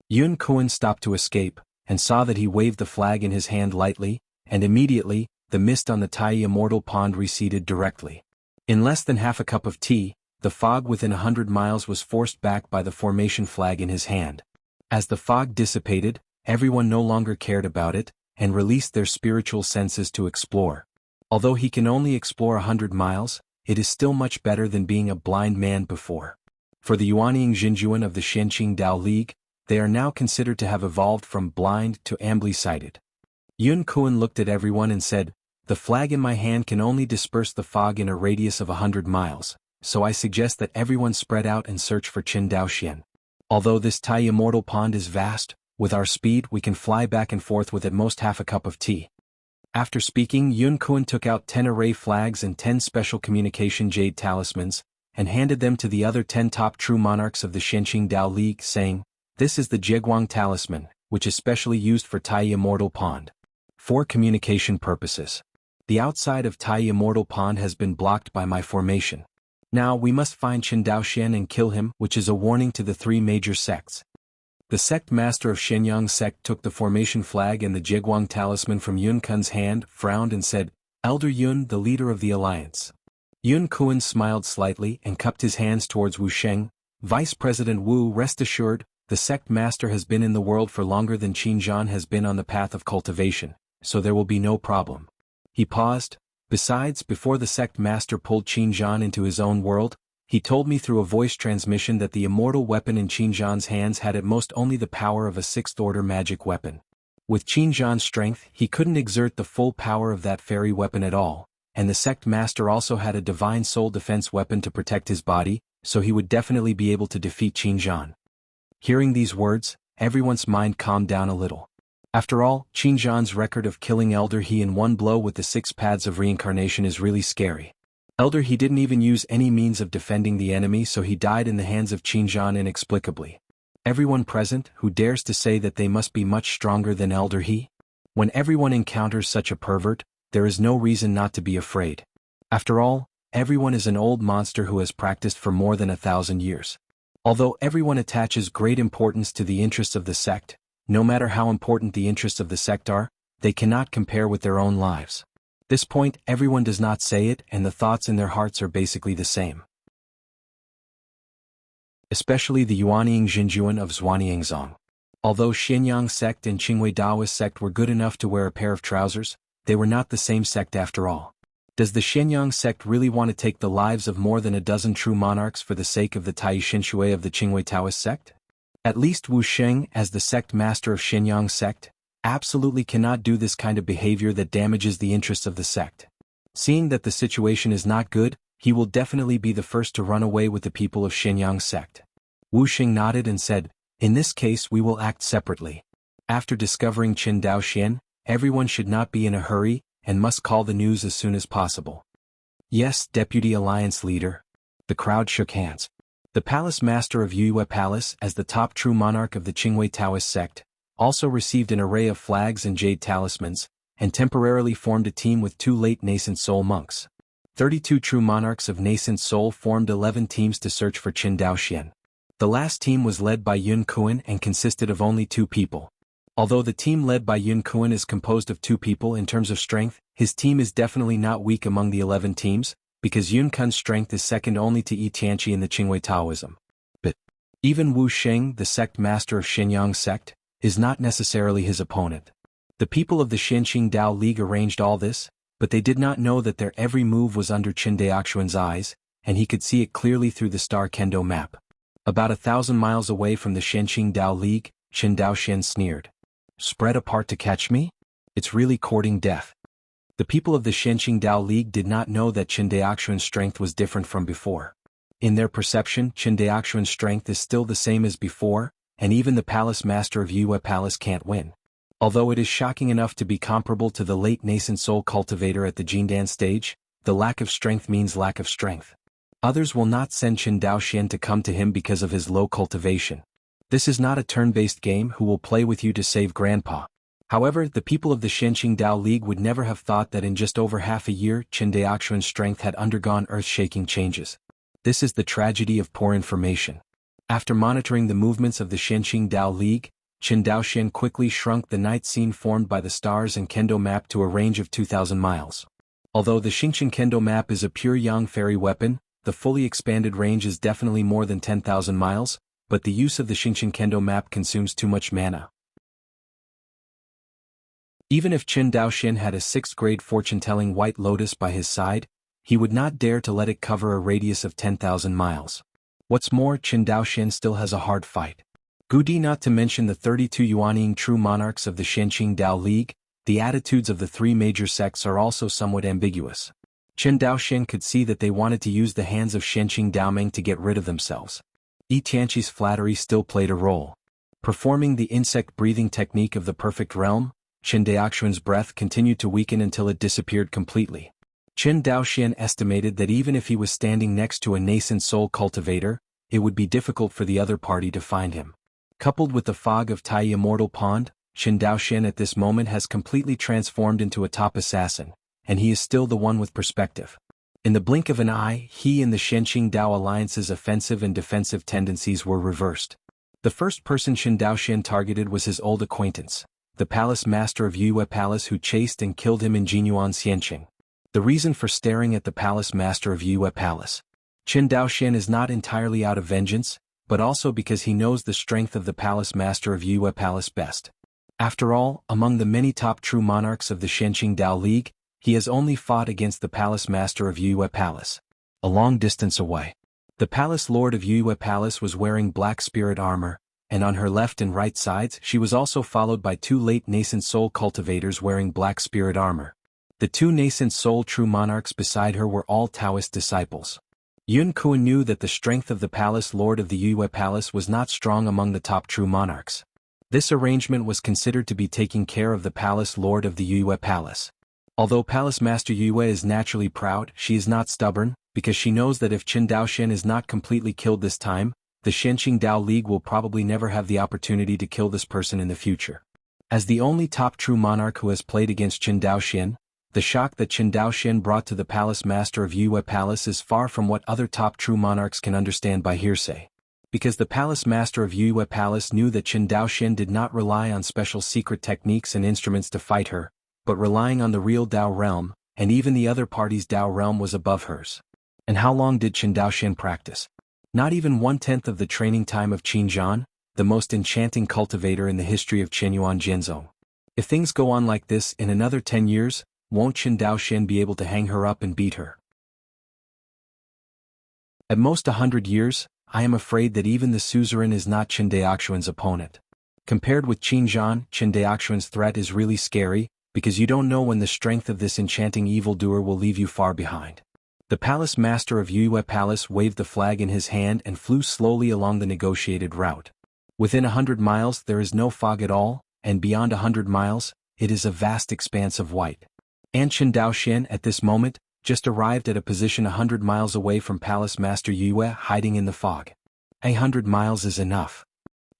Yun Kuan stopped to escape, and saw that he waved the flag in his hand lightly, and immediately, the mist on the Tai Immortal Pond receded directly. In less than half a cup of tea, the fog within 100 miles was forced back by the formation flag in his hand. As the fog dissipated, everyone no longer cared about it, and released their spiritual senses to explore. Although he can only explore 100 miles, it is still much better than being a blind man before. For the Yuanying Xinjuan of the Shenqing Dao League, they are now considered to have evolved from blind to ambly-sighted. Yun Kuan looked at everyone and said, "The flag in my hand can only disperse the fog in a radius of 100 miles, so I suggest that everyone spread out and search for Chen Daoxian. Although this Tai Immortal Pond is vast, with our speed we can fly back and forth with at most half a cup of tea." After speaking, Yun Kuan took out 10 array flags and 10 special communication jade talismans, and handed them to the other 10 top true monarchs of the Shenqing Dao League, saying, "This is the Jieguang talisman, which is specially used for Tai Immortal Pond. For communication purposes. The outside of Tai Immortal Pond has been blocked by my formation. Now we must find Chen Daoxian and kill him, which is a warning to the 3 major sects." The sect master of Shenyang sect took the formation flag and the Jieguang talisman from Yun Kuan's hand, frowned and said, "Elder Yun, the leader of the alliance." Yun Kuan smiled slightly and cupped his hands towards Wu Sheng. "Vice President Wu, rest assured, the sect master has been in the world for longer than Qinzhan has been on the path of cultivation, so there will be no problem." He paused. Besides, before the sect master pulled Qinzhan into his own world, he told me through a voice transmission that the immortal weapon in Qinzhan's hands had at most only the power of a 6th-order magic weapon. With Qinzhan's strength, he couldn't exert the full power of that fairy weapon at all, and the sect master also had a divine soul defense weapon to protect his body, so he would definitely be able to defeat Qinzhan. Hearing these words, everyone's mind calmed down a little. After all, Qinzhan's record of killing Elder He in one blow with the 6 paths of reincarnation is really scary. Elder He didn't even use any means of defending the enemy, so he died in the hands of Qinzhan inexplicably. Everyone present, who dares to say that they must be much stronger than Elder He? When everyone encounters such a pervert, there is no reason not to be afraid. After all, everyone is an old monster who has practiced for more than 1,000 years. Although everyone attaches great importance to the interests of the sect, no matter how important the interests of the sect are, they cannot compare with their own lives. This point everyone does not say it, and the thoughts in their hearts are basically the same. Especially the Yuanying Xinjuan of Zhuanyangzong. Although Xianyang sect and Qingwei Daoist sect were good enough to wear a pair of trousers, they were not the same sect after all. Does the Xianyang sect really want to take the lives of more than a dozen true monarchs for the sake of the Taishinshui of the Qingwei Taoist sect? At least Wu Sheng, as the sect master of Xianyang sect, absolutely cannot do this kind of behavior that damages the interests of the sect. Seeing that the situation is not good, he will definitely be the first to run away with the people of Xianyang sect. Wu Sheng nodded and said, "In this case we will act separately. After discovering Qin Daoxian, everyone should not be in a hurry, and must call the news as soon as possible." "Yes, Deputy Alliance Leader." The crowd shook hands. The Palace Master of Yue Palace, as the top true monarch of the Qingwei Taoist sect, also received an array of flags and jade talismans, and temporarily formed a team with 2 late nascent soul monks. 32 true monarchs of nascent soul formed 11 teams to search for Qin Daoxian. The last team was led by Yun Kuan and consisted of only 2 people. Although the team led by Yun Kuan is composed of 2 people in terms of strength, his team is definitely not weak among the 11 teams, because Yun Kuan's strength is second only to Yi Tianqi in the Qingwei Taoism. But even Wu Sheng, the sect master of Xianyang sect, is not necessarily his opponent. The people of the Xianqing Dao League arranged all this, but they did not know that their every move was under Qin Daoxuan's eyes, and he could see it clearly through the star kendo map. About 1,000 miles away from the Xianqing Dao League, Qin Daoxian sneered. "Spread apart to catch me? It's really courting death." The people of the Xianqing Dao League did not know that Qin Daoxuan's strength was different from before. In their perception, Qin Daoxuan's strength is still the same as before, and even the Palace Master of Yue Palace can't win. Although it is shocking enough to be comparable to the late nascent soul cultivator at the Jindan stage, the lack of strength means lack of strength. Others will not send Qin Daoxian to come to him because of his low cultivation. This is not a turn-based game who will play with you to save Grandpa. However, the people of the Xianqing Dao League would never have thought that in just over half a year Qin Daoxuan's strength had undergone earth-shaking changes. This is the tragedy of poor information. After monitoring the movements of the Xianqing Dao League, Qin Daoxian quickly shrunk the night scene formed by the stars and kendo map to a range of 2,000 miles. Although the Xingqian kendo map is a pure yang fairy weapon, the fully expanded range is definitely more than 10,000 miles, but the use of the Xingqian kendo map consumes too much mana. Even if Qin Daoxian had a 6th grade fortune-telling white lotus by his side, he would not dare to let it cover a radius of 10,000 miles. What's more, Qin Daoxian still has a hard fight. Gudi, not to mention the 32 Yuanying true monarchs of the Xianqing Dao League, the attitudes of the 3 major sects are also somewhat ambiguous. Qin Daoxian could see that they wanted to use the hands of Xianqing Daomeng to get rid of themselves. Yi Tianqi's flattery still played a role. Performing the insect breathing technique of the perfect realm, Qin Daoxuan's breath continued to weaken until it disappeared completely. Qin Daoxian estimated that even if he was standing next to a nascent soul cultivator, it would be difficult for the other party to find him. Coupled with the fog of Tai Immortal Pond, Qin Daoxian at this moment has completely transformed into a top assassin, and he is still the one with perspective. In the blink of an eye, he and the Xianqing Dao Alliance's offensive and defensive tendencies were reversed. The first person Qin Daoxian targeted was his old acquaintance, the Palace Master of Yue Palace, who chased and killed him in Jinyuan Xianqing. The reason for staring at the Palace Master of Yue Palace. Qin Daoxian is not entirely out of vengeance, but also because he knows the strength of the Palace Master of Yue Palace best. After all, among the many top true monarchs of the Xianqing Dao League, he has only fought against the Palace Master of Yue Palace. A long distance away. The Palace Lord of Yue Palace was wearing black spirit armor, and on her left and right sides she was also followed by 2 late nascent soul cultivators wearing black spirit armor. The 2 nascent soul true monarchs beside her were all Taoist disciples. Yun Kuan knew that the strength of the Palace Lord of the Yue Palace was not strong among the top true monarchs. This arrangement was considered to be taking care of the Palace Lord of the Yue Palace. Although Palace Master Yue is naturally proud, she is not stubborn, because she knows that if Qin Daoxian is not completely killed this time, the Shenqing Dao League will probably never have the opportunity to kill this person in the future. As the only top true monarch who has played against Qin Daoxian, the shock that Qin Daoxian brought to the Palace Master of Yue Palace is far from what other top true monarchs can understand by hearsay. Because the Palace Master of Yue Palace knew that Qin Daoxian did not rely on special secret techniques and instruments to fight her, but relying on the real Dao realm, and even the other party's Dao realm was above hers. And how long did Qin Daoxian practice? Not even 1/10 of the training time of Qin Zhan, the most enchanting cultivator in the history of Qinyuan Jianzhong. If things go on like this in another 10 years, won't Qin Daoxian be able to hang her up and beat her? At most 100 years, I am afraid that even the suzerain is not Qin Daoxuan's opponent. Compared with Qin Zhan, Qin Daoxuan's threat is really scary, because you don't know when the strength of this enchanting evildoer will leave you far behind. The Palace Master of Yue Palace waved the flag in his hand and flew slowly along the negotiated route. Within 100 miles there is no fog at all, and beyond 100 miles, it is a vast expanse of white. And Qin Daoxian at this moment, just arrived at a position 100 miles away from Palace Master Yue hiding in the fog. 100 miles is enough.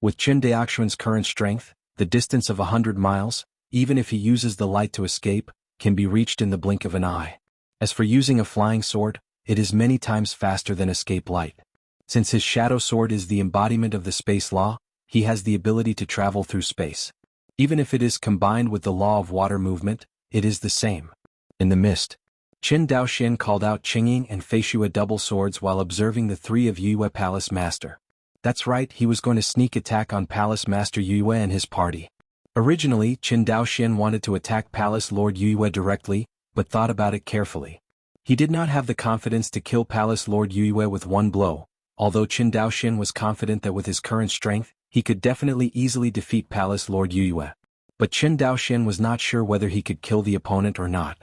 With Qin Daoxuan's current strength, the distance of 100 miles, even if he uses the light to escape, can be reached in the blink of an eye. As for using a flying sword, it is many times faster than escape light. Since his shadow sword is the embodiment of the space law, he has the ability to travel through space. Even if it is combined with the law of water movement, it is the same. In the mist, Qin Daoxian called out Qingying and Feishue double swords while observing the three of Yue Palace Master. That's right, he was going to sneak attack on Palace Master Yue and his party. Originally, Qin Daoxian wanted to attack Palace Lord Yue directly, but thought about it carefully. He did not have the confidence to kill Palace Lord Yue with one blow, although Qin Daoxian was confident that with his current strength, he could definitely easily defeat Palace Lord Yue. But Qin Daoxian was not sure whether he could kill the opponent or not.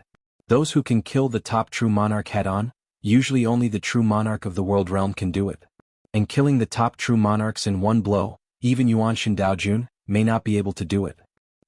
Those who can kill the top true monarch head-on, usually only the true monarch of the world realm can do it. And killing the top true monarchs in one blow, even Yuan Shen Daojun, may not be able to do it.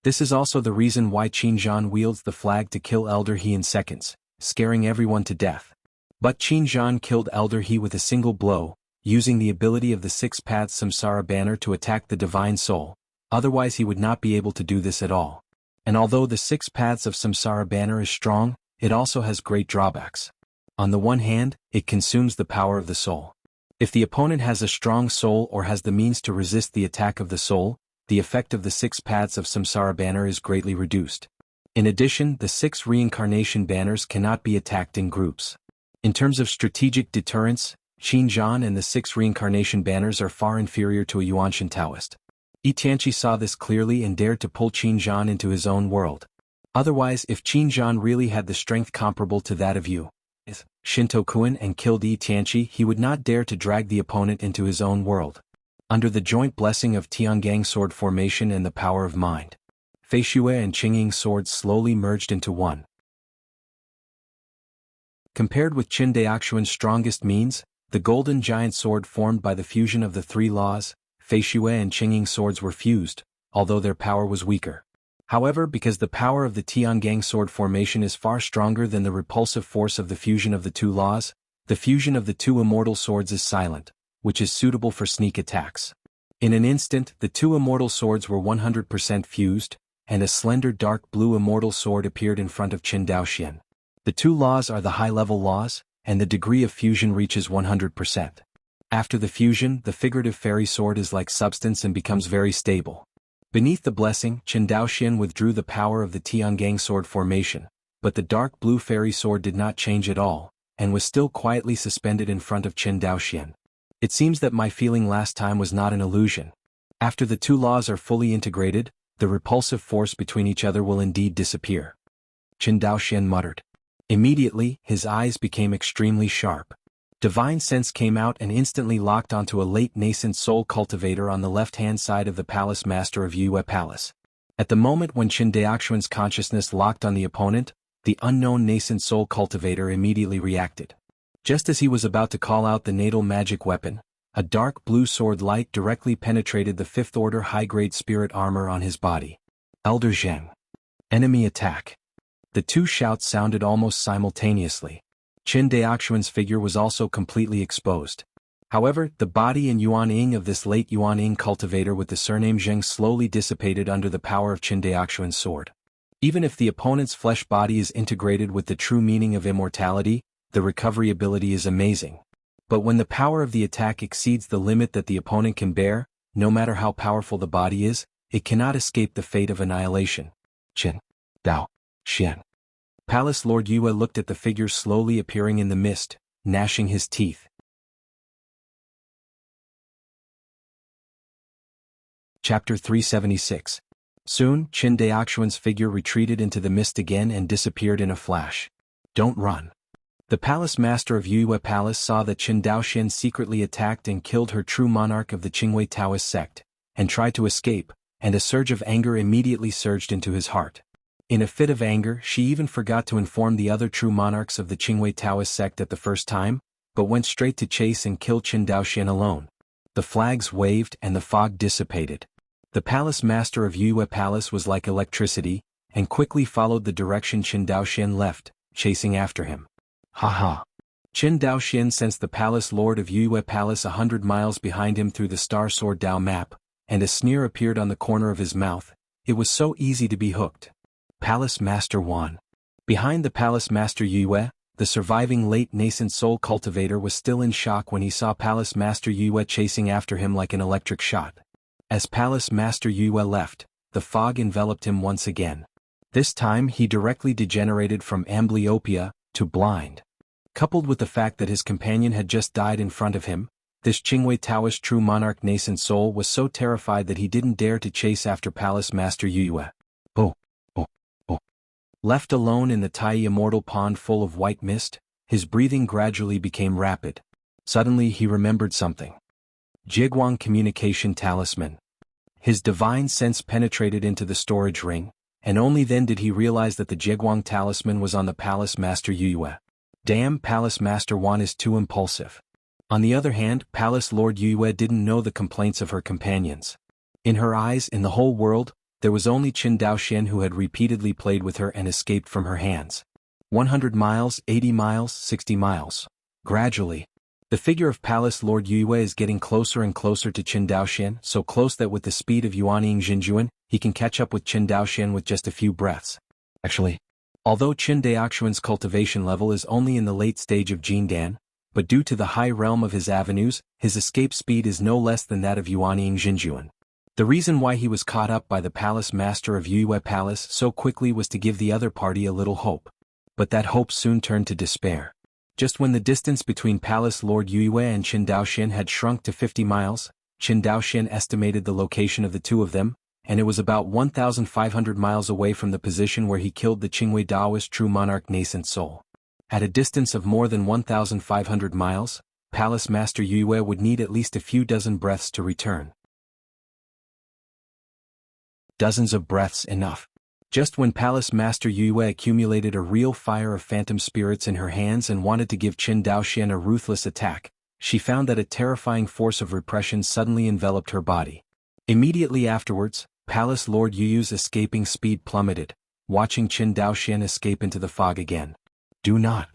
This is also the reason why Qin Zhan wields the flag to kill Elder He in seconds, scaring everyone to death. But Qin Zhan killed Elder He with a single blow, using the ability of the Six Paths Samsara banner to attack the divine soul, otherwise he would not be able to do this at all. And although the Six Paths of Samsara banner is strong, it also has great drawbacks. On the one hand, it consumes the power of the soul. If the opponent has a strong soul or has the means to resist the attack of the soul, the effect of the Six Paths of Samsara banner is greatly reduced. In addition, the six reincarnation banners cannot be attacked in groups. In terms of strategic deterrence, Qin Zhan and the six reincarnation banners are far inferior to a Yuanshan Taoist. Yi Tianqi saw this clearly and dared to pull Qin Zhan into his own world. Otherwise, if Qin Zhan really had the strength comparable to that of Yu Shintokuan and killed Yi Tianqi, he would not dare to drag the opponent into his own world. Under the joint blessing of Tiangang sword formation and the power of mind, Feishue and Qingying swords slowly merged into one. Compared with Qin Daoxuan's strongest means, the golden giant sword formed by the fusion of the three laws, Feishue and Qingying swords were fused, although their power was weaker. However, because the power of the Tiangang sword formation is far stronger than the repulsive force of the fusion of the two laws, the fusion of the two immortal swords is silent, which is suitable for sneak attacks. In an instant, the two immortal swords were 100% fused, and a slender dark blue immortal sword appeared in front of Qin Daoxian. The two laws are the high-level laws, and the degree of fusion reaches 100%. After the fusion, the figurative fairy sword is like substance and becomes very stable. Beneath the blessing, Qin Daoxian withdrew the power of the Tiangang sword formation, but the dark blue fairy sword did not change at all, and was still quietly suspended in front of Qin Daoxian. It seems that my feeling last time was not an illusion. After the two laws are fully integrated, the repulsive force between each other will indeed disappear. Qin Daoxian muttered. Immediately, his eyes became extremely sharp. Divine sense came out and instantly locked onto a late nascent soul cultivator on the left-hand side of the Palace Master of Yue Palace. At the moment when Qin Daoxuan's consciousness locked on the opponent, the unknown nascent soul cultivator immediately reacted. Just as he was about to call out the natal magic weapon, a dark blue sword light directly penetrated the fifth-order high-grade spirit armor on his body. Elder Zheng. Enemy attack. The two shouts sounded almost simultaneously. Qin Daoxuan's figure was also completely exposed. However, the body and Yuan Ying of this late Yuan Ying cultivator with the surname Zheng slowly dissipated under the power of Qin Daoxuan's sword. Even if the opponent's flesh body is integrated with the true meaning of immortality, the recovery ability is amazing. But when the power of the attack exceeds the limit that the opponent can bear, no matter how powerful the body is, it cannot escape the fate of annihilation. Qin Daoxian. Palace Lord Yue looked at the figure slowly appearing in the mist, gnashing his teeth. Chapter 376. Soon, Qin Daoxuan's figure retreated into the mist again and disappeared in a flash. Don't run. The palace master of Yue Palace saw that Qin Daoxian secretly attacked and killed her true monarch of the Qingwei Taoist sect, and tried to escape, and a surge of anger immediately surged into his heart. In a fit of anger, she even forgot to inform the other true monarchs of the Qingwei Taoist sect at the first time, but went straight to chase and kill Qin Daoxian alone. The flags waved and the fog dissipated. The palace master of Yue Palace was like electricity, and quickly followed the direction Qin Daoxian left, chasing after him. Ha! Qin Daoxian sensed the palace lord of Yue Palace 100 miles behind him through the Star Sword Dao map, and a sneer appeared on the corner of his mouth. It was so easy to be hooked. Palace Master Wan. Behind the Palace Master Yue, the surviving late nascent soul cultivator was still in shock when he saw Palace Master Yue chasing after him like an electric shot. As Palace Master Yue left, the fog enveloped him once again. This time he directly degenerated from amblyopia to blind. Coupled with the fact that his companion had just died in front of him, this Qingwei Taoist true monarch nascent soul was so terrified that he didn't dare to chase after Palace Master Yue. Oh. Left alone in the Tai immortal pond full of white mist, his breathing gradually became rapid. Suddenly he remembered something. Jianghu communication talisman. His divine sense penetrated into the storage ring, and only then did he realize that the Jianghu talisman was on the Palace Master Yue. Damn, Palace Master Wan is too impulsive. On the other hand, Palace Lord Yue didn't know the complaints of her companions. In her eyes, in the whole world, there was only Qin Daoxian who had repeatedly played with her and escaped from her hands. 100 miles, 80 miles, 60 miles. Gradually, the figure of Palace Lord Yue is getting closer and closer to Qin Daoxian, so close that with the speed of Yuanying Jinjuan, he can catch up with Qin Daoxian with just a few breaths. Actually, although Qin Daoxuan's cultivation level is only in the late stage of Jindan, but due to the high realm of his avenues, his escape speed is no less than that of Yuanying Jinjuan. The reason why he was caught up by the palace master of Yue Palace so quickly was to give the other party a little hope. But that hope soon turned to despair. Just when the distance between Palace Lord Yue and Qin Daoxian had shrunk to 50 miles, Qin Daoxian estimated the location of the two of them, and it was about 1,500 miles away from the position where he killed the Qingwei Daoist true monarch nascent soul. At a distance of more than 1,500 miles, Palace Master Yue would need at least a few dozen breaths to return. Dozens of breaths enough. Just when Palace Master Yue accumulated a real fire of phantom spirits in her hands and wanted to give Qin Daoxian a ruthless attack, she found that a terrifying force of repression suddenly enveloped her body. Immediately afterwards, Palace Lord Yue's escaping speed plummeted, watching Qin Daoxian escape into the fog again. Do not.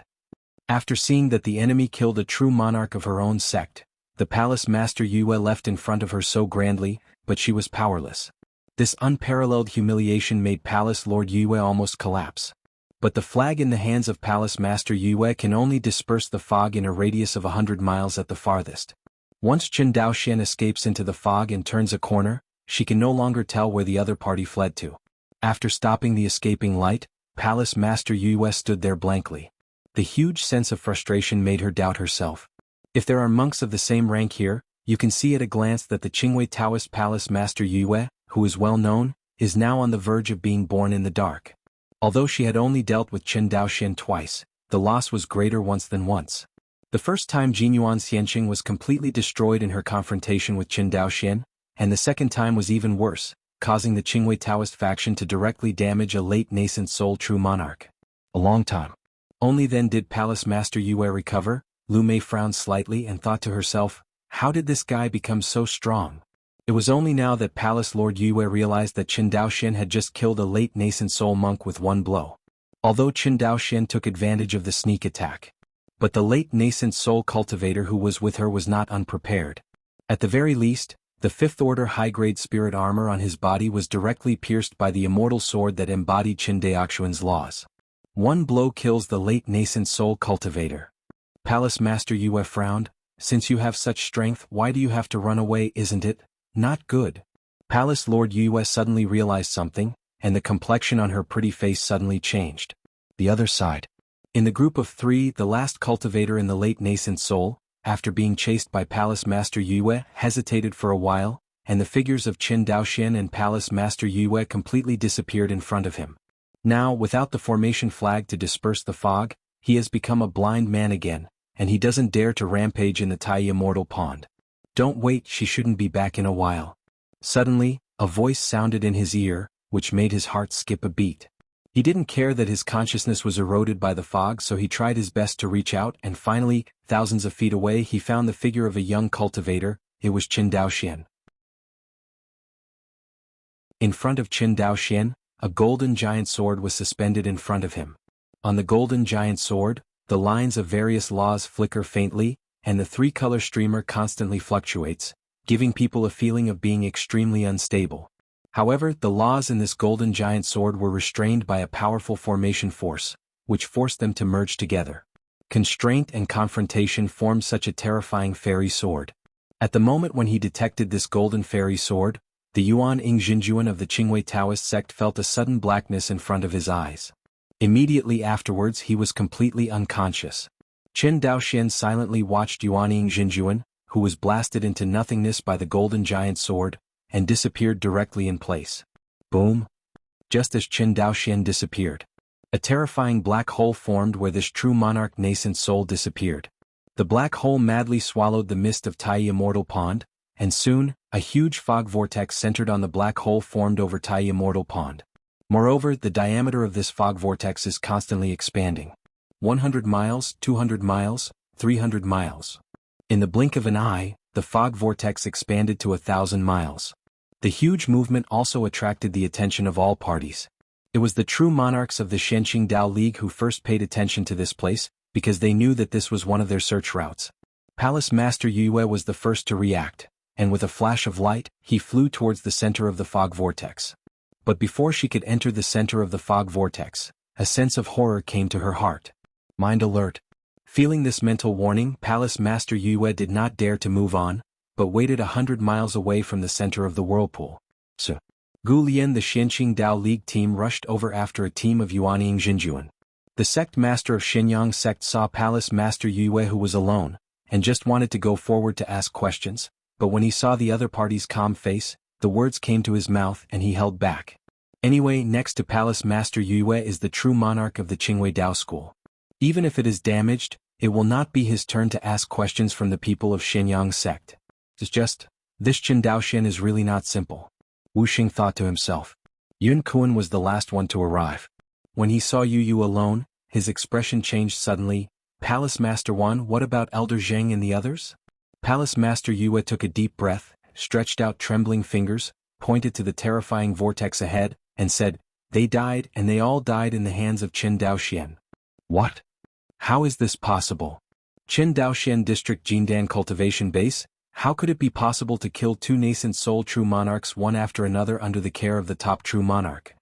After seeing that the enemy killed a true monarch of her own sect, the Palace Master Yue left in front of her so grandly, but she was powerless. This unparalleled humiliation made Palace Lord Yue almost collapse. But the flag in the hands of Palace Master Yue can only disperse the fog in a radius of 100 miles at the farthest. Once Qin Daoxian escapes into the fog and turns a corner, she can no longer tell where the other party fled to. After stopping the escaping light, Palace Master Yue stood there blankly. The huge sense of frustration made her doubt herself. If there are monks of the same rank here, you can see at a glance that the Qingwei Taoist Palace Master Yue, who is well known, is now on the verge of being born in the dark. Although she had only dealt with Qin Daoxian twice, the loss was greater once than once. The first time Jinyuan Xianqing was completely destroyed in her confrontation with Qin Daoxian, and the second time was even worse, causing the Qingwei Taoist faction to directly damage a late nascent soul true monarch. A long time. Only then did Palace Master Yue recover. Lu Mei frowned slightly and thought to herself, how did this guy become so strong? It was only now that Palace Lord Yue realized that Qin Daoxian had just killed a late nascent soul monk with one blow. although Qin Daoxian took advantage of the sneak attack. But the late nascent soul cultivator who was with her was not unprepared. At the very least, the fifth-order high-grade spirit armor on his body was directly pierced by the immortal sword that embodied Qin Daoxuan's laws. One blow kills the late nascent soul cultivator. Palace Master Yue frowned. Since you have such strength, why do you have to run away, isn't it? Not good. Palace Lord Yue suddenly realized something, and the complexion on her pretty face suddenly changed. The other side. In the group of three, the last cultivator in the late nascent soul, after being chased by Palace Master Yue, hesitated for a while, and the figures of Qin Daoxian and Palace Master Yue completely disappeared in front of him. Now, without the formation flag to disperse the fog, he has become a blind man again, and he doesn't dare to rampage in the Tai Immortal Pond. Don't wait, she shouldn't be back in a while. Suddenly, a voice sounded in his ear, which made his heart skip a beat. He didn't care that his consciousness was eroded by the fog, so he tried his best to reach out, and finally, thousands of feet away, he found the figure of a young cultivator. It was Qin Daoxian. In front of Qin Daoxian, a golden giant sword was suspended in front of him. On the golden giant sword, the lines of various laws flicker faintly, and the three-color streamer constantly fluctuates, giving people a feeling of being extremely unstable. However, the laws in this golden giant sword were restrained by a powerful formation force, which forced them to merge together. Constraint and confrontation formed such a terrifying fairy sword. At the moment when he detected this golden fairy sword, the Yuan Ing Jinjuan of the Qingwei Taoist sect felt a sudden blackness in front of his eyes. Immediately afterwards he was completely unconscious. Qin Daoxian silently watched Yuan Ing Jinjuan, who was blasted into nothingness by the golden giant sword, and disappeared directly in place. Boom! Just as Qin Daoxian disappeared, a terrifying black hole formed where this true monarch nascent soul disappeared. The black hole madly swallowed the mist of Tai Immortal Pond, and soon, a huge fog vortex centered on the black hole formed over Tai Immortal Pond. Moreover, the diameter of this fog vortex is constantly expanding. 100 miles, 200 miles, 300 miles. In the blink of an eye, the fog vortex expanded to 1,000 miles. The huge movement also attracted the attention of all parties. It was the true monarchs of the Shenqing Dao League who first paid attention to this place, because they knew that this was one of their search routes. Palace Master Yue was the first to react, and with a flash of light, he flew towards the center of the fog vortex. But before she could enter the center of the fog vortex, a sense of horror came to her heart. Mind alert. Feeling this mental warning, Palace Master Yue did not dare to move on, but waited 100 miles away from the center of the whirlpool. So, Gu Lian, the Shenqing Dao League team, rushed over after a team of Yuanying Jinjuan. The sect master of Shenyang sect saw Palace Master Yue, who was alone, and just wanted to go forward to ask questions, but when he saw the other party's calm face, the words came to his mouth and he held back. Anyway, next to Palace Master Yue is the true monarch of the Qingwei Dao School. Even if it is damaged, it will not be his turn to ask questions from the people of Shenyang sect. It's just, this Qin Daoxian is really not simple. Wu Xing thought to himself. Yun Kuan was the last one to arrive. When he saw Yu alone, his expression changed suddenly. Palace Master Wan, what about Elder Zheng and the others? Palace Master Yue took a deep breath, stretched out trembling fingers, pointed to the terrifying vortex ahead, and said, they died, and they all died in the hands of Qin Daoxian. What? How is this possible? Qin Daoxian District Jindan Cultivation Base? How could it be possible to kill two nascent soul true monarchs one after another under the care of the top true monarch?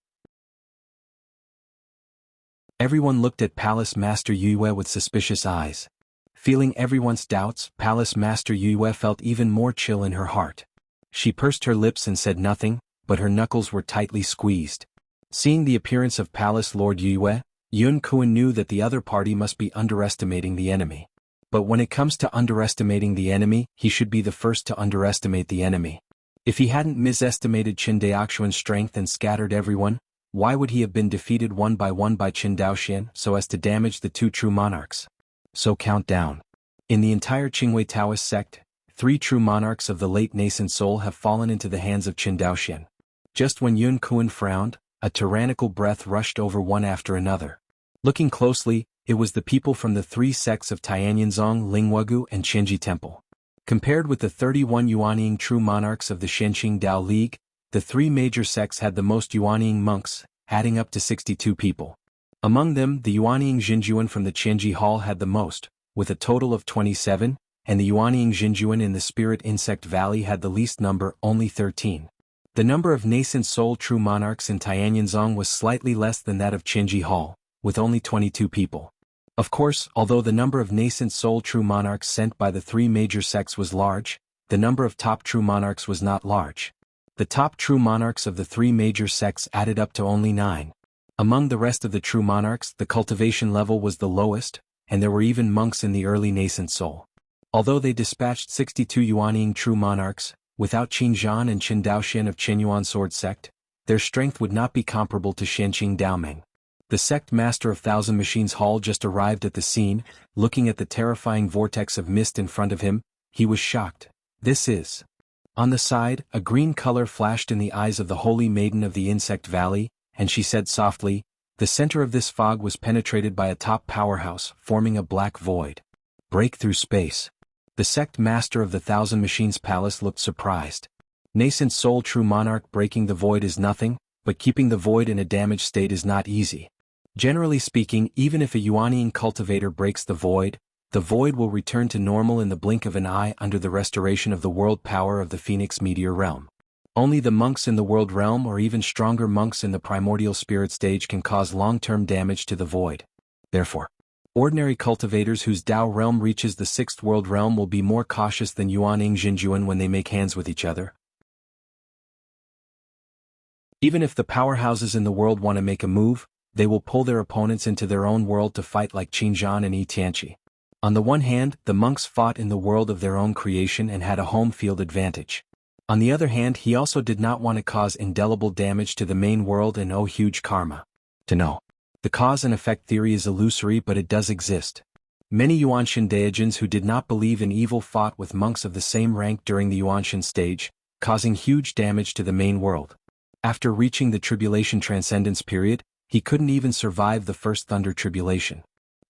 Everyone looked at Palace Master Yue with suspicious eyes. Feeling everyone's doubts, Palace Master Yue felt even more chill in her heart. She pursed her lips and said nothing, but her knuckles were tightly squeezed. Seeing the appearance of Palace Lord Yue, Yun Kuan knew that the other party must be underestimating the enemy. But when it comes to underestimating the enemy, he should be the first to underestimate the enemy. If he hadn't misestimated Qin Daoxuan's strength and scattered everyone, why would he have been defeated one by Qin Daoxian so as to damage the two true monarchs? So count down. In the entire Qingwei Taoist sect, 3 true monarchs of the late nascent soul have fallen into the hands of Qin Daoxian. Just when Yun Kuan frowned, a tyrannical breath rushed over one after another. Looking closely, it was the people from the 3 sects of Tianyanzong, Lingwegu, and Qianji Temple. Compared with the 31 Yuanying true monarchs of the Shenqing Dao League, the 3 major sects had the most Yuanying monks, adding up to 62 people. Among them, the Yuanying Jinjuan from the Qianji Hall had the most, with a total of 27, and the Yuanying Jinjuan in the Spirit Insect Valley had the least number, only 13. The number of nascent soul true monarchs in Tianyinzong was slightly less than that of Qianji Hall, with only 22 people. Of course, although the number of nascent soul true monarchs sent by the three major sects was large, the number of top true monarchs was not large. The top true monarchs of the three major sects added up to only 9. Among the rest of the true monarchs, the cultivation level was the lowest, and there were even monks in the early nascent soul. Although they dispatched 62 Yuanying true monarchs, without Qinzhan and Qin Daoxian of Qinyuan sword sect, their strength would not be comparable to Xianqing Daomeng. The sect master of Thousand Machines Hall just arrived at the scene, looking at the terrifying vortex of mist in front of him. He was shocked. This is. On the side, a green color flashed in the eyes of the holy maiden of the Insect Valley, and she said softly, the center of this fog was penetrated by a top powerhouse, forming a black void. Break through space. The sect master of the Thousand Machines Palace looked surprised. Nascent soul true monarch breaking the void is nothing, but keeping the void in a damaged state is not easy. Generally speaking, even if a Yuanying cultivator breaks the void will return to normal in the blink of an eye under the restoration of the world power of the Phoenix Meteor Realm. Only the monks in the world realm or even stronger monks in the primordial spirit stage can cause long-term damage to the void. Therefore, ordinary cultivators whose Dao realm reaches the sixth world realm will be more cautious than Yuanying Jinjuan when they make hands with each other. Even if the powerhouses in the world want to make a move, they will pull their opponents into their own world to fight like Qinzhan and Yi Tianqi. On the one hand, the monks fought in the world of their own creation and had a home field advantage. On the other hand, he also did not want to cause indelible damage to the main world and owe huge karma. To know. The cause and effect theory is illusory, but it does exist. Many Yuanshan Daijins who did not believe in evil fought with monks of the same rank during the Yuanshan stage, causing huge damage to the main world. After reaching the Tribulation Transcendence period, he couldn't even survive the first Thunder Tribulation.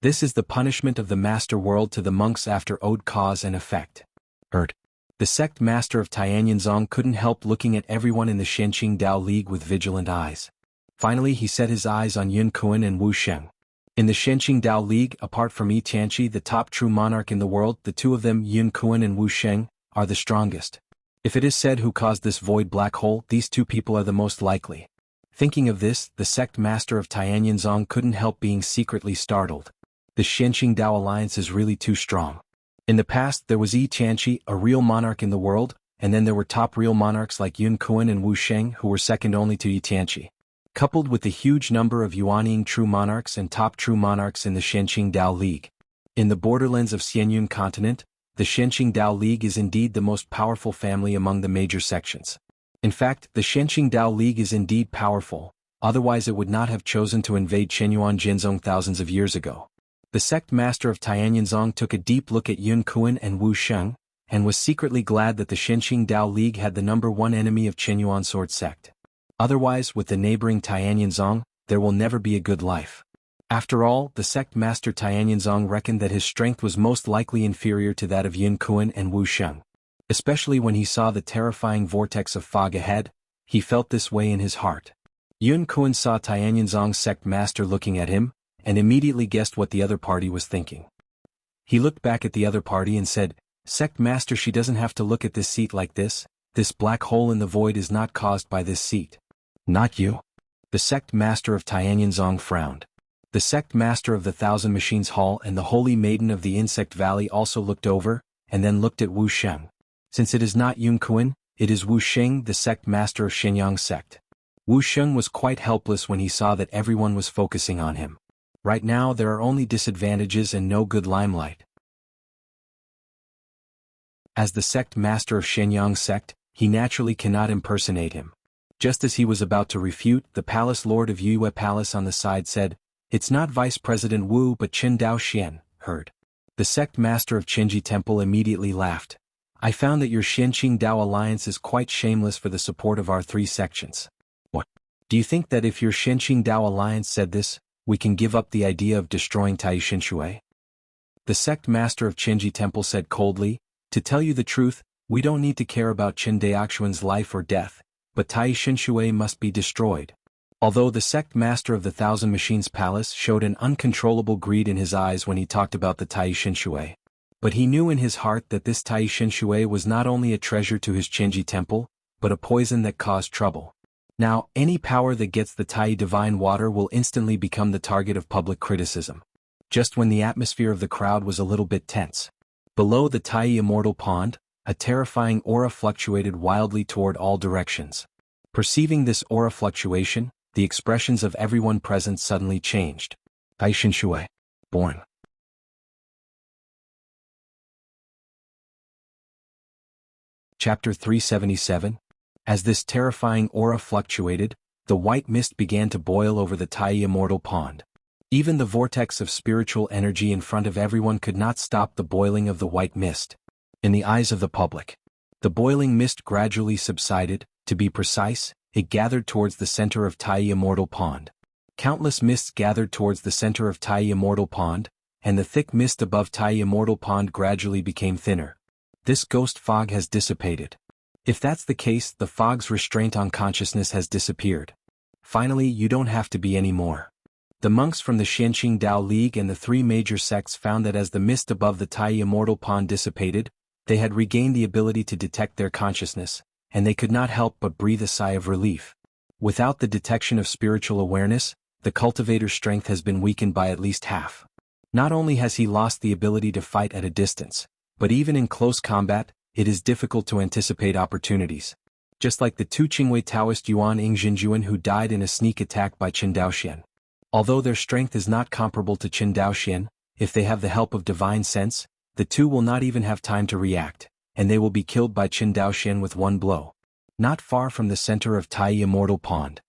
This is the punishment of the Master World to the monks after owed cause and effect. The sect master of Tianyinzong couldn't help looking at everyone in the Xianqing Dao League with vigilant eyes. Finally he set his eyes on Yun Kuan and Wu Sheng. In the Xianqing Dao League, apart from Yi Tianqi, the top true monarch in the world, the two of them, Yun Kuan and Wu Sheng, are the strongest. If it is said who caused this void black hole, these two people are the most likely. Thinking of this, the sect master of Tianyinzong couldn't help being secretly startled. The Xianqing Dao alliance is really too strong. In the past there was Yi Tianqi, a real monarch in the world, and then there were top real monarchs like Yun Kuan and Wu Sheng who were second only to Yi Tianqi. Coupled with the huge number of Yuanying true monarchs and top true monarchs in the Xianqing Dao League. In the borderlands of Xianyun continent, the Xianqing Dao League is indeed the most powerful family among the major sections. In fact, the Xianqing Dao League is indeed powerful, otherwise it would not have chosen to invade Qinyuan Jinzong thousands of years ago. The sect master of Tianyinzong took a deep look at Yun Kuan and Wu Sheng, and was secretly glad that the Xianqing Dao League had the number one enemy of Qinyuan sword sect. Otherwise, with the neighboring Tianyinzong, there will never be a good life. After all, the sect master Tianyinzong reckoned that his strength was most likely inferior to that of Yun Kuan and Wu Sheng. Especially when he saw the terrifying vortex of fog ahead, he felt this way in his heart. Yun Kuan saw Tianyinzong's sect master looking at him, and immediately guessed what the other party was thinking. He looked back at the other party and said, "Sect master, she doesn't have to look at this seat like this. This black hole in the void is not caused by this seat." "Not you?" The sect master of Tianyinzong frowned. The sect master of the Thousand Machines Hall and the holy maiden of the Insect Valley also looked over, and then looked at Wu Sheng. Since it is not Yun Kuan, it is Wu Sheng, the sect master of Shenyang sect. Wu Sheng was quite helpless when he saw that everyone was focusing on him. Right now there are only disadvantages and no good limelight. As the sect master of Shenyang sect, he naturally cannot impersonate him. Just as he was about to refute, the palace lord of Yue Palace on the side said, "It's not Vice President Wu but Qin Dao Xian, heard." The sect master of Qinji Temple immediately laughed. "I found that your Xianqing Dao alliance is quite shameless for the support of our three sections." "What? Do you think that if your Xianqing Dao alliance said this, we can give up the idea of destroying Tai Shinshui?" The sect master of Qinji Temple said coldly, "To tell you the truth, we don't need to care about Qin Daoxuan's life or death, but Tai Shinshui must be destroyed." Although the sect master of the Thousand Machines Palace showed an uncontrollable greed in his eyes when he talked about the Tai Shinshui. But he knew in his heart that this Tai Shinshui was not only a treasure to his Qinji temple, but a poison that caused trouble. Now, any power that gets the Tai divine water will instantly become the target of public criticism. Just when the atmosphere of the crowd was a little bit tense. Below the Tai Immortal Pond, a terrifying aura fluctuated wildly toward all directions. Perceiving this aura fluctuation, the expressions of everyone present suddenly changed. Tai Shinshui. Born. Chapter 377. As this terrifying aura fluctuated, the white mist began to boil over the Tai Immortal Pond. Even the vortex of spiritual energy in front of everyone could not stop the boiling of the white mist. In the eyes of the public, the boiling mist gradually subsided. To be precise, it gathered towards the center of Tai Immortal Pond. Countless mists gathered towards the center of Tai Immortal Pond, and the thick mist above Tai Immortal Pond gradually became thinner. This ghost fog has dissipated. If that's the case, the fog's restraint on consciousness has disappeared. Finally, you don't have to be anymore. The monks from the Xianqing Dao League and the three major sects found that as the mist above the Tai Immortal Pond dissipated, they had regained the ability to detect their consciousness, and they could not help but breathe a sigh of relief. Without the detection of spiritual awareness, the cultivator's strength has been weakened by at least half. Not only has he lost the ability to fight at a distance, but even in close combat, it is difficult to anticipate opportunities. Just like the two Qingwei Taoist Yuan Ing Jinjuan who died in a sneak attack by Qin Daoxian. Although their strength is not comparable to Qin Daoxian, if they have the help of divine sense, the two will not even have time to react, and they will be killed by Qin Daoxian with one blow. Not far from the center of Tai Immortal Pond.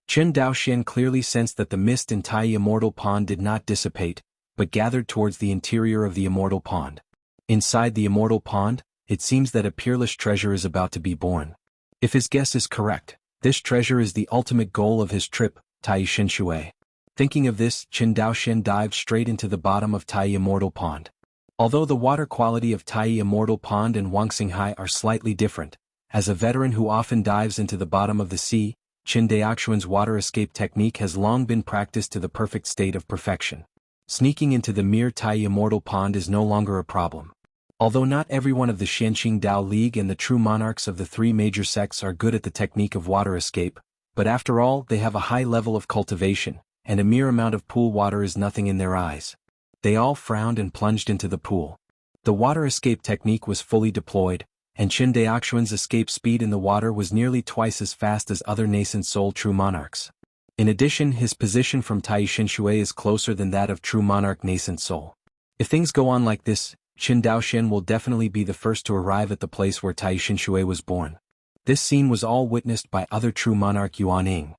Qin Daoxian clearly sensed that the mist in Tai Immortal Pond did not dissipate, but gathered towards the interior of the Immortal Pond. Inside the Immortal Pond, it seems that a peerless treasure is about to be born. If his guess is correct, this treasure is the ultimate goal of his trip, Tai Shinshui. Thinking of this, Qin Daoxian dived straight into the bottom of Tai Immortal Pond. Although the water quality of Tai Immortal Pond and Wangxinghai are slightly different, as a veteran who often dives into the bottom of the sea, Qin Daoxuan's water escape technique has long been practiced to the perfect state of perfection. Sneaking into the mere Tai Immortal Pond is no longer a problem. Although not everyone of the Xianqing Dao League and the true monarchs of the three major sects are good at the technique of water escape, but after all they have a high level of cultivation, and a mere amount of pool water is nothing in their eyes. They all frowned and plunged into the pool. The water escape technique was fully deployed, and Qin Daoxuan's escape speed in the water was nearly twice as fast as other nascent soul true monarchs. In addition, his position from Tai Shinshui is closer than that of true monarch nascent soul. If things go on like this, Qin Daoxian will definitely be the first to arrive at the place where Tai Shinshui was born. This scene was all witnessed by other true monarch Yuan Ing.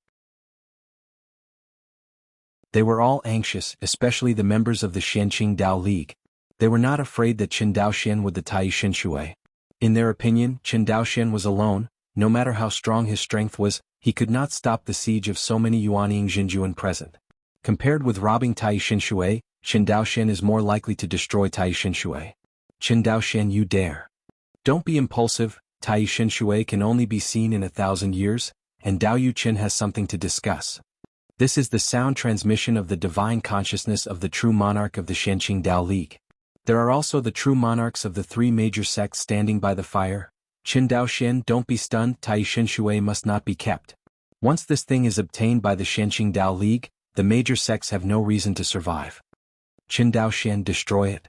They were all anxious, especially the members of the Xianqing Dao League. They were not afraid that Qin Daoxian would the Tai Shinshui. In their opinion, Qin Daoxian was alone. No matter how strong his strength was, he could not stop the siege of so many Yuan Ing Jinjuan present. Compared with robbing Tai Shinshui, Qin Daoxian is more likely to destroy Tai Shinshui. Qin Daoxian, you dare. Don't be impulsive. Tai Shinshui can only be seen in 1,000 years, and Dao Yu Qin has something to discuss. This is the sound transmission of the divine consciousness of the true monarch of the Xianqing Dao League. There are also the true monarchs of the three major sects standing by the fire. Qin Daoxian, don't be stunned. Tai Shinshui must not be kept. Once this thing is obtained by the Xianqing Dao League, the major sects have no reason to survive. Qin Daoxian, destroy it.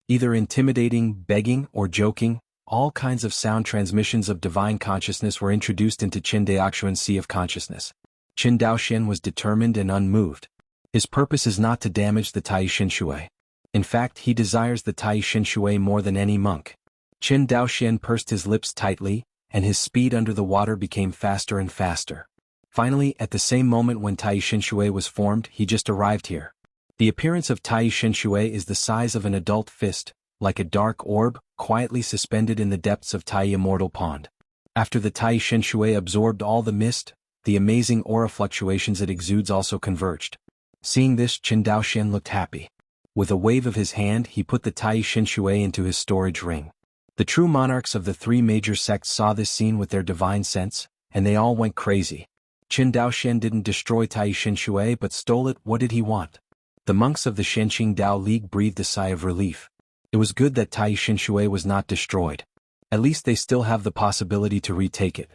Either intimidating, begging, or joking, all kinds of sound transmissions of divine consciousness were introduced into Qin Daoxuan's sea of consciousness. Qin Daoxian was determined and unmoved. His purpose is not to damage the Tai Shinshui. In fact, he desires the Tai Shinshui more than any monk. Qin Daoxian pursed his lips tightly, and his speed under the water became faster and faster. Finally, at the same moment when Tai Shinshui was formed, he just arrived here. The appearance of Tai Shinshui is the size of an adult fist, like a dark orb, quietly suspended in the depths of Tai Immortal Pond. After the Tai Shinshui absorbed all the mist, the amazing aura fluctuations it exudes also converged. Seeing this, Qin Daoxian looked happy. With a wave of his hand, he put the Tai Shinshui into his storage ring. The true monarchs of the three major sects saw this scene with their divine sense, and they all went crazy. Qin Daoxian didn't destroy Tai Shinshui but stole it. What did he want? The monks of the Shenqing Dao League breathed a sigh of relief. It was good that Tai Shinshui was not destroyed. At least they still have the possibility to retake it.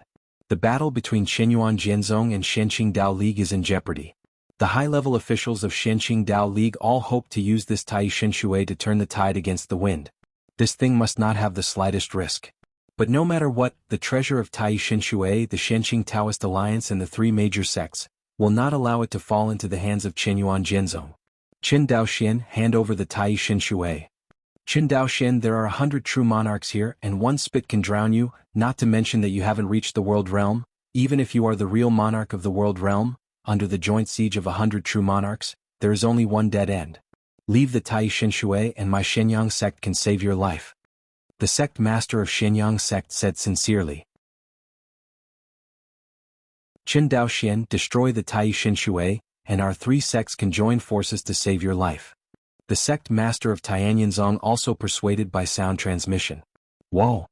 The battle between Qinyuan Jianzong and Shenqing Dao League is in jeopardy. The high-level officials of Shenqing Dao League all hope to use this Tai Shinshui to turn the tide against the wind. This thing must not have the slightest risk. But no matter what, the treasure of Tai Shinshui, the Shenqing Taoist Alliance and the three major sects, will not allow it to fall into the hands of Qinyuan Jianzong. Qin Daoxian, hand over the Tai Shinshui. Qin Daoxian, there are 100 true monarchs here and one spit can drown you, not to mention that you haven't reached the world realm. Even if you are the real monarch of the world realm, under the joint siege of 100 true monarchs, there is only one dead end. Leave the Tai Shinshui and my Shenyang sect can save your life. The sect master of Shenyang sect said sincerely. Qin Daoxian, destroy the Tai Shinshui, and our three sects can join forces to save your life. The sect master of Tianyanzong also persuaded by sound transmission. Whoa!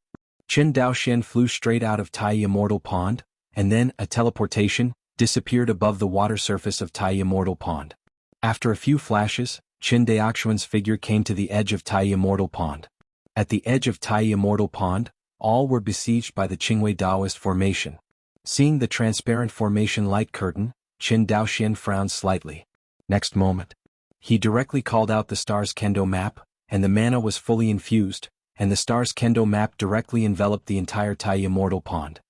Qin Daoxian flew straight out of Tai Immortal Pond, and then, a teleportation, disappeared above the water surface of Tai Immortal Pond. After a few flashes, Qin Daoxian's figure came to the edge of Tai Immortal Pond. At the edge of Tai Immortal Pond, all were besieged by the Qingwei Daoist formation. Seeing the transparent formation light curtain, Qin Daoxian frowned slightly. Next moment, he directly called out the Stars Kendo map, and the mana was fully infused, and the Stars Kendo map directly enveloped the entire Tai Immortal Pond.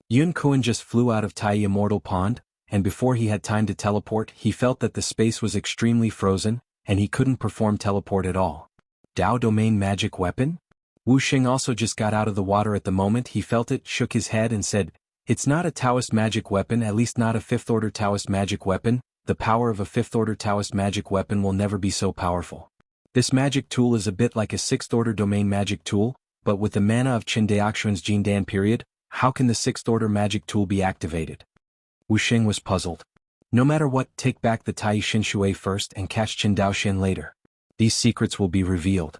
Yun Kuan just flew out of Tai Immortal Pond, and before he had time to teleport he felt that the space was extremely frozen, and he couldn't perform teleport at all. Dao Domain Magic Weapon? Wuxia also just got out of the water at the moment he felt it, shook his head and said, "It's not a Taoist magic weapon, at least not a 5th order Taoist magic weapon. The power of a 5th order Taoist magic weapon will never be so powerful. This magic tool is a bit like a 6th order domain magic tool, but with the mana of Qin Daoxian's Jindan period, how can the 6th order magic tool be activated?" Wuxia was puzzled. No matter what, take back the Tai Shinshui first and catch Qin Daoxian later. These secrets will be revealed.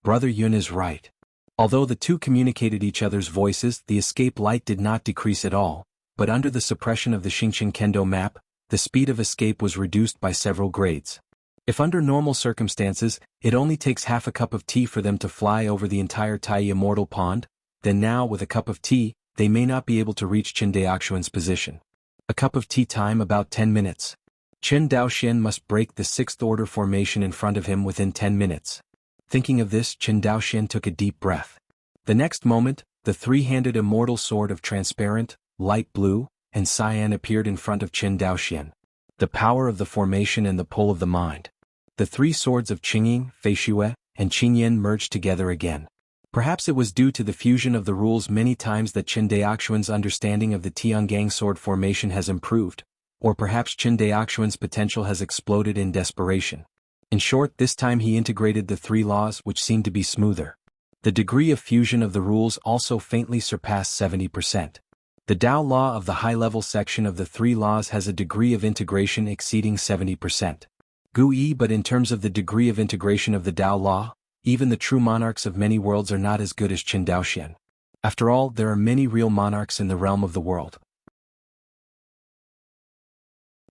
Brother Yun is right. Although the two communicated each other's voices, the escape light did not decrease at all, but under the suppression of the Xingqiang Kendo map, the speed of escape was reduced by several grades. If under normal circumstances, it only takes half a cup of tea for them to fly over the entire Tai Immortal Pond, then now with a cup of tea, they may not be able to reach Qin Daoxian's position. A cup of tea time about 10 minutes. Qin Daoxian must break the 6th order formation in front of him within 10 minutes. Thinking of this, Qin Daoxian took a deep breath. The next moment, the three-handed immortal sword of transparent, light blue, and cyan appeared in front of Qin Daoxian. The power of the formation and the pull of the mind. The three swords of Qingying, Feishue, and Qingyan merged together again. Perhaps it was due to the fusion of the rules many times that Qin Daoxian's understanding of the Tiangang sword formation has improved, or perhaps Qin Daoxian's potential has exploded in desperation. In short, this time he integrated the three laws which seemed to be smoother. The degree of fusion of the rules also faintly surpassed 70%. The Tao law of the high-level section of the three laws has a degree of integration exceeding 70%. Gui, but in terms of the degree of integration of the Tao law, even the true monarchs of many worlds are not as good as Qin Daoxian. After all, there are many real monarchs in the realm of the world.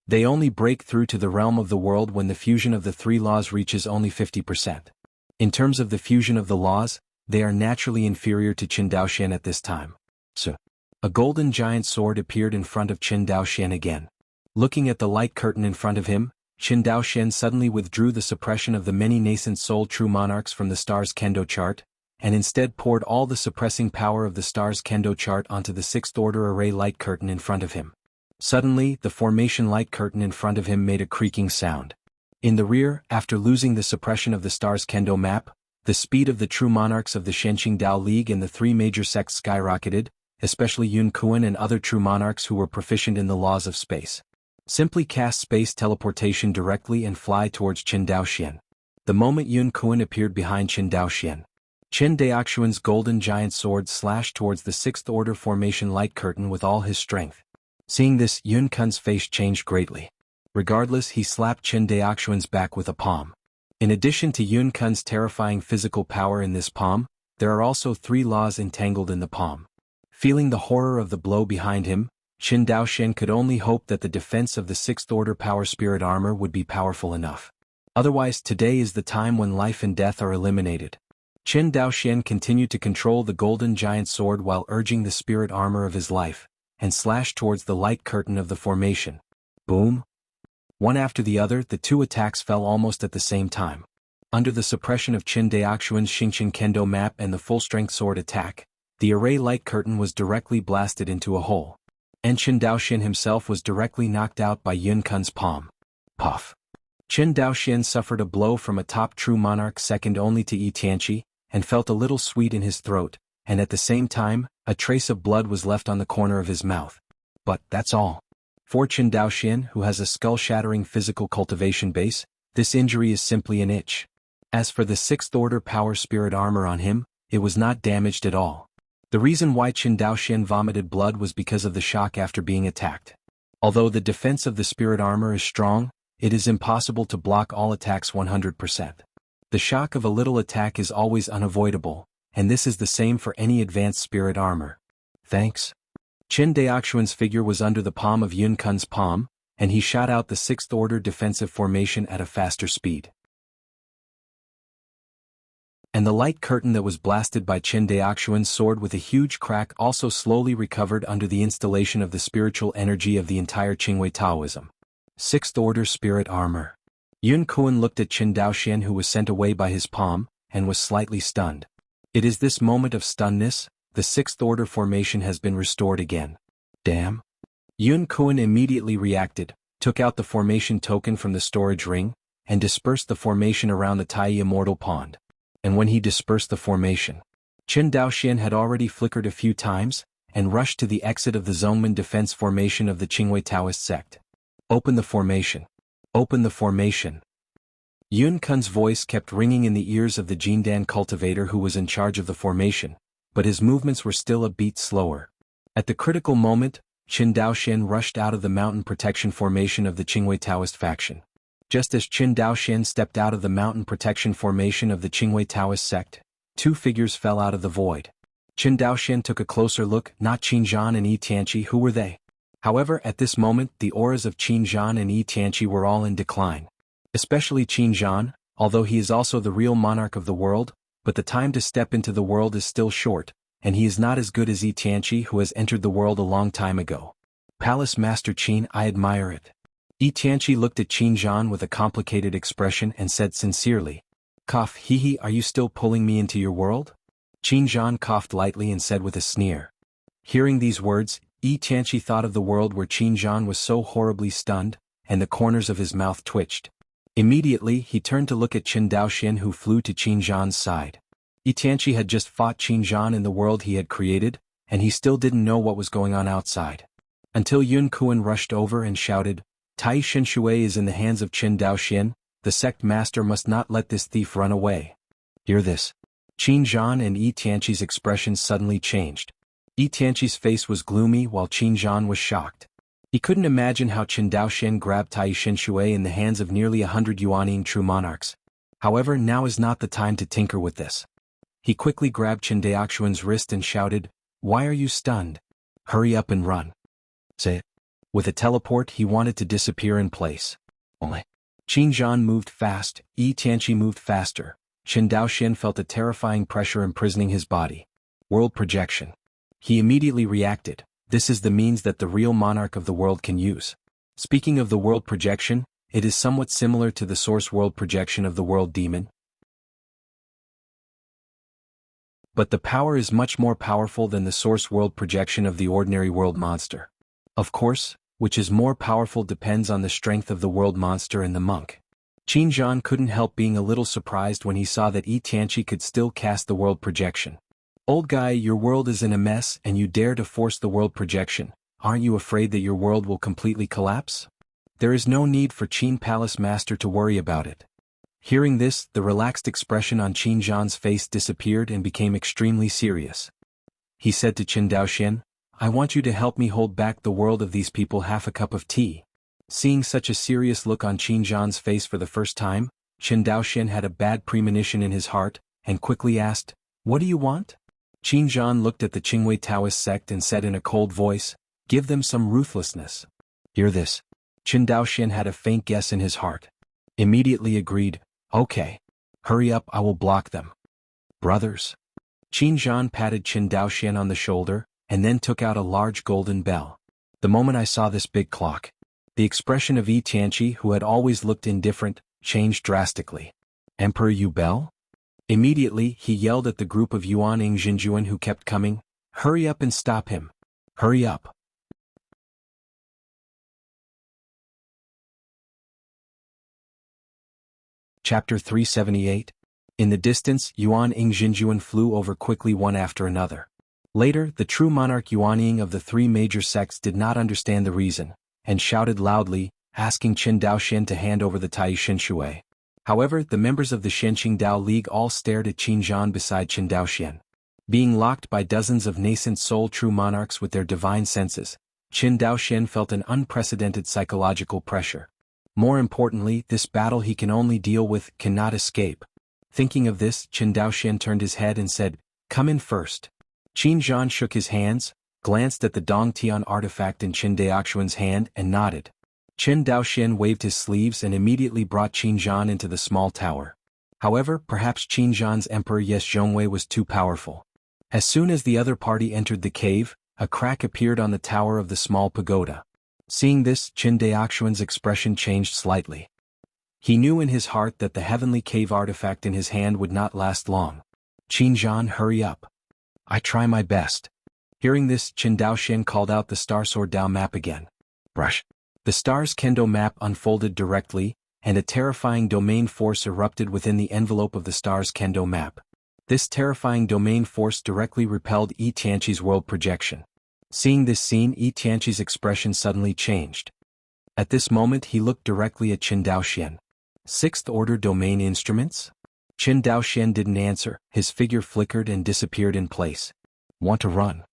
They only break through to the realm of the world when the fusion of the three laws reaches only 50%. In terms of the fusion of the laws, they are naturally inferior to Qin Daoxian at this time. So, a golden giant sword appeared in front of Qin Daoxian again. Looking at the light curtain in front of him, Qin Daoxian suddenly withdrew the suppression of the many nascent soul true monarchs from the Stars Kendo chart, and instead poured all the suppressing power of the Stars Kendo chart onto the 6th order array light curtain in front of him. Suddenly, the formation light curtain in front of him made a creaking sound. In the rear, after losing the suppression of the Stars Kendo map, the speed of the true monarchs of the Shenqing Dao League and the three major sects skyrocketed, especially Yun Kuan and other true monarchs who were proficient in the laws of space. Simply cast space teleportation directly and fly towards Qin Daoxian. The moment Yun Kuan appeared behind Qin Daoxian, Qin Daoxian's golden giant sword slashed towards the 6th order formation light curtain with all his strength. Seeing this, Yun Kuan's face changed greatly. Regardless, he slapped Qin Daoxian's back with a palm. In addition to Yun Kuan's terrifying physical power in this palm, there are also three laws entangled in the palm. Feeling the horror of the blow behind him, Qin Daoxian could only hope that the defense of the Sixth Order Power Spirit armor would be powerful enough. Otherwise, today is the time when life and death are eliminated. Qin Daoxian continued to control the golden giant sword while urging the spirit armor of his life, and slashed towards the light curtain of the formation. Boom! One after the other, the two attacks fell almost at the same time. Under the suppression of Qin Daoxian's Xingqian Kendo map and the full-strength sword attack, the array light curtain was directly blasted into a hole. And Qin Daoxian himself was directly knocked out by Yun Kun's palm. Puff! Qin Daoxian suffered a blow from a top true monarch second only to Yi Tianqi, and felt a little sweet in his throat, and at the same time, a trace of blood was left on the corner of his mouth. But that's all. For Qin Daoxian, who has a skull-shattering physical cultivation base, this injury is simply an itch. As for the Sixth Order Power Spirit armor on him, it was not damaged at all. The reason why Qin Daoxian vomited blood was because of the shock after being attacked. Although the defense of the spirit armor is strong, it is impossible to block all attacks 100%. The shock of a little attack is always unavoidable, and this is the same for any advanced spirit armor. Thanks. Qin Daoxian's figure was under the palm of Yun Kun's palm, and he shot out the Sixth Order defensive formation at a faster speed. And the light curtain that was blasted by Qin Daoxian's sword with a huge crack also slowly recovered under the installation of the spiritual energy of the entire Qingwei Taoism. Sixth Order Spirit Armor. Yun Kun looked at Qin Daoxian, who was sent away by his palm, and was slightly stunned. It is this moment of stunnedness, the Sixth Order formation has been restored again. Damn. Yun Kun immediately reacted, took out the formation token from the storage ring, and dispersed the formation around the Tai Immortal Pond. And when he dispersed the formation, Qin Daoxian had already flickered a few times, and rushed to the exit of the Zongmen defense formation of the Qingwei Taoist sect. Open the formation. Open the formation. Yun Kun's voice kept ringing in the ears of the Jindan cultivator who was in charge of the formation, but his movements were still a beat slower. At the critical moment, Qin Daoxian rushed out of the mountain protection formation of the Qingwei Taoist faction. Just as Qin Daoxian stepped out of the mountain protection formation of the Qingwei Taoist sect, two figures fell out of the void. Qin Daoxian took a closer look, not Qin Zhan and Yi Tianqi. Who were they? However, at this moment, the auras of Qin Zhan and Yi Tianqi were all in decline. Especially Qin Zhan, although he is also the real monarch of the world, but the time to step into the world is still short, and he is not as good as Yi Tianqi, who has entered the world a long time ago. Palace Master Qin, I admire it. Yi Tianqi looked at Qin Zhan with a complicated expression and said sincerely, "Cough, hee, are you still pulling me into your world?" Qin Zhan coughed lightly and said with a sneer. Hearing these words, Yi Tianqi thought of the world where Qin Zhan was so horribly stunned, and the corners of his mouth twitched. Immediately, he turned to look at Qin Daoxian, who flew to Qin Zhan's side. Yi Tianqi had just fought Qin Zhan in the world he had created, and he still didn't know what was going on outside. Until Yun Kun rushed over and shouted, Tai Shinshui is in the hands of Qin Daoxian, the sect master must not let this thief run away. Hear this. Qin Zhan and Yi Tianqi's expressions suddenly changed. Yi Tianqi's face was gloomy while Qin Zhan was shocked. He couldn't imagine how Qin Daoxian grabbed Tai Shinshui in the hands of nearly 100 Yuanning true monarchs. However, now is not the time to tinker with this. He quickly grabbed Qin Daoxian's wrist and shouted, "Why are you stunned? Hurry up and run." Say it. With a teleport, he wanted to disappear in place. Only. Qin Zhan moved fast, Yi Tianqi moved faster. Qin Daoxian felt a terrifying pressure imprisoning his body. World projection. He immediately reacted. This is the means that the real monarch of the world can use. Speaking of the world projection, it is somewhat similar to the source world projection of the world demon. But the power is much more powerful than the source world projection of the ordinary world monster. Of course, which is more powerful depends on the strength of the world monster and the monk. Qin Zhan couldn't help being a little surprised when he saw that Yi Tianqi could still cast the world projection. Old guy, your world is in a mess and you dare to force the world projection. Aren't you afraid that your world will completely collapse? There is no need for Qin Palace Master to worry about it. Hearing this, the relaxed expression on Qin Zhan's face disappeared and became extremely serious. He said to Qin Daoxian, "I want you to help me hold back the world of these people half a cup of tea." Seeing such a serious look on Qin Zhan's face for the first time, Qin Daoxian had a bad premonition in his heart, and quickly asked, "What do you want?" Qin Zhan looked at the Qingwei Taoist sect and said in a cold voice, Give them some ruthlessness. Hear this. Qin Daoxian had a faint guess in his heart. Immediately agreed, okay. Hurry up, I will block them. Brothers. Qin Zhan patted Qin Daoxian on the shoulder, and then took out a large golden bell. The moment I saw this big clock, the expression of Yi Tianqi, who had always looked indifferent, changed drastically. Emperor Yu Bell? Immediately, he yelled at the group of Yuan Jinjuan who kept coming, hurry up and stop him. Hurry up. Chapter 378. In the distance, Yuan Jinjuan flew over quickly one after another. Later, the true monarch Yuanying of the three major sects did not understand the reason, and shouted loudly, asking Qin Daoxian to hand over the Tai Shinshui. However, the members of the Shenqing Dao League all stared at Qin Zhan beside Qin Daoxian. Being locked by dozens of nascent soul true monarchs with their divine senses, Qin Daoxian felt an unprecedented psychological pressure. More importantly, this battle he can only deal with, cannot escape. Thinking of this, Qin Daoxian turned his head and said, come in first. Qin Zhan shook his hands, glanced at the Dong Tian artifact in Qin Daoxuan's hand and nodded. Qin Daoxian waved his sleeves and immediately brought Qin Zhan into the small tower. However, perhaps Qin Zhan's Emperor Yes Zhongwei was too powerful. As soon as the other party entered the cave, a crack appeared on the tower of the small pagoda. Seeing this, Qin Daoxuan's expression changed slightly. He knew in his heart that the heavenly cave artifact in his hand would not last long. Qin Zhan, hurry up. I try my best. Hearing this, Qin Daoxian called out the Star Sword Dao map again. Brush. The star's kendo map unfolded directly, and a terrifying domain force erupted within the envelope of the star's kendo map. This terrifying domain force directly repelled Yi Tianqi's world projection. Seeing this scene, Yi Tianqi's expression suddenly changed. At this moment he looked directly at Qin Daoxian. Sixth order domain instruments? Qin Daoxian didn't answer, his figure flickered and disappeared in place. Want to run?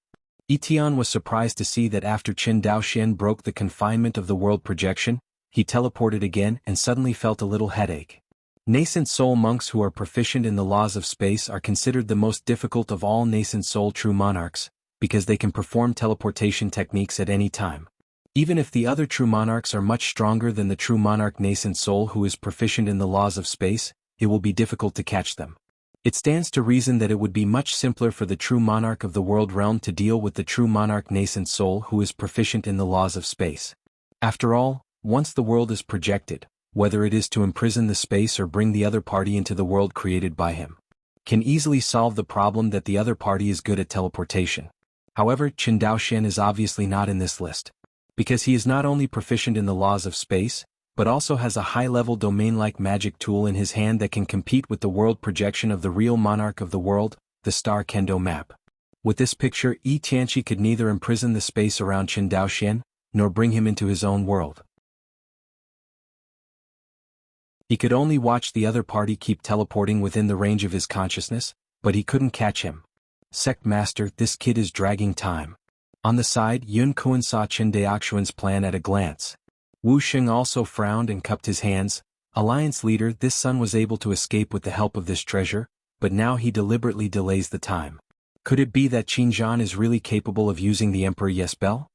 Yi Tian was surprised to see that after Qin Daoxian broke the confinement of the world projection, he teleported again and suddenly felt a little headache. Nascent soul monks who are proficient in the laws of space are considered the most difficult of all nascent soul true monarchs, because they can perform teleportation techniques at any time. Even if the other true monarchs are much stronger than the true monarch nascent soul who is proficient in the laws of space, it will be difficult to catch them. It stands to reason that it would be much simpler for the true monarch of the world realm to deal with the true monarch nascent soul who is proficient in the laws of space. After all, once the world is projected, whether it is to imprison the space or bring the other party into the world created by him, can easily solve the problem that the other party is good at teleportation. However, Qin Daoxian is obviously not in this list, because he is not only proficient in the laws of space, but also has a high-level domain-like magic tool in his hand that can compete with the world projection of the real monarch of the world, the star kendo map. With this picture, Yi Tianqi could neither imprison the space around Qin Daoxian, nor bring him into his own world. He could only watch the other party keep teleporting within the range of his consciousness, but he couldn't catch him. Sect Master, this kid is dragging time. On the side, Yun Kuan saw Qin Daoxuan's plan at a glance. Wu Sheng also frowned and cupped his hands. Alliance leader, this son was able to escape with the help of this treasure, but now he deliberately delays the time. Could it be that Qin Zhan is really capable of using the Emperor Yes Bell?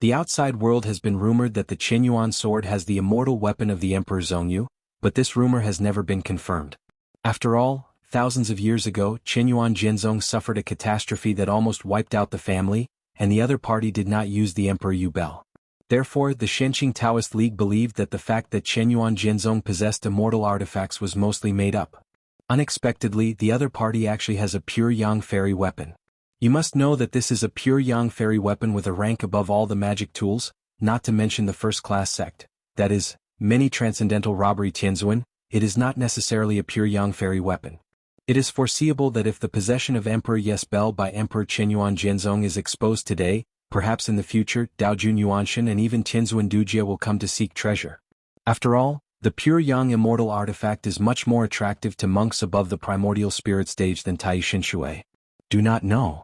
The outside world has been rumored that the Qin Yuan sword has the immortal weapon of the Emperor Zhongyu, but this rumor has never been confirmed. After all, thousands of years ago, Qin Yuan Jianzong suffered a catastrophe that almost wiped out the family, and the other party did not use the Emperor Yu Bell. Therefore, the Shenqing Taoist League believed that the fact that Qin Yuan Jianzong possessed immortal artifacts was mostly made up. Unexpectedly, the other party actually has a pure Yang fairy weapon. You must know that this is a pure Yang fairy weapon with a rank above all the magic tools, not to mention the first-class sect, that is, many transcendental robbery Tianzuan. It is not necessarily a pure Yang fairy weapon. It is foreseeable that if the possession of Emperor Yes Bell by Emperor Qin Yuan Jianzong is exposed today, perhaps in the future, Daojun Yuanshan and even Tianzuan Dujia will come to seek treasure. After all, the pure Yang immortal artifact is much more attractive to monks above the primordial spirit stage than Tai Shinshui. Do not know.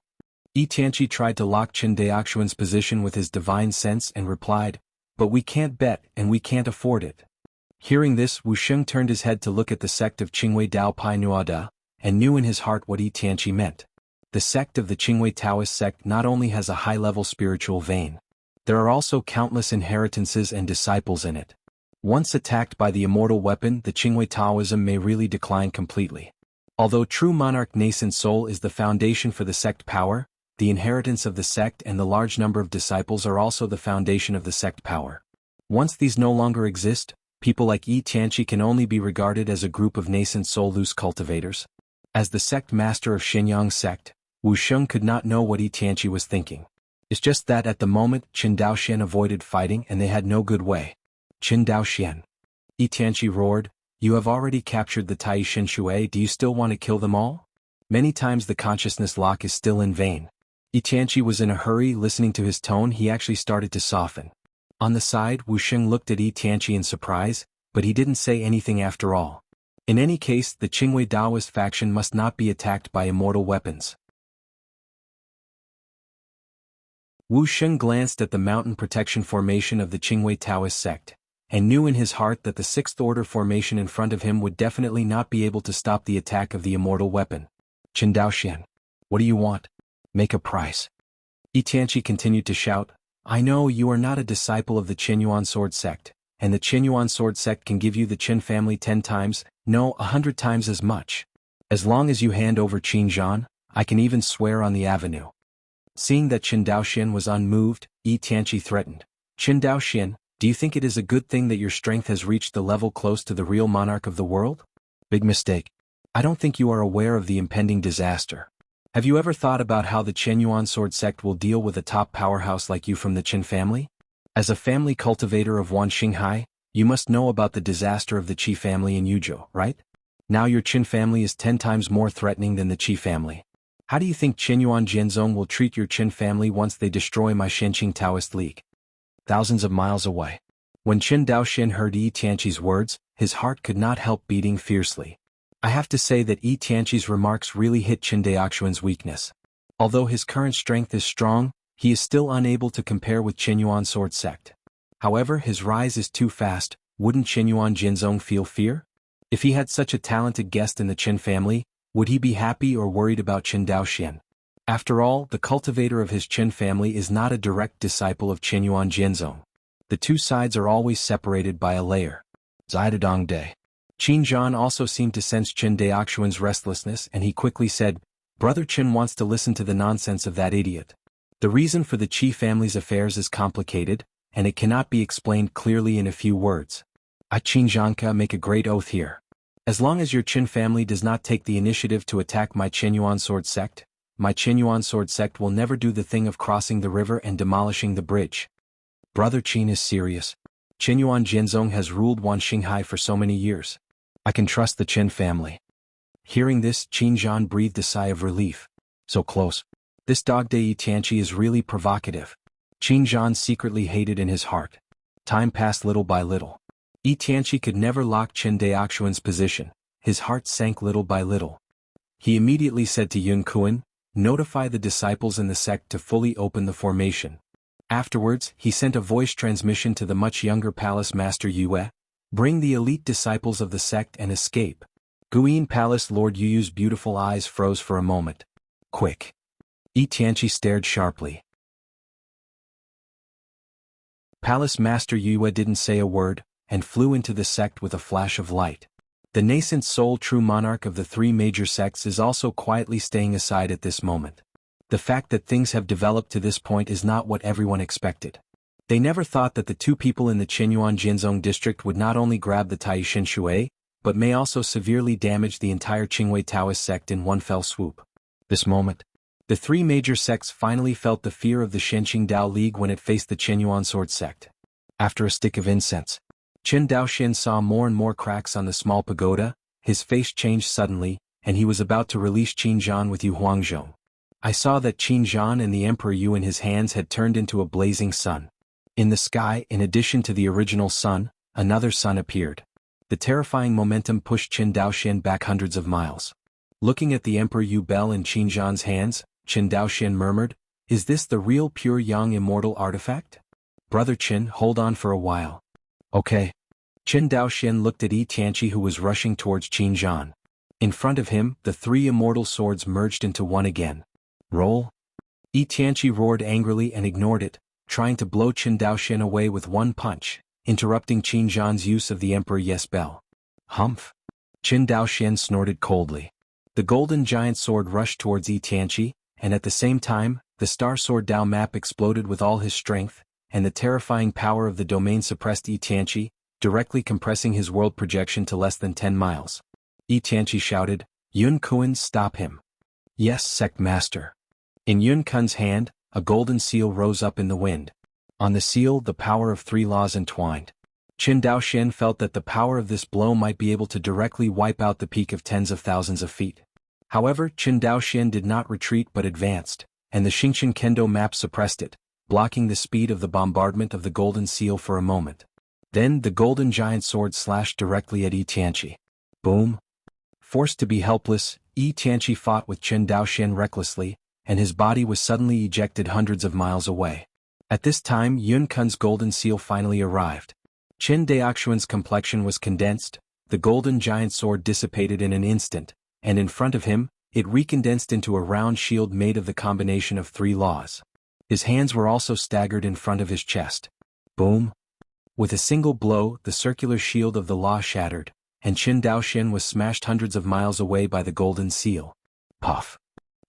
Yi Tianqi tried to lock Qin Daoxuan's position with his divine sense and replied, but we can't bet and we can't afford it. Hearing this, Wu Sheng turned his head to look at the sect of Qingwei Dao Pai Nuada, and knew in his heart what Yi Tianqi meant. The sect of the Qingwei Taoist sect not only has a high-level spiritual vein, There are also countless inheritances and disciples in it. Once attacked by the immortal weapon, the Qingwei Taoism may really decline completely. Although true monarch nascent soul is the foundation for the sect power, the inheritance of the sect and the large number of disciples are also the foundation of the sect power. Once these no longer exist, people like Yi Tianqi can only be regarded as a group of nascent soul loose cultivators. As the sect master of Xinyang sect, Wu Sheng could not know what Yi Tianqi was thinking. It's just that at the moment Qin Daoxian avoided fighting and they had no good way. Qin Daoxian. Yi Tianqi roared, "You have already captured the Tai Shin Shui, do you still want to kill them all?" Many times the consciousness lock is still in vain. Yi Tianqi was in a hurry. Listening to his tone, he actually started to soften. On the side, Wu Sheng looked at Yi Tianqi in surprise, but he didn't say anything after all. In any case, the Qingwei Taoist faction must not be attacked by immortal weapons. Wu Sheng glanced at the mountain protection formation of the Qingwei Taoist sect, and knew in his heart that the Sixth Order formation in front of him would definitely not be able to stop the attack of the immortal weapon. Qin Daoxian. What do you want? Make a price. Yi Tianqi continued to shout, "I know you are not a disciple of the Qinyuan sword sect, and the Qinyuan sword sect can give you the Qin family 10 times, no 100 times as much. As long as you hand over Qin Zhan, I can even swear on the avenue." Seeing that Qin Daoxian was unmoved, Yi Tianqi threatened, "Qin Daoxian, do you think it is a good thing that your strength has reached the level close to the real monarch of the world? Big mistake. I don't think you are aware of the impending disaster. Have you ever thought about how the Qinyuan sword sect will deal with a top powerhouse like you from the Qin family? As a family cultivator of Wan Xinghai, you must know about the disaster of the Qi family in Yuzhou, right? Now your Qin family is 10 times more threatening than the Qi family. How do you think Qinyuan Jianzong will treat your Qin family once they destroy my Shenqing Taoist League?" Thousands of miles away. When Qin Daoxian heard Yi Tianqi's words, his heart could not help beating fiercely. I have to say that Yi Tianqi's remarks really hit Qin Daoxian's weakness. Although his current strength is strong, he is still unable to compare with Qinyuan sword sect. However, his rise is too fast. Wouldn't Qinyuan Jianzong feel fear? If he had such a talented guest in the Qin family, would he be happy or worried about Qin Daoxian? After all, the cultivator of his Qin family is not a direct disciple of Qinyuan Jianzong. The two sides are always separated by a layer. Zidadong Day. Qin Zhan also seemed to sense Qin Daoxian's restlessness, and he quickly said, "Brother Qin wants to listen to the nonsense of that idiot. The reason for the Qi family's affairs is complicated, and it cannot be explained clearly in a few words. I Qin Zhanka make a great oath here. As long as your Qin family does not take the initiative to attack my Qinyuan sword sect, my Qinyuan sword sect will never do the thing of crossing the river and demolishing the bridge." Brother Qin is serious. Qinyuan Jianzong has ruled Wan Xinghai for so many years. I can trust the Qin family. Hearing this, Qin Zhan breathed a sigh of relief. So close. This dog Yi Tianqi is really provocative. Qin Zhan secretly hated in his heart. Time passed little by little. Yi Tianqi could never lock Qin Daoxian's position. His heart sank little by little. He immediately said to Yun Kuan, "Notify the disciples in the sect to fully open the formation." Afterwards, he sent a voice transmission to the much younger palace master Yue. "Bring the elite disciples of the sect and escape." Guyin Palace Lord Yu's beautiful eyes froze for a moment. "Quick." Yi Tianqi stared sharply. Palace Master Yue didn't say a word, and flew into the sect with a flash of light. The nascent soul true monarch of the three major sects is also quietly staying aside at this moment. The fact that things have developed to this point is not what everyone expected. They never thought that the two people in the Qinyuan Jianzong district would not only grab the Tai Shin Shui, but may also severely damage the entire Qingwei Taoist sect in one fell swoop. This moment, the three major sects finally felt the fear of the Shenqing Dao League when it faced the Qinyuan sword sect. After a stick of incense, Qin Daoxian saw more and more cracks on the small pagoda. His face changed suddenly, and he was about to release Qin Zhan with Yu Huangzhong. I saw that Qin Zhan and the Emperor Yu in his hands had turned into a blazing sun. In the sky, in addition to the original sun, another sun appeared. The terrifying momentum pushed Qin Daoxian back hundreds of miles. Looking at the Emperor Yu bell in Qin Zhan's hands, Qin Daoxian murmured, "Is this the real pure yang immortal artifact? Brother Qin, hold on for a while." "Okay." Qin Daoxian looked at Yi Tianqi who was rushing towards Qin Zhan. In front of him, the three immortal swords merged into one again. "Roll." Yi Tianqi roared angrily and ignored it. trying to blow Qin Daoxian away with one punch, interrupting Qin Zhan's use of the Emperor Yes Bell. Humph! Qin Daoxian snorted coldly. The golden giant sword rushed towards Yi Tianqi, and at the same time, the Star Sword Dao map exploded with all his strength, and the terrifying power of the domain suppressed Yi Tianqi, directly compressing his world projection to less than 10 miles. Yi Tianqi shouted, "Yun Kun, stop him." "Yes, Sect Master." In Yun Kun's hand, a golden seal rose up in the wind. On the seal the power of 3 laws entwined. Qin Daoxian felt that the power of this blow might be able to directly wipe out the peak of tens of thousands of feet. However, Qin Daoxian did not retreat but advanced, and the Xingqian Kendo map suppressed it, blocking the speed of the bombardment of the golden seal for a moment. Then the golden giant sword slashed directly at Yi Tianqi. Boom! Forced to be helpless, Yi Tianqi fought with Qin Daoxian recklessly, and his body was suddenly ejected hundreds of miles away. At this time Yun Kun's golden seal finally arrived. Qin Daoxian's complexion was condensed, the golden giant sword dissipated in an instant, and in front of him, it recondensed into a round shield made of the combination of 3 laws. His hands were also staggered in front of his chest. Boom! With a single blow, the circular shield of the law shattered, and Qin Daoxian was smashed hundreds of miles away by the golden seal. Puff!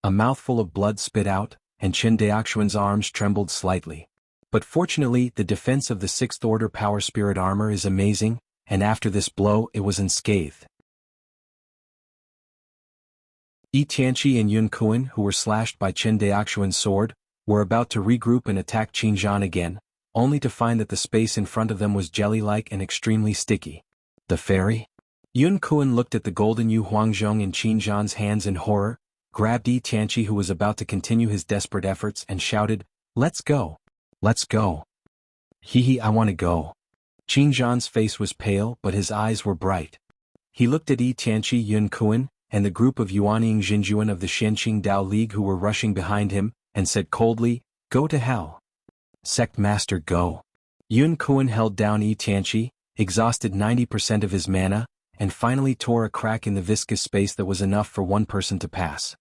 A mouthful of blood spit out, and Qin Daoxian's arms trembled slightly. But fortunately, the defense of the 6th Order Power Spirit armor is amazing, and after this blow it was unscathed. Yi Tianqi and Yun Kun, who were slashed by Qin Daoxian's sword, were about to regroup and attack Qin Zhan again, only to find that the space in front of them was jelly-like and extremely sticky. The fairy? Yun Kun looked at the golden Yu Huangzhong in Qin Zhan's hands in horror, grabbed Yi Tianqi who was about to continue his desperate efforts and shouted, "Let's go! Let's go! Hee, I want to go." Qin Zhan's face was pale but his eyes were bright. He looked at Yi Tianqi, Yun Kun, and the group of Yuanying Xinjuan of the Xianqing Dao League who were rushing behind him, and said coldly, "Go to hell. Sect Master, go." Yun Kun held down Yi Tianqi, exhausted 90% of his mana, and finally tore a crack in the viscous space that was enough for one person to pass.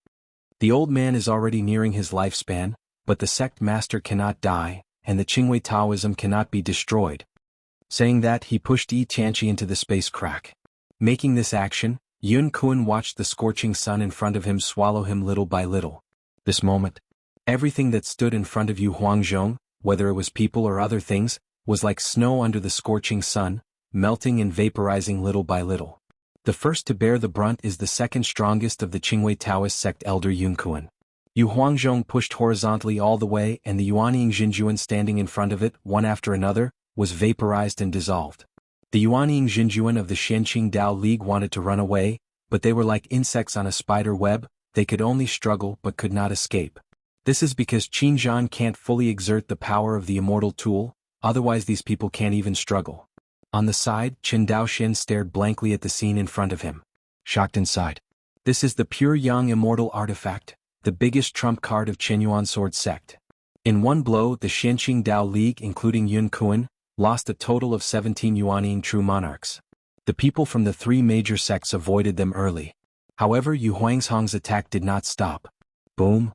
The old man is already nearing his lifespan, but the Sect Master cannot die, and the Qingwei Taoism cannot be destroyed. Saying that, he pushed Yi Tianqi into the space crack. Making this action, Yun Kun watched the scorching sun in front of him swallow him little by little. This moment, everything that stood in front of Yu Huangzhong, whether it was people or other things, was like snow under the scorching sun, melting and vaporizing little by little. The first to bear the brunt is the second strongest of the Qingwei Taoist sect, Elder Yun Kun. Yu Huangzhong pushed horizontally all the way, and the Yuanying Xinjuan standing in front of it, one after another, was vaporized and dissolved. The Yuanying Xinjuan of the Xianqing Dao League wanted to run away, but they were like insects on a spider web, they could only struggle but could not escape. This is because Qin Zhan can't fully exert the power of the immortal tool, otherwise these people can't even struggle. On the side, Qin Daoxian stared blankly at the scene in front of him. Shocked inside. This is the pure Yang immortal artifact, the biggest trump card of Qinyuan Sword Sect. In one blow, the Xianqing Dao League, including Yun Kun, lost a total of 17 Yuanying true monarchs. The people from the 3 major sects avoided them early. However, Yu Huangzhong's attack did not stop. Boom!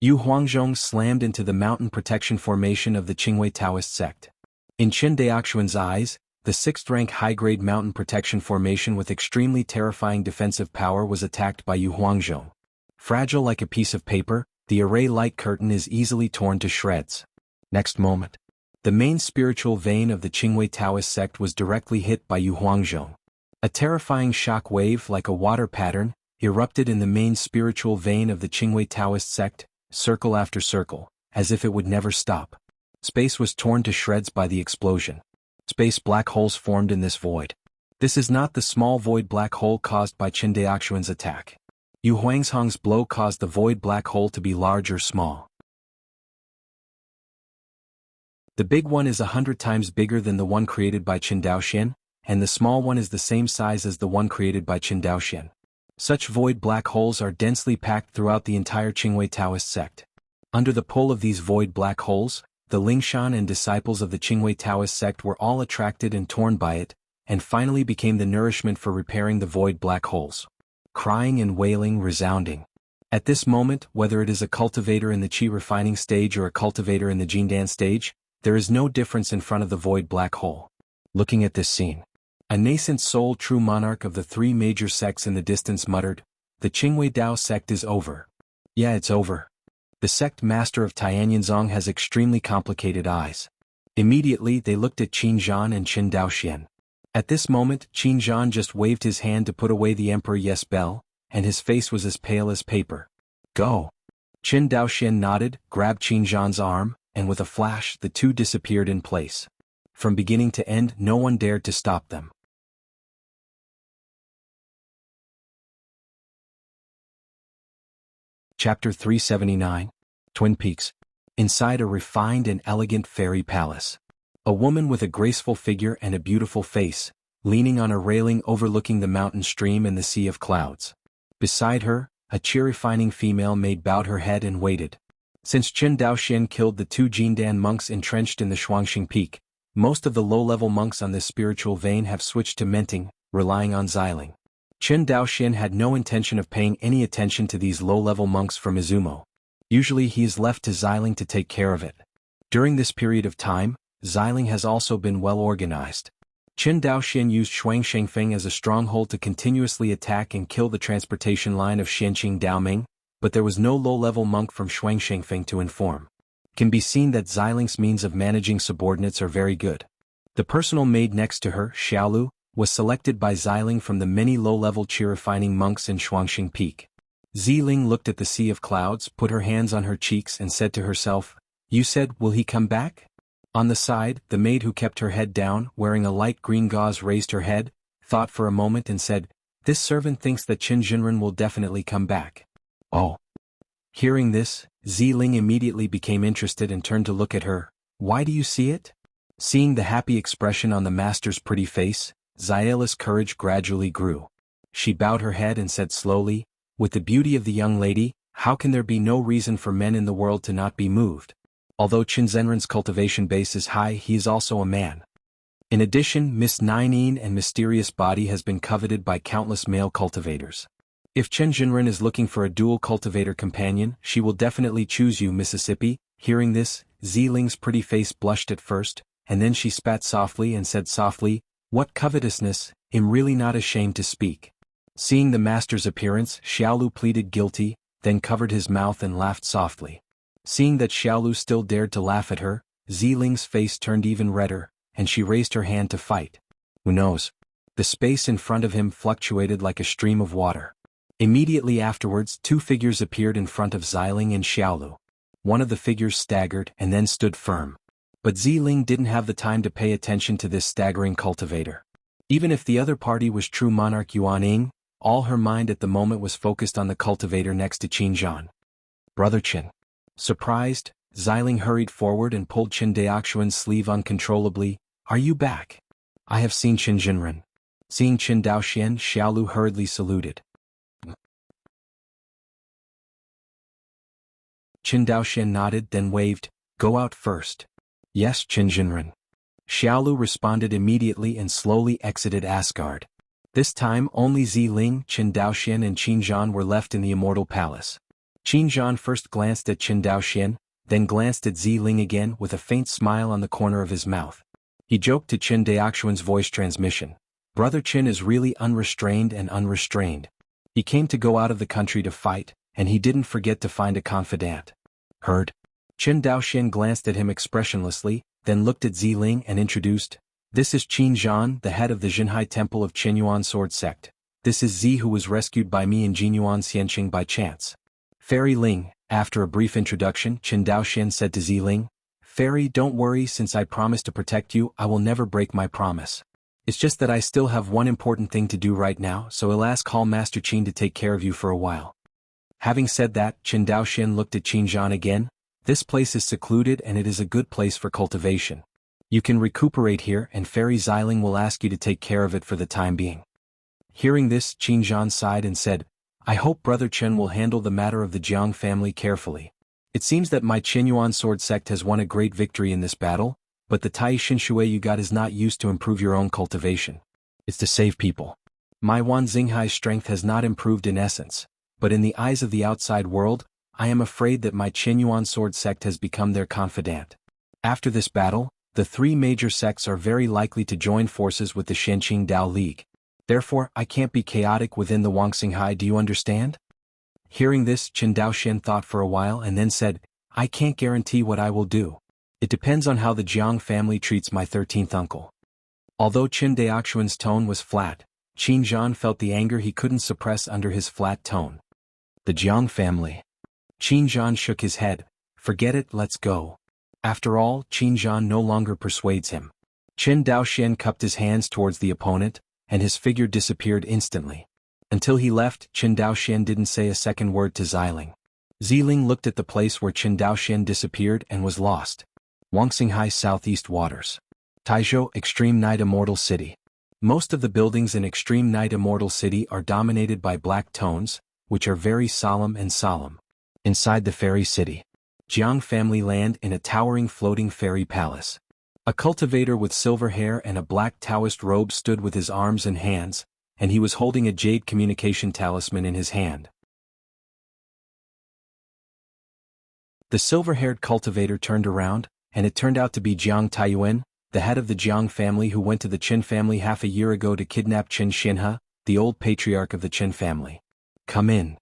Yu Huangzhong slammed into the mountain protection formation of the Qingwei Taoist sect. In Qin Daoxian's eyes, the 6th-rank high-grade mountain protection formation with extremely terrifying defensive power was attacked by Yu Huangzhong. Fragile like a piece of paper, the array light curtain is easily torn to shreds. Next moment, the main spiritual vein of the Qingwei Taoist sect was directly hit by Yu Huangzhong. A terrifying shock wave like a water pattern erupted in the main spiritual vein of the Qingwei Taoist sect, circle after circle, as if it would never stop. Space was torn to shreds by the explosion. Space black holes formed in this void. This is not the small void black hole caused by Qin Daoxian's attack. Yu Huangzhong's blow caused the void black hole to be large or small. The big one is 100 times bigger than the one created by Qin Daoxian, and the small one is the same size as the one created by Qin Daoxian. Such void black holes are densely packed throughout the entire Qingwei Taoist sect. Under the pull of these void black holes, the Lingshan and disciples of the Qingwei Taoist sect were all attracted and torn by it, and finally became the nourishment for repairing the void black holes. Crying and wailing resounding. At this moment, whether it is a cultivator in the Qi refining stage or a cultivator in the Jindan stage, there is no difference in front of the void black hole. Looking at this scene, a nascent soul true monarch of the three major sects in the distance muttered, "The Qingwei Dao sect is over." Yeah, it's over. The sect master of Tianyinzong has extremely complicated eyes. Immediately they looked at Qin Zhan and Qin Daoxian. At this moment, Qin Zhan just waved his hand to put away the Emperor Yes bell, and his face was as pale as paper. Go. Qin Daoxian nodded, grabbed Qin Zhan's arm, and with a flash the two disappeared in place. From beginning to end no one dared to stop them. Chapter 379. Twin Peaks. Inside a refined and elegant fairy palace. A woman with a graceful figure and a beautiful face, leaning on a railing overlooking the mountain stream and the sea of clouds. Beside her, a Qi-refining female maid bowed her head and waited. Since Qin Daoxian killed the two Jindan monks entrenched in the Shuangxing Peak, most of the low-level monks on this spiritual vein have switched to menting, relying on Xiling. Qin Daoxian had no intention of paying any attention to these low-level monks from Izumo. Usually he is left to Xiling to take care of it. During this period of time, Xiling has also been well organized. Qin Daoxian used Shuangshengfeng as a stronghold to continuously attack and kill the transportation line of Xianqing Daoming, but there was no low-level monk from Shuangshengfeng to inform. Can be seen that Xiling's means of managing subordinates are very good. The personal maid next to her, Xiaolu, was selected by Xiling from the many low-level Qi-refining monks in Shuangxing Peak. Xiling looked at the sea of clouds, put her hands on her cheeks and said to herself, "You said, will he come back?" On the side, the maid who kept her head down, wearing a light green gauze raised her head, thought for a moment and said, "This servant thinks that Qin Jinren will definitely come back." Oh. Hearing this, Xiling immediately became interested and turned to look at her. "Why do you see it?" Seeing the happy expression on the master's pretty face, Xiala's courage gradually grew. She bowed her head and said slowly, "With the beauty of the young lady, how can there be no reason for men in the world to not be moved? Although Qin Zhenren's cultivation base is high, he is also a man. In addition, Miss Ninine and mysterious body has been coveted by countless male cultivators. If Qin Jinren is looking for a dual cultivator companion, she will definitely choose you, Mississippi." Hearing this, Xiling's pretty face blushed at first, and then she spat softly and said softly, "What covetousness, I'm really not ashamed to speak." Seeing the master's appearance, Xiaolu pleaded guilty, then covered his mouth and laughed softly. Seeing that Xiaolu still dared to laugh at her, Xiling's face turned even redder, and she raised her hand to fight. Who knows? The space in front of him fluctuated like a stream of water. Immediately afterwards, two figures appeared in front of Xiling and Xiaolu. One of the figures staggered and then stood firm. But Xiling didn't have the time to pay attention to this staggering cultivator. Even if the other party was true monarch Yuan Ying, all her mind at the moment was focused on the cultivator next to Qin Zhan. "Brother Qin." Surprised, Xiling hurried forward and pulled Qin Daoxuan's sleeve uncontrollably. "Are you back? I have seen Qin Jinren." Seeing Qin Daoxian, Xiaolu hurriedly saluted. Qin Daoxian nodded, then waved, "Go out first." "Yes, Qin Jinren." Xiaolu responded immediately and slowly exited Asgard. This time only Xiling, Qin Daoxian and Qin Zhan were left in the Immortal Palace. Qin Zhan first glanced at Qin Daoxian, then glanced at Xiling again with a faint smile on the corner of his mouth. He joked to Qin Daoxuan's voice transmission. Brother Qin is really unrestrained and unrestrained. He came to go out of the country to fight, and he didn't forget to find a confidant. Heard? Qin Daoxian glanced at him expressionlessly, then looked at Xiling and introduced, "This is Qin Zhan, the head of the Jinhai Temple of Qinyuan Sword Sect. This is Zi, who was rescued by me in Jinyuan Xianqing by chance." Fairy Ling. After a brief introduction, Qin Daoxian said to Xiling, "Fairy, don't worry, since I promised to protect you, I will never break my promise. It's just that I still have one important thing to do right now, so I'll ask Hall Master Qin to take care of you for a while." Having said that, Qin Daoxian looked at Qin Zhan again. "This place is secluded and it is a good place for cultivation. You can recuperate here and Fairy Xiling will ask you to take care of it for the time being." Hearing this, Qin Zhan sighed and said, "I hope Brother Chen will handle the matter of the Jiang family carefully. It seems that my Qinyuan Sword Sect has won a great victory in this battle, but the Tai Shinshui you got is not used to improve your own cultivation. It's to save people. My Wan Xinghai's strength has not improved in essence, but in the eyes of the outside world, I am afraid that my Qianyuan sword sect has become their confidant. After this battle, the three major sects are very likely to join forces with the Shenqing Dao League. Therefore, I can't be chaotic within the Wangxinghai, do you understand? Hearing this, Qin Daoxian thought for a while and then said, I can't guarantee what I will do. It depends on how the Jiang family treats my 13th uncle. Although Qin Daoxuan's tone was flat, Qin Zhan felt the anger he couldn't suppress under his flat tone. The Jiang family. Qin Zhan shook his head. Forget it, let's go. After all, Qin Zhan no longer persuades him. Qin Daoxian cupped his hands towards the opponent, and his figure disappeared instantly. Until he left, Qin Daoxian didn't say a second word to Xiling. Xiling looked at the place where Qin Daoxian disappeared and was lost. Wangxinghai Southeast Waters. Taizhou Extreme Night Immortal City. Most of the buildings in Extreme Night Immortal City are dominated by black tones, which are very solemn and solemn. Inside the fairy city. Jiang family land in a towering floating fairy palace. A cultivator with silver hair and a black Taoist robe stood with his arms and hands, and he was holding a jade communication talisman in his hand. The silver-haired cultivator turned around, and it turned out to be Jiang Taiyuan, the head of the Jiang family who went to the Qin family half a year ago to kidnap Qin Xinhe, the old patriarch of the Qin family. Come in.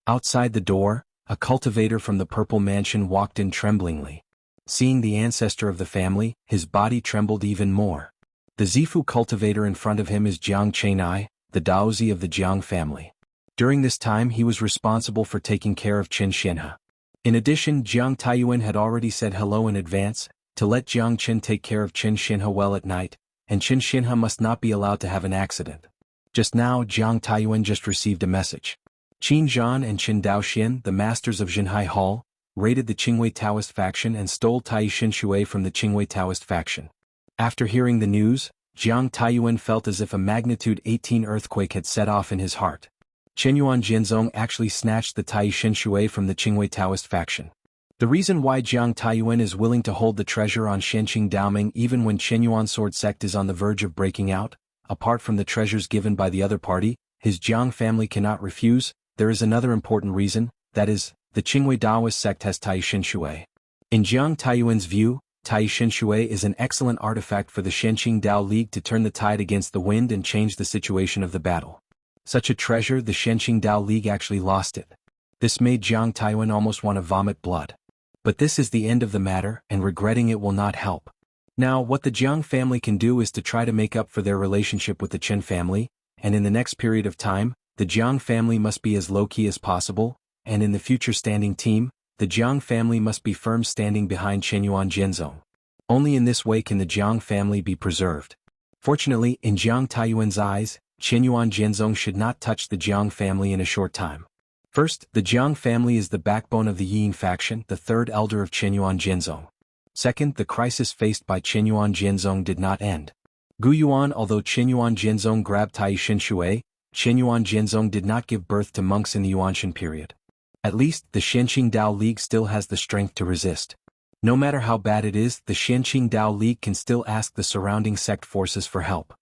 Outside the door, a cultivator from the Purple Mansion walked in tremblingly. Seeing the ancestor of the family, his body trembled even more. The Zifu cultivator in front of him is Jiang Chenai, the Daozi of the Jiang family. During this time he was responsible for taking care of Qin Xinhe. In addition, Jiang Taiyuan had already said hello in advance, to let Jiang Qin take care of Qin Xinhe well at night, and Qin Xinhe must not be allowed to have an accident. Just now Jiang Taiyuan just received a message. Qin Zhan and Qin Daoxian, the masters of Jinhai Hall, raided the Qingwei Taoist faction and stole Tai Xinshui from the Qingwei Taoist faction. After hearing the news, Jiang Taiyuan felt as if a magnitude 18 earthquake had set off in his heart. Qianyuan Jianzong actually snatched the Tai Xinshui from the Qingwei Taoist faction. The reason why Jiang Taiyuan is willing to hold the treasure on Shenqing Daoming even when Qianyuan sword sect is on the verge of breaking out, apart from the treasures given by the other party, his Jiang family cannot refuse, there is another important reason, that is, the Qingwei Daoist sect has Tai Xinshui. In Jiang Taiyuan's view, Tai Xinshui is an excellent artifact for the Shenqing Dao League to turn the tide against the wind and change the situation of the battle. Such a treasure, the Shenqing Dao League actually lost it. This made Jiang Taiyuan almost want to vomit blood. But this is the end of the matter, and regretting it will not help. Now, what the Jiang family can do is to try to make up for their relationship with the Qin family, and in the next period of time, the Jiang family must be as low-key as possible, and in the future standing team, the Jiang family must be firm standing behind Qianyuan Jianzong. Only in this way can the Jiang family be preserved. Fortunately, in Jiang Taiyuan's eyes, Qianyuan Jianzong should not touch the Jiang family in a short time. First, the Jiang family is the backbone of the Yin faction, the third elder of Qianyuan Jianzong. Second, the crisis faced by Qianyuan Jianzong did not end. Guyuan, although Qianyuan Jianzong grabbed Tai Xinshui, Qianyuan Jianzong did not give birth to monks in the Yuanshan period. At least, the Shenqing Dao League still has the strength to resist. No matter how bad it is, the Shenqing Dao League can still ask the surrounding sect forces for help.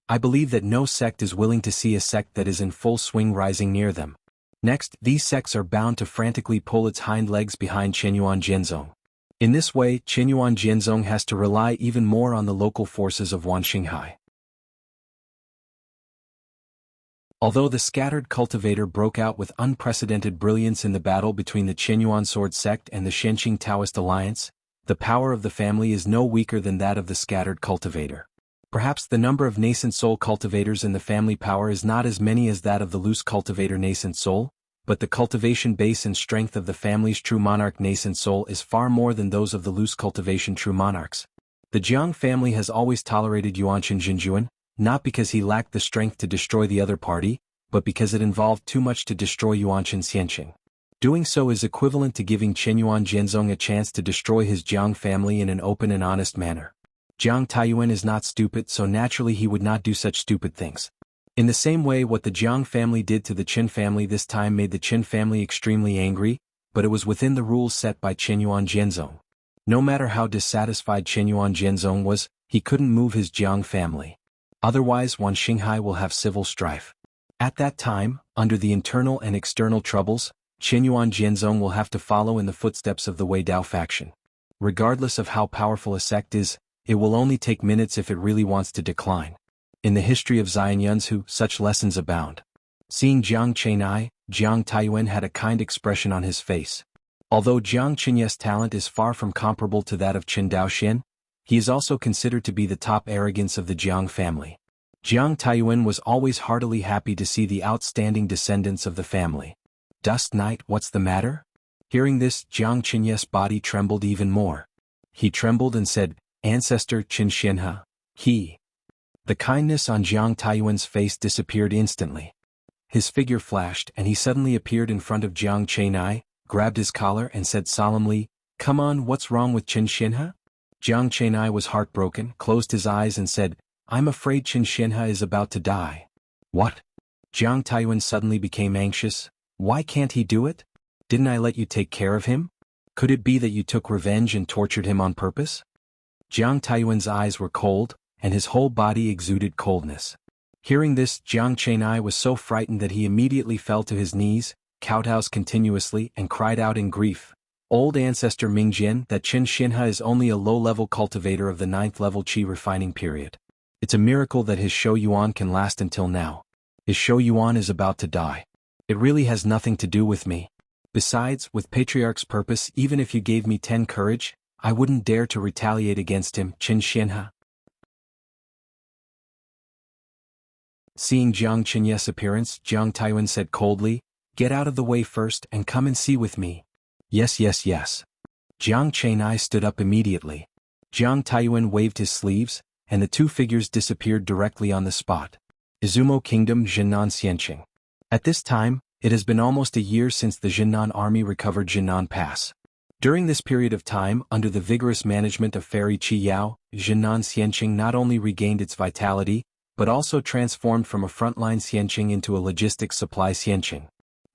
I believe that no sect is willing to see a sect that is in full swing rising near them. Next, these sects are bound to frantically pull its hind legs behind Qianyuan Jianzong. In this way, Qianyuan Jianzong has to rely even more on the local forces of Wangxinghai. Although the scattered cultivator broke out with unprecedented brilliance in the battle between the Qianyuan sword sect and the Shenqing Taoist alliance, the power of the family is no weaker than that of the scattered cultivator. Perhaps the number of nascent soul cultivators in the family power is not as many as that of the loose cultivator nascent soul, but the cultivation base and strength of the family's true monarch nascent soul is far more than those of the loose cultivation true monarchs. The Jiang family has always tolerated Yuanshan Jinjuan, not because he lacked the strength to destroy the other party, but because it involved too much to destroy Yuanshan Xianqing. Doing so is equivalent to giving Qianyuan Jianzong a chance to destroy his Jiang family in an open and honest manner. Jiang Taiyuan is not stupid, so naturally he would not do such stupid things. In the same way, what the Jiang family did to the Qin family this time made the Qin family extremely angry, but it was within the rules set by Qianyuan Jianzong. No matter how dissatisfied Qianyuan Jianzong was, he couldn't move his Jiang family. Otherwise, Wangxinghai will have civil strife. At that time, under the internal and external troubles, Qinyuan Jianzong will have to follow in the footsteps of the Wei Dao faction. Regardless of how powerful a sect is, it will only take minutes if it really wants to decline. In the history of Xian Yunzu, such lessons abound. Seeing Jiang Chenai, Jiang Taiyuan had a kind expression on his face. Although Jiang Qinye's talent is far from comparable to that of Qin Daoxian, he is also considered to be the top arrogance of the Jiang family. Jiang Taiyuan was always heartily happy to see the outstanding descendants of the family. Dust Knight, what's the matter? Hearing this, Jiang Qinye's body trembled even more. He trembled and said, Ancestor Qin Xianhe, he. The kindness on Jiang Taiyuan's face disappeared instantly. His figure flashed and he suddenly appeared in front of Jiang Chenai, grabbed his collar and said solemnly, Come on, what's wrong with Qin Xianhe? Jiang Chenai was heartbroken, closed his eyes and said, I'm afraid Qin Xianhe is about to die. What? Jiang Taiyuan suddenly became anxious. Why can't he do it? Didn't I let you take care of him? Could it be that you took revenge and tortured him on purpose? Jiang Taiyuan's eyes were cold, and his whole body exuded coldness. Hearing this, Jiang Chenai was so frightened that he immediately fell to his knees, kowtows continuously, and cried out in grief, Old ancestor Mingjian, that Qin Xianhe is only a low-level cultivator of the 9th level qi refining period. It's a miracle that his Shou Yuan can last until now. His Shou Yuan is about to die. It really has nothing to do with me. Besides, with Patriarch's purpose, even if you gave me 10 courage, I wouldn't dare to retaliate against him, Qin Xianhe. Seeing Jiang Qinye's appearance, Jiang Taiyuan said coldly, Get out of the way first and come and see with me. Yes. Jiang Chenai stood up immediately. Jiang Taiyuan waved his sleeves, and the two figures disappeared directly on the spot. Izumo Kingdom, Jinnan Xianqing. At this time, it has been almost a year since the Jinnan army recovered Jinnan Pass. During this period of time, under the vigorous management of Fairy Qi Yao, Jinnan Xianqing not only regained its vitality, but also transformed from a frontline Xianqing into a logistics supply Xianqing.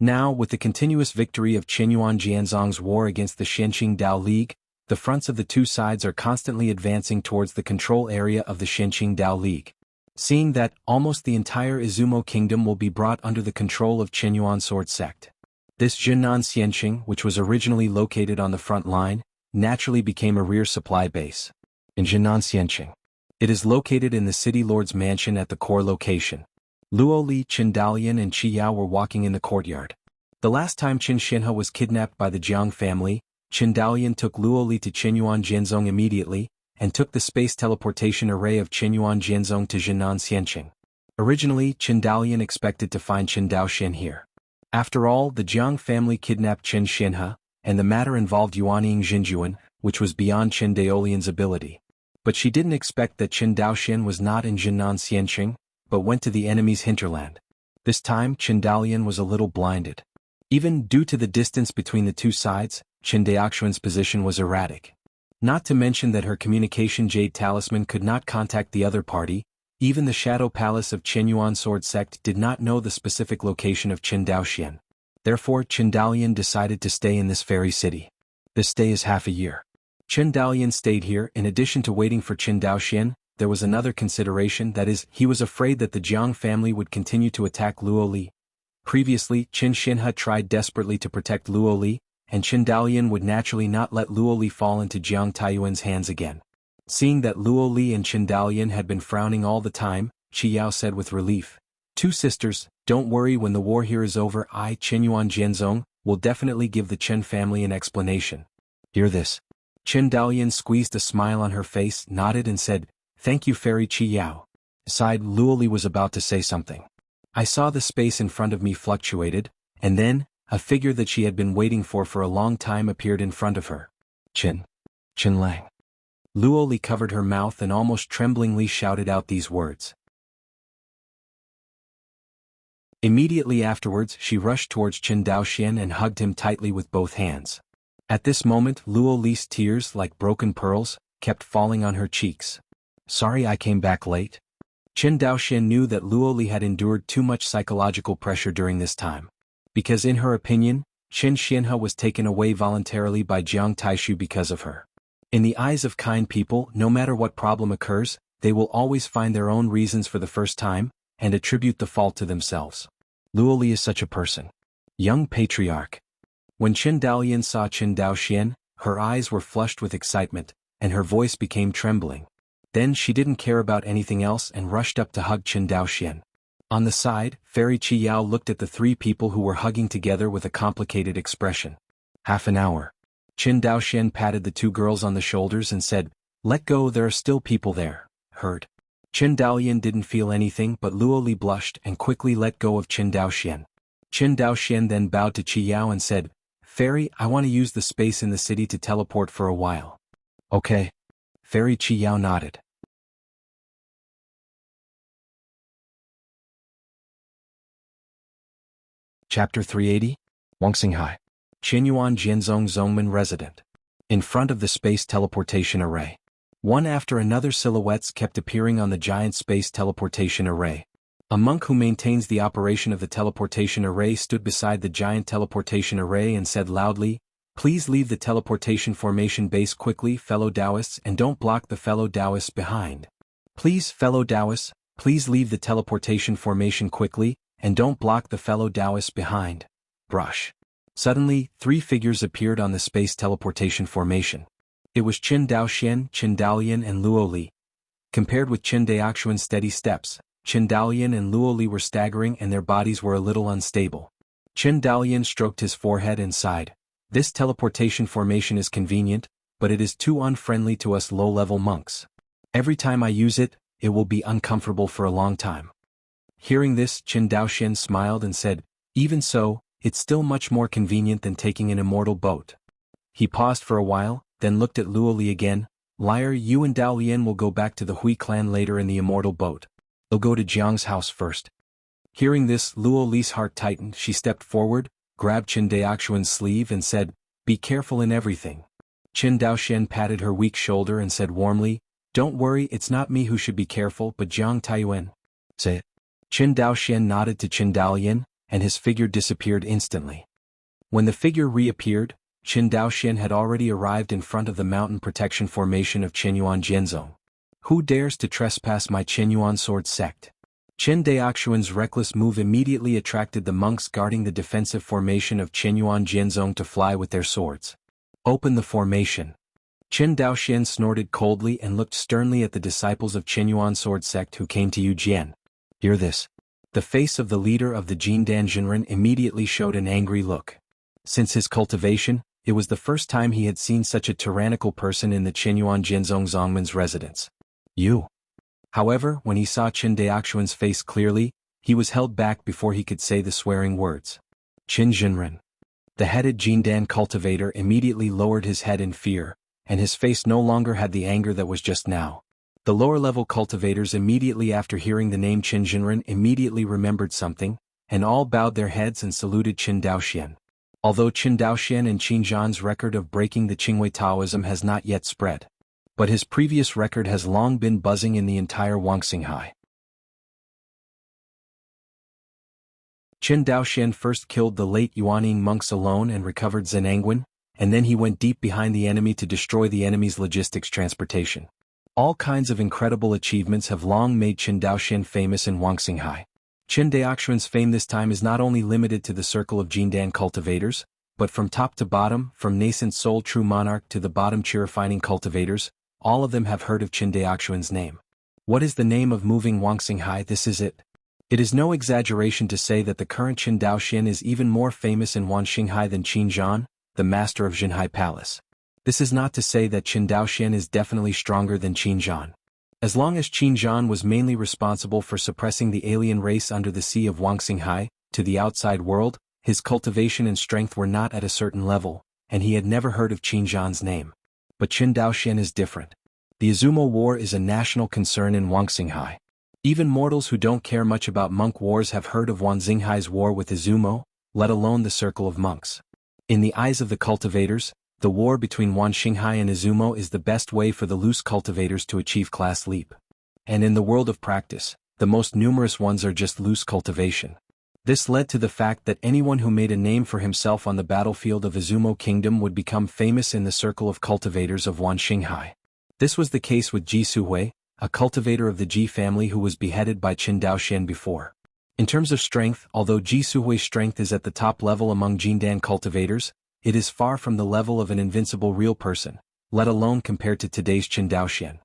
Now, with the continuous victory of Qinyuan Jianzong's war against the Xianqing Dao League, the fronts of the two sides are constantly advancing towards the control area of the Xianqing Dao League. Seeing that, almost the entire Izumo Kingdom will be brought under the control of Qinyuan Sword Sect. This Jinnan Xianqing, which was originally located on the front line, naturally became a rear supply base. In Jinnan Xianqing, it is located in the city lord's mansion at the core location. Luo Li, Qin Dalian and Qi Yao were walking in the courtyard. The last time Qin Xianhe was kidnapped by the Jiang family, Qin Dalian took Luo Li to Qinyuan Jianzong immediately, and took the space teleportation array of Qinyuan Jianzong to Jinnan Xianqing. Originally, Qin Dalian expected to find Qin Daoxian here. After all, the Jiang family kidnapped Qin Xianhe, and the matter involved Yuanying Jinjuan, which was beyond Qin Daolian's ability. But she didn't expect that Qin Daoxian was not in Jinnan Xianqing, but went to the enemy's hinterland. This time, Qin Dalian was a little blinded. Even due to the distance between the two sides, Qin Daoxian's position was erratic. Not to mention that her communication jade talisman could not contact the other party. Even the Shadow Palace of Qinyuan Sword Sect did not know the specific location of Qin Daoxian. Therefore, Qin Dalian decided to stay in this fairy city. This stay is half a year. Qin Dalian stayed here. In addition to waiting for Qin Daoxian, there was another consideration, that is, he was afraid that the Jiang family would continue to attack Luo Li. Previously, Qin Xianhe tried desperately to protect Luo Li, and Qin Dalian would naturally not let Luo Li fall into Jiang Taiyuan's hands again. Seeing that Luo Li and Qin Dalian had been frowning all the time, Qi Yao said with relief, Two sisters, don't worry, when the war here is over, I, Qinyuan Jianzong, will definitely give the Chen family an explanation. Hear this. Qin Dalian squeezed a smile on her face, nodded and said, Thank you, Fairy Qi Yao. Aside, Luo Li was about to say something. I saw the space in front of me fluctuated, and then, a figure that she had been waiting for a long time appeared in front of her. Qin Lang. Luo Li covered her mouth and almost tremblingly shouted out these words. Immediately afterwards, she rushed towards Qin Daoxian and hugged him tightly with both hands. At this moment, Luo Li's tears, like broken pearls, kept falling on her cheeks. Sorry I came back late. Qin Daoxian knew that Luo Li had endured too much psychological pressure during this time. Because in her opinion, Qin Xianhe was taken away voluntarily by Jiang Taishu because of her. In the eyes of kind people, no matter what problem occurs, they will always find their own reasons for the first time, and attribute the fault to themselves. Luoli is such a person. Young patriarch. When Qin Daolian saw Qin Daoxian, her eyes were flushed with excitement, and her voice became trembling. Then she didn't care about anything else and rushed up to hug Qin Daoxian. On the side, Fairy Qi Yao looked at the three people who were hugging together with a complicated expression. Half an hour. Qin Daoxian patted the two girls on the shoulders and said, "Let go, there are still people there." Heard. Qin Daolian didn't feel anything but Luoli blushed and quickly let go of Qin Daoxian. Qin Daoxian then bowed to Qi Yao and said, "Fairy, I want to use the space in the city to teleport for a while." "Okay." Fairy Qi Yao nodded. Chapter 380? Wuxia. Qinyuan Jianzong Zongmen Resident. In front of the space teleportation array. One after another silhouettes kept appearing on the giant space teleportation array. A monk who maintains the operation of the teleportation array stood beside the giant teleportation array and said loudly, "Please leave the teleportation formation base quickly, fellow Taoists, and don't block the fellow Taoists behind. Please, fellow Taoists, please leave the teleportation formation quickly, and don't block the fellow Taoists behind." Brush. Suddenly, three figures appeared on the space teleportation formation. It was Qin Daoxian, Qin Daolian and Luoli. Compared with Qin Daoxuan's steady steps, Qin Daolian and Luoli were staggering and their bodies were a little unstable. Qin Daolian stroked his forehead and sighed. "This teleportation formation is convenient, but it is too unfriendly to us low-level monks. Every time I use it, it will be uncomfortable for a long time." Hearing this, Qin Daoxian smiled and said, "Even so, it's still much more convenient than taking an immortal boat." He paused for a while, then looked at Luoli again. "Liar, you and Daolian will go back to the Hui clan later in the immortal boat. They'll go to Jiang's house first." Hearing this, Luoli's heart tightened. She stepped forward, grabbed Qin Daoxuan's sleeve and said, "Be careful in everything." Qin Daoxian patted her weak shoulder and said warmly, "Don't worry, it's not me who should be careful but Jiang Taiyuan." Say it. Qin Daoxian nodded to Qin Daolian, and his figure disappeared instantly. When the figure reappeared, Qin Daoxian had already arrived in front of the mountain protection formation of Qinyuan Jianzong. "Who dares to trespass my Qinyuan sword sect?" Qin Daoxuan's reckless move immediately attracted the monks guarding the defensive formation of Qinyuan Jianzong to fly with their swords. "Open the formation." Qin Daoxian snorted coldly and looked sternly at the disciples of Qinyuan sword sect who came to Yujian. "Hear this." The face of the leader of the Jindan Jinren immediately showed an angry look. Since his cultivation, it was the first time he had seen such a tyrannical person in the Qinyuan Jianzong Zongmen's residence. "You." However, when he saw Qin Daoxuan's face clearly, he was held back before he could say the swearing words. "Qin Jinren." The headed Jindan cultivator immediately lowered his head in fear, and his face no longer had the anger that was just now. The lower-level cultivators immediately after hearing the name Qin Jinren immediately remembered something, and all bowed their heads and saluted Qin Daoxian. Although Qin Daoxian and Qin Zhan's record of breaking the Qingwei Taoism has not yet spread, but his previous record has long been buzzing in the entire Wuxia. Qin Daoxian first killed the late Yuanning monks alone and recovered Zhenangwen, and then he went deep behind the enemy to destroy the enemy's logistics transportation. All kinds of incredible achievements have long made Qin Daoxian famous in Wuxia. Qin Daoxuan's fame this time is not only limited to the circle of Jindan cultivators, but from top to bottom, from nascent soul true monarch to the bottom-tier refining cultivators, all of them have heard of Qin Daoxuan's name. What is the name of moving Wuxia? This is it. It is no exaggeration to say that the current Qin Daoxian is even more famous in Wuxia than Qin Zhan, the master of Jinhai Palace. This is not to say that Qin Daoxian is definitely stronger than Qin Zhan. As long as Qin Zhan was mainly responsible for suppressing the alien race under the sea of Wuxia, to the outside world, his cultivation and strength were not at a certain level, and he had never heard of Qin Zhan's name. But Qin Daoxian is different. The Izumo War is a national concern in Wuxia. Even mortals who don't care much about monk wars have heard of Wanxinghai's war with Izumo, let alone the circle of monks. In the eyes of the cultivators, the war between Wanxinghai and Izumo is the best way for the loose cultivators to achieve class leap. And in the world of practice, the most numerous ones are just loose cultivation. This led to the fact that anyone who made a name for himself on the battlefield of Izumo Kingdom would become famous in the circle of cultivators of Wanxinghai. This was the case with Ji Suhui, a cultivator of the Ji family who was beheaded by Qin Daoxian before. In terms of strength, although Ji Suhui's strength is at the top level among Jindan cultivators, it is far from the level of an invincible real person, let alone compared to today's Qin Daoxian.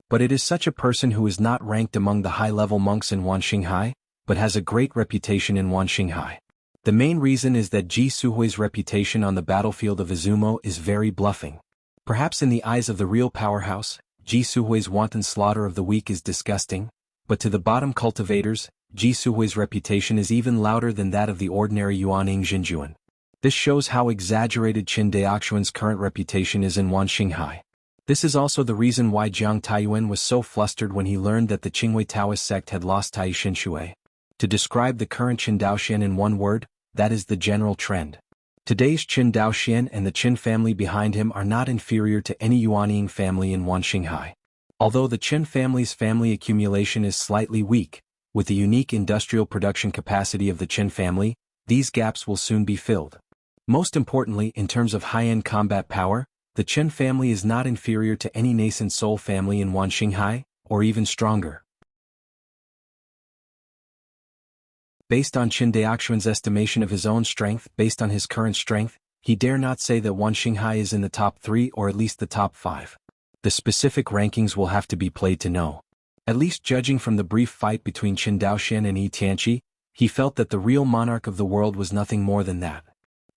But it is such a person who is not ranked among the high-level monks in Wanxinghai, but has a great reputation in Wanxinghai. The main reason is that Ji Suhui's reputation on the battlefield of Izumo is very bluffing. Perhaps in the eyes of the real powerhouse, Ji Suhui's wanton slaughter of the weak is disgusting, but to the bottom cultivators, Ji Suhui's reputation is even louder than that of the ordinary Yuaning Jinjuan. This shows how exaggerated Qin Daoxuan's current reputation is in Wanxinghai. This is also the reason why Jiang Taiyuan was so flustered when he learned that the Qingwei Taoist sect had lost Taishin Shui. To describe the current Qin Daoxian in one word, that is the general trend. Today's Qin Daoxian and the Qin family behind him are not inferior to any Yuaning family in Wanxinghai. Although the Qin family's family accumulation is slightly weak, with the unique industrial production capacity of the Qin family, these gaps will soon be filled. Most importantly, in terms of high-end combat power, the Qin family is not inferior to any nascent soul family in Wanxinghai, or even stronger. Based on Qin Daoxuan's estimation of his own strength, based on his current strength, he dare not say that Wanxinghai is in the top 3 or at least the top 5. The specific rankings will have to be played to know. At least judging from the brief fight between Qin Daoxian and Yi Tianqi, he felt that the real monarch of the world was nothing more than that.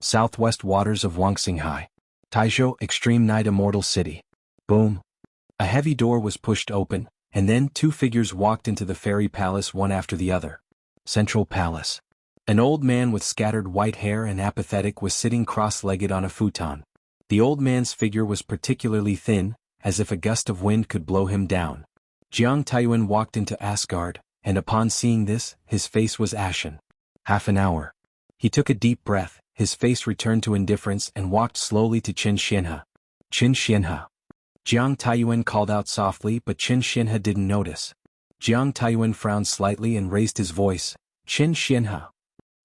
Southwest waters of Wanxinghai. Taizhou, Extreme Night Immortal City. Boom. A heavy door was pushed open, and then 2 figures walked into the fairy palace one after the other. Central Palace. An old man with scattered white hair and apathetic was sitting cross-legged on a futon. The old man's figure was particularly thin, as if a gust of wind could blow him down. Jiang Taiyuan walked into Asgard, and upon seeing this, his face was ashen. Half an hour. He took a deep breath, his face returned to indifference and walked slowly to Qin Xianhe. Qin Xianhe. Jiang Taiyuan called out softly, but Qin Xianhe didn't notice. Jiang Taiyuan frowned slightly and raised his voice. Qin Xianhe.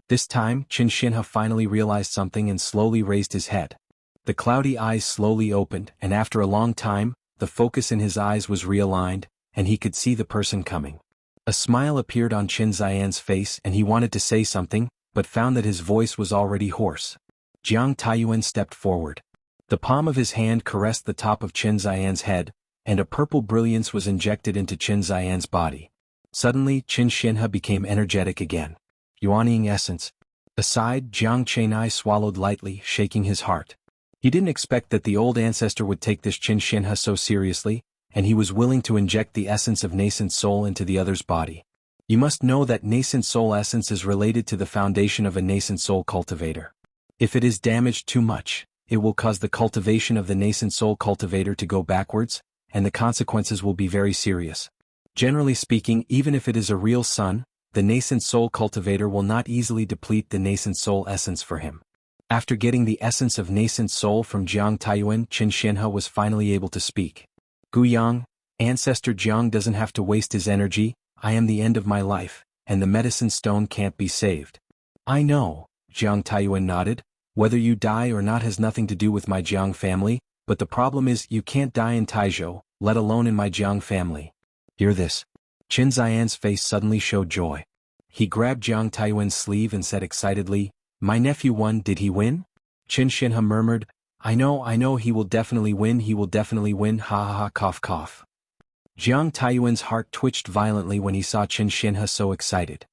This time, Qin Xianhe finally realized something and slowly raised his head. The cloudy eyes slowly opened, and after a long time, the focus in his eyes was realigned, and he could see the person coming. A smile appeared on Qin Xian's face and he wanted to say something, but found that his voice was already hoarse. Jiang Taiyuan stepped forward. The palm of his hand caressed the top of Qin Xian's head, and a purple brilliance was injected into Qin Xian's body. Suddenly, Qin Xianhe became energetic again. Yuaning essence. Aside, Jiang Chenai swallowed lightly, shaking his heart. He didn't expect that the old ancestor would take this Qin Xianhe so seriously, and he was willing to inject the essence of nascent soul into the other's body. You must know that nascent soul essence is related to the foundation of a nascent soul cultivator. If it is damaged too much, it will cause the cultivation of the nascent soul cultivator to go backwards, and the consequences will be very serious. Generally speaking, even if it is a real son, the nascent soul cultivator will not easily deplete the nascent soul essence for him. After getting the essence of nascent soul from Jiang Taiyuan, Qin Xianhe was finally able to speak. Guyang, Ancestor Jiang doesn't have to waste his energy, I am the end of my life, and the medicine stone can't be saved. I know, Jiang Taiyuan nodded, whether you die or not has nothing to do with my Jiang family, but the problem is you can't die in Taizhou, let alone in my Jiang family. Hear this. Qin Xian's face suddenly showed joy. He grabbed Jiang Taiyuan's sleeve and said excitedly, My nephew won, did he win? Qin Xianhe murmured, I know he will definitely win, ha ha ha cough cough. Jiang Taiyuan's heart twitched violently when he saw Qin Xianhe so excited.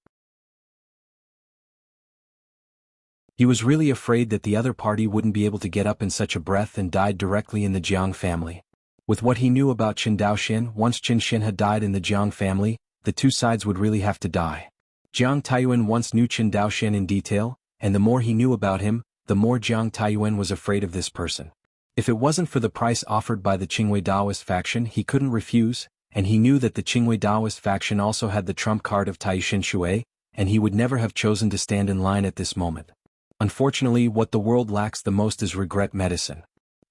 He was really afraid that the other party wouldn't be able to get up in such a breath and died directly in the Jiang family. With what he knew about Qin Daoxian, once Qin Xianhe died in the Jiang family, the two sides would really have to die. Jiang Taiyuan once knew Qin Daoxian in detail, and the more he knew about him, the more Jiang Taiyuan was afraid of this person. If it wasn't for the price offered by the Qingwei Daoist faction, he couldn't refuse, and he knew that the Qingwei Daoist faction also had the trump card of Taishin Shui, and he would never have chosen to stand in line at this moment. Unfortunately, what the world lacks the most is regret medicine.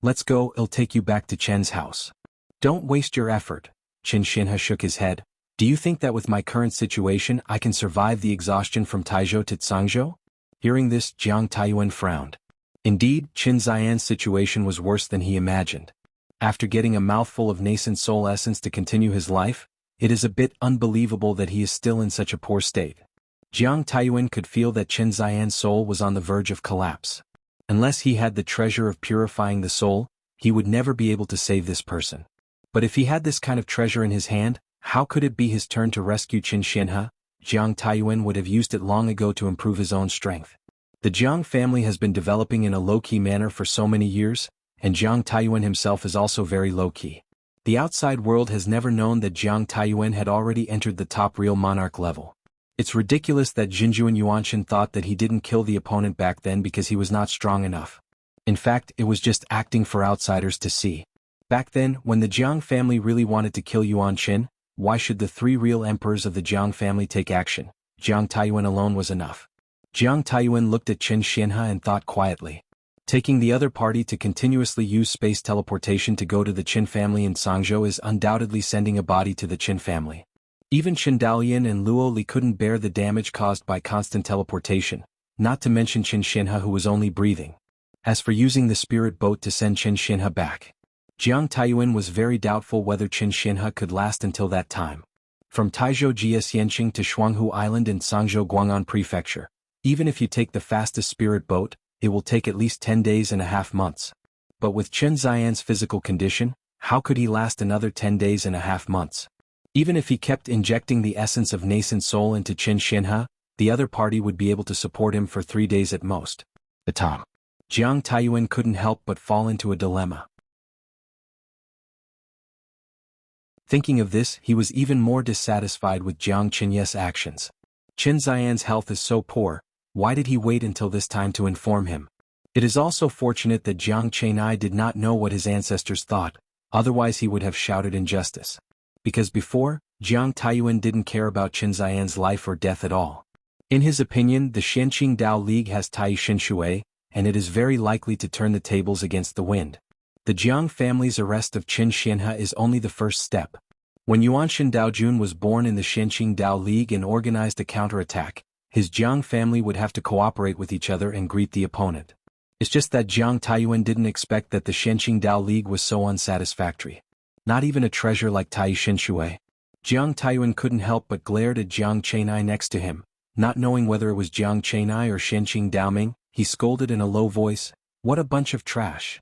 Let's go, it'll take you back to Chen's house. Don't waste your effort. Qin Xianhe shook his head. Do you think that with my current situation I can survive the exhaustion from Taizhou to Zhangzhou? Hearing this, Jiang Taiyuan frowned. Indeed, Qin Xian's situation was worse than he imagined. After getting a mouthful of nascent soul essence to continue his life, it is a bit unbelievable that he is still in such a poor state. Jiang Taiyuan could feel that Chen Ziyan's soul was on the verge of collapse. Unless he had the treasure of purifying the soul, he would never be able to save this person. But if he had this kind of treasure in his hand, how could it be his turn to rescue Qin Xianhe? Jiang Taiyuan would have used it long ago to improve his own strength. The Jiang family has been developing in a low-key manner for so many years, and Jiang Taiyuan himself is also very low-key. The outside world has never known that Jiang Taiyuan had already entered the top real monarch level. It's ridiculous that Jinjuan Yuanshan thought that he didn't kill the opponent back then because he was not strong enough. In fact, it was just acting for outsiders to see. Back then, when the Jiang family really wanted to kill Yuanshan, why should the three real emperors of the Jiang family take action? Jiang Taiyuan alone was enough. Jiang Taiyuan looked at Qin Xianhe and thought quietly. Taking the other party to continuously use space teleportation to go to the Qin family in Sangzhou is undoubtedly sending a body to the Qin family. Even Qin Dalian and Luo Li couldn't bear the damage caused by constant teleportation, not to mention Qin Xianhe who was only breathing. As for using the spirit boat to send Qin Xianhe back, Jiang Taiyuan was very doubtful whether Qin Xianhe could last until that time. From Taizhou Jianghu to Shuanghu Island in Sangzhou Guang'an Prefecture, even if you take the fastest spirit boat, it will take at least 10 days and a half months. But with Chen Ziyan's physical condition, how could he last another 10 days and a half months? Even if he kept injecting the essence of nascent soul into Qin Xianhe, the other party would be able to support him for 3 days at most. The time. Jiang Taiyuan couldn't help but fall into a dilemma. Thinking of this, he was even more dissatisfied with Jiang Qinye's actions. Chen Ziyan's health is so poor, why did he wait until this time to inform him? It is also fortunate that Jiang Qinai did not know what his ancestors thought, otherwise he would have shouted injustice. Because before, Jiang Taiyuan didn't care about Chen Ziyan's life or death at all. In his opinion, the Xianqing Dao League has Tai Xinshui, and it is very likely to turn the tables against the wind. The Jiang family's arrest of Qin Xianhe is only the first step. When Yuanshan Daojun was born in the Xianqing Dao League and organized a counterattack, his Jiang family would have to cooperate with each other and greet the opponent. It's just that Jiang Taiyuan didn't expect that the Xianqing Dao League was so unsatisfactory. Not even a treasure like Tai Xinshui. Jiang Taiyuan couldn't help but glared at Jiang Qinai next to him, not knowing whether it was Jiang Qinai or Xianqing Daoming. He scolded in a low voice, "What a bunch of trash."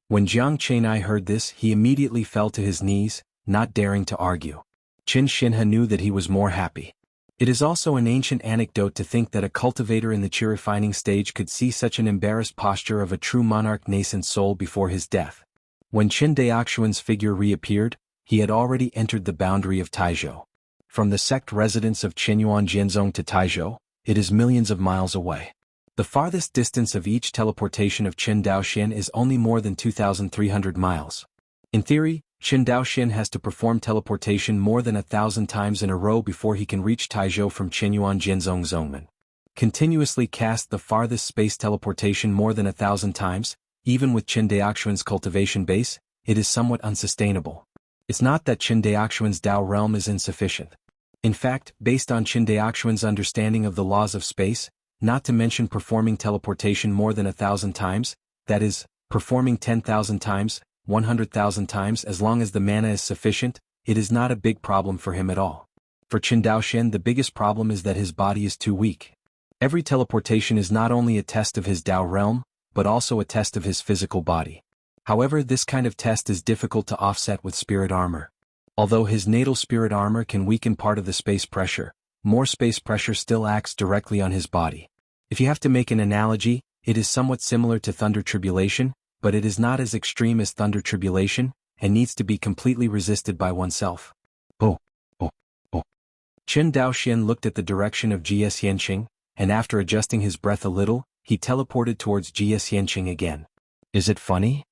When Jiang Qinai heard this, he immediately fell to his knees, not daring to argue. Qin Xianhe knew that he was more happy. It is also an ancient anecdote to think that a cultivator in the chi-refining stage could see such an embarrassed posture of a true monarch nascent soul before his death. When Qin Daoxuan's figure reappeared, he had already entered the boundary of Taizhou. From the sect residence of Qinyuan Jianzong to Taizhou, it is millions of miles away. The farthest distance of each teleportation of Qin Daoxian is only more than 2,300 miles. In theory, Qin Daoxian has to perform teleportation more than 1,000 times in a row before he can reach Taizhou from Qinyuan Jianzong Zongmen. Continuously cast the farthest space teleportation more than 1,000 times, even with Qin Daoxuan's cultivation base, it is somewhat unsustainable. It's not that Qin Daoxuan's Dao realm is insufficient. In fact, based on Qin Daoxuan's understanding of the laws of space, not to mention performing teleportation more than 1,000 times, that is, performing 10,000 times, 100,000 times as long as the mana is sufficient, it is not a big problem for him at all. For Qin Daoxian the biggest problem is that his body is too weak. Every teleportation is not only a test of his Dao realm, but also a test of his physical body. However, this kind of test is difficult to offset with spirit armor. Although his natal spirit armor can weaken part of the space pressure, more space pressure still acts directly on his body. If you have to make an analogy, it is somewhat similar to thunder tribulation, but it is not as extreme as thunder tribulation, and needs to be completely resisted by oneself. Oh. Qin Daoxian looked at the direction of Jie Xianqing, and after adjusting his breath a little, he teleported towards Jie Xianqing again. Is it funny?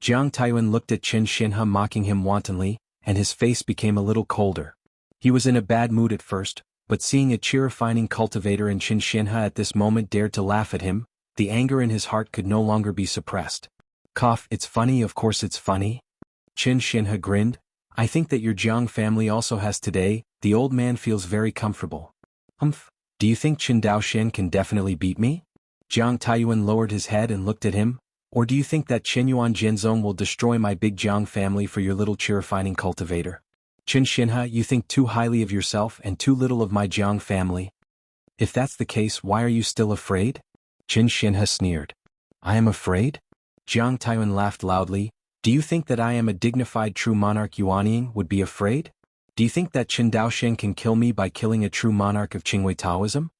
Jiang Taiyuan looked at Qin Xianhe mocking him wantonly, and his face became a little colder. He was in a bad mood at first, but seeing a chi-refining cultivator in Qin Xianhe at this moment dared to laugh at him, the anger in his heart could no longer be suppressed. Cough, it's funny, of course it's funny. Qin Xianhe grinned. I think that your Jiang family also has today. The old man feels very comfortable. Do you think Qin Daoxian can definitely beat me? Jiang Taiyuan lowered his head and looked at him. Or do you think that Qinyuan Jianzong will destroy my big Jiang family for your little chi-refining cultivator? Qin Xinhe, you think too highly of yourself and too little of my Jiang family. If that's the case, why are you still afraid? Qin Xinhe sneered. I am afraid? Jiang Taiyuan laughed loudly. Do you think that I am a dignified true monarch Yuanying would be afraid? Do you think that Qin Daoxian can kill me by killing a true monarch of Qingwei Taoism?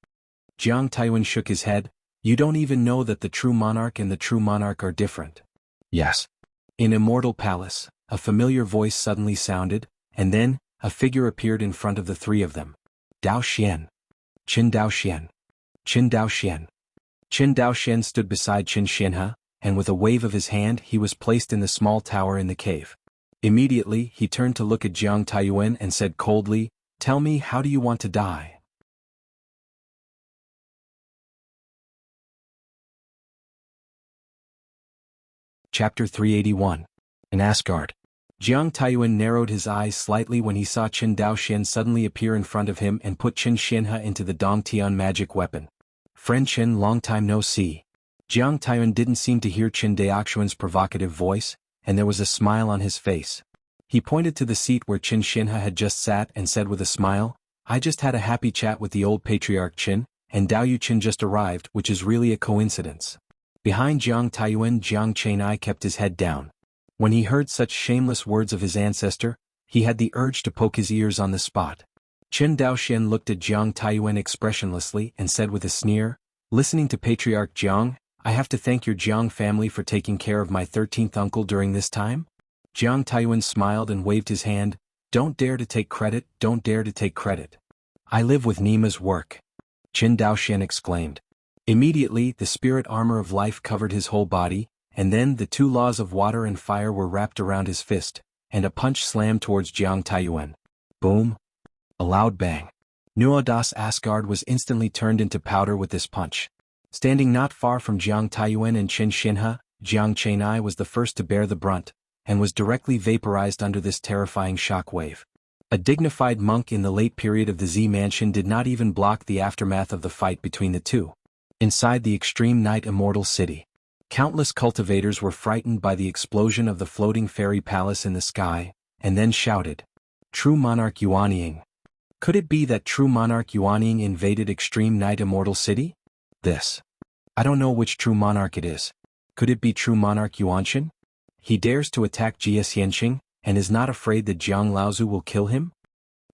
Jiang Taiyuan shook his head. You don't even know that the true monarch and the true monarch are different. Yes. In Immortal Palace, a familiar voice suddenly sounded, and then, a figure appeared in front of the three of them. Daoxian. Qin Daoxian. Qin Daoxian. Qin Daoxian stood beside Qin Xinhe, and with a wave of his hand he was placed in the small tower in the cave. Immediately he turned to look at Jiang Taiyuan and said coldly, Tell me, how do you want to die? Chapter 381. In Asgard. Jiang Taiyuan narrowed his eyes slightly when he saw Qin Daoxian suddenly appear in front of him and put Qin Xinhe into the Dongtian magic weapon. Friend Qin, long time no see. Jiang Taiyuan didn't seem to hear Qin Daoxian's provocative voice, and there was a smile on his face. He pointed to the seat where Qin Xinhe had just sat and said with a smile, I just had a happy chat with the old patriarch Qin, and Dao Yu Qin just arrived, which is really a coincidence. Behind Jiang Taiyuan, Jiang Chenai kept his head down. When he heard such shameless words of his ancestor, he had the urge to poke his ears on the spot. Qin Daoxian looked at Jiang Taiyuan expressionlessly and said with a sneer, Listening to Patriarch Jiang, I have to thank your Jiang family for taking care of my 13th uncle during this time? Jiang Taiyuan smiled and waved his hand, Don't dare to take credit, don't dare to take credit. I live with Nima's work. Qin Daoxian exclaimed. Immediately the spirit armor of life covered his whole body, and then the two laws of water and fire were wrapped around his fist, and a punch slammed towards Jiang Taiyuan. Boom! A loud bang. Nuodas Asgard was instantly turned into powder with this punch. Standing not far from Jiang Taiyuan and Qin Xinhe, Jiang Chenai was the first to bear the brunt, and was directly vaporized under this terrifying shockwave. A dignified monk in the late period of the Z Mansion did not even block the aftermath of the fight between the two. Inside the extreme night immortal city, countless cultivators were frightened by the explosion of the floating fairy palace in the sky, and then shouted, True Monarch Yuanying. Could it be that True Monarch Yuanying invaded extreme night immortal city? I don't know which true monarch it is. Could it be True Monarch Yuanshan? He dares to attack Jie Xianqing, and is not afraid that Jiang Laozu will kill him?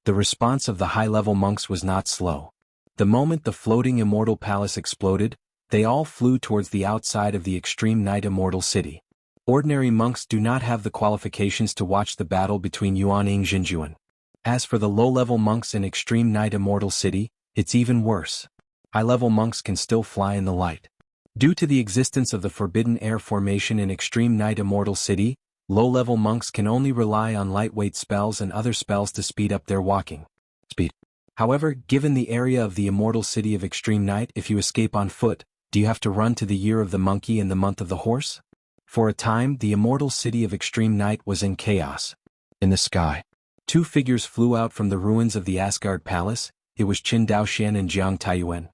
The response of the high-level monks was not slow. The moment the floating immortal palace exploded, they all flew towards the outside of the extreme night immortal city. Ordinary monks do not have the qualifications to watch the battle between Yuanying and Jinjuan. As for the low-level monks in extreme night immortal city, it's even worse. High-level monks can still fly in the light. Due to the existence of the forbidden air formation in extreme night immortal city, low-level monks can only rely on lightweight spells and other spells to speed up their walking speed. However, given the area of the immortal city of extreme night, if you escape on foot, do you have to run to the year of the monkey and the month of the horse? For a time, the immortal city of extreme night was in chaos. In the sky, two figures flew out from the ruins of the Asgard palace. It was Qin Daoxian and Jiang Taiyuan.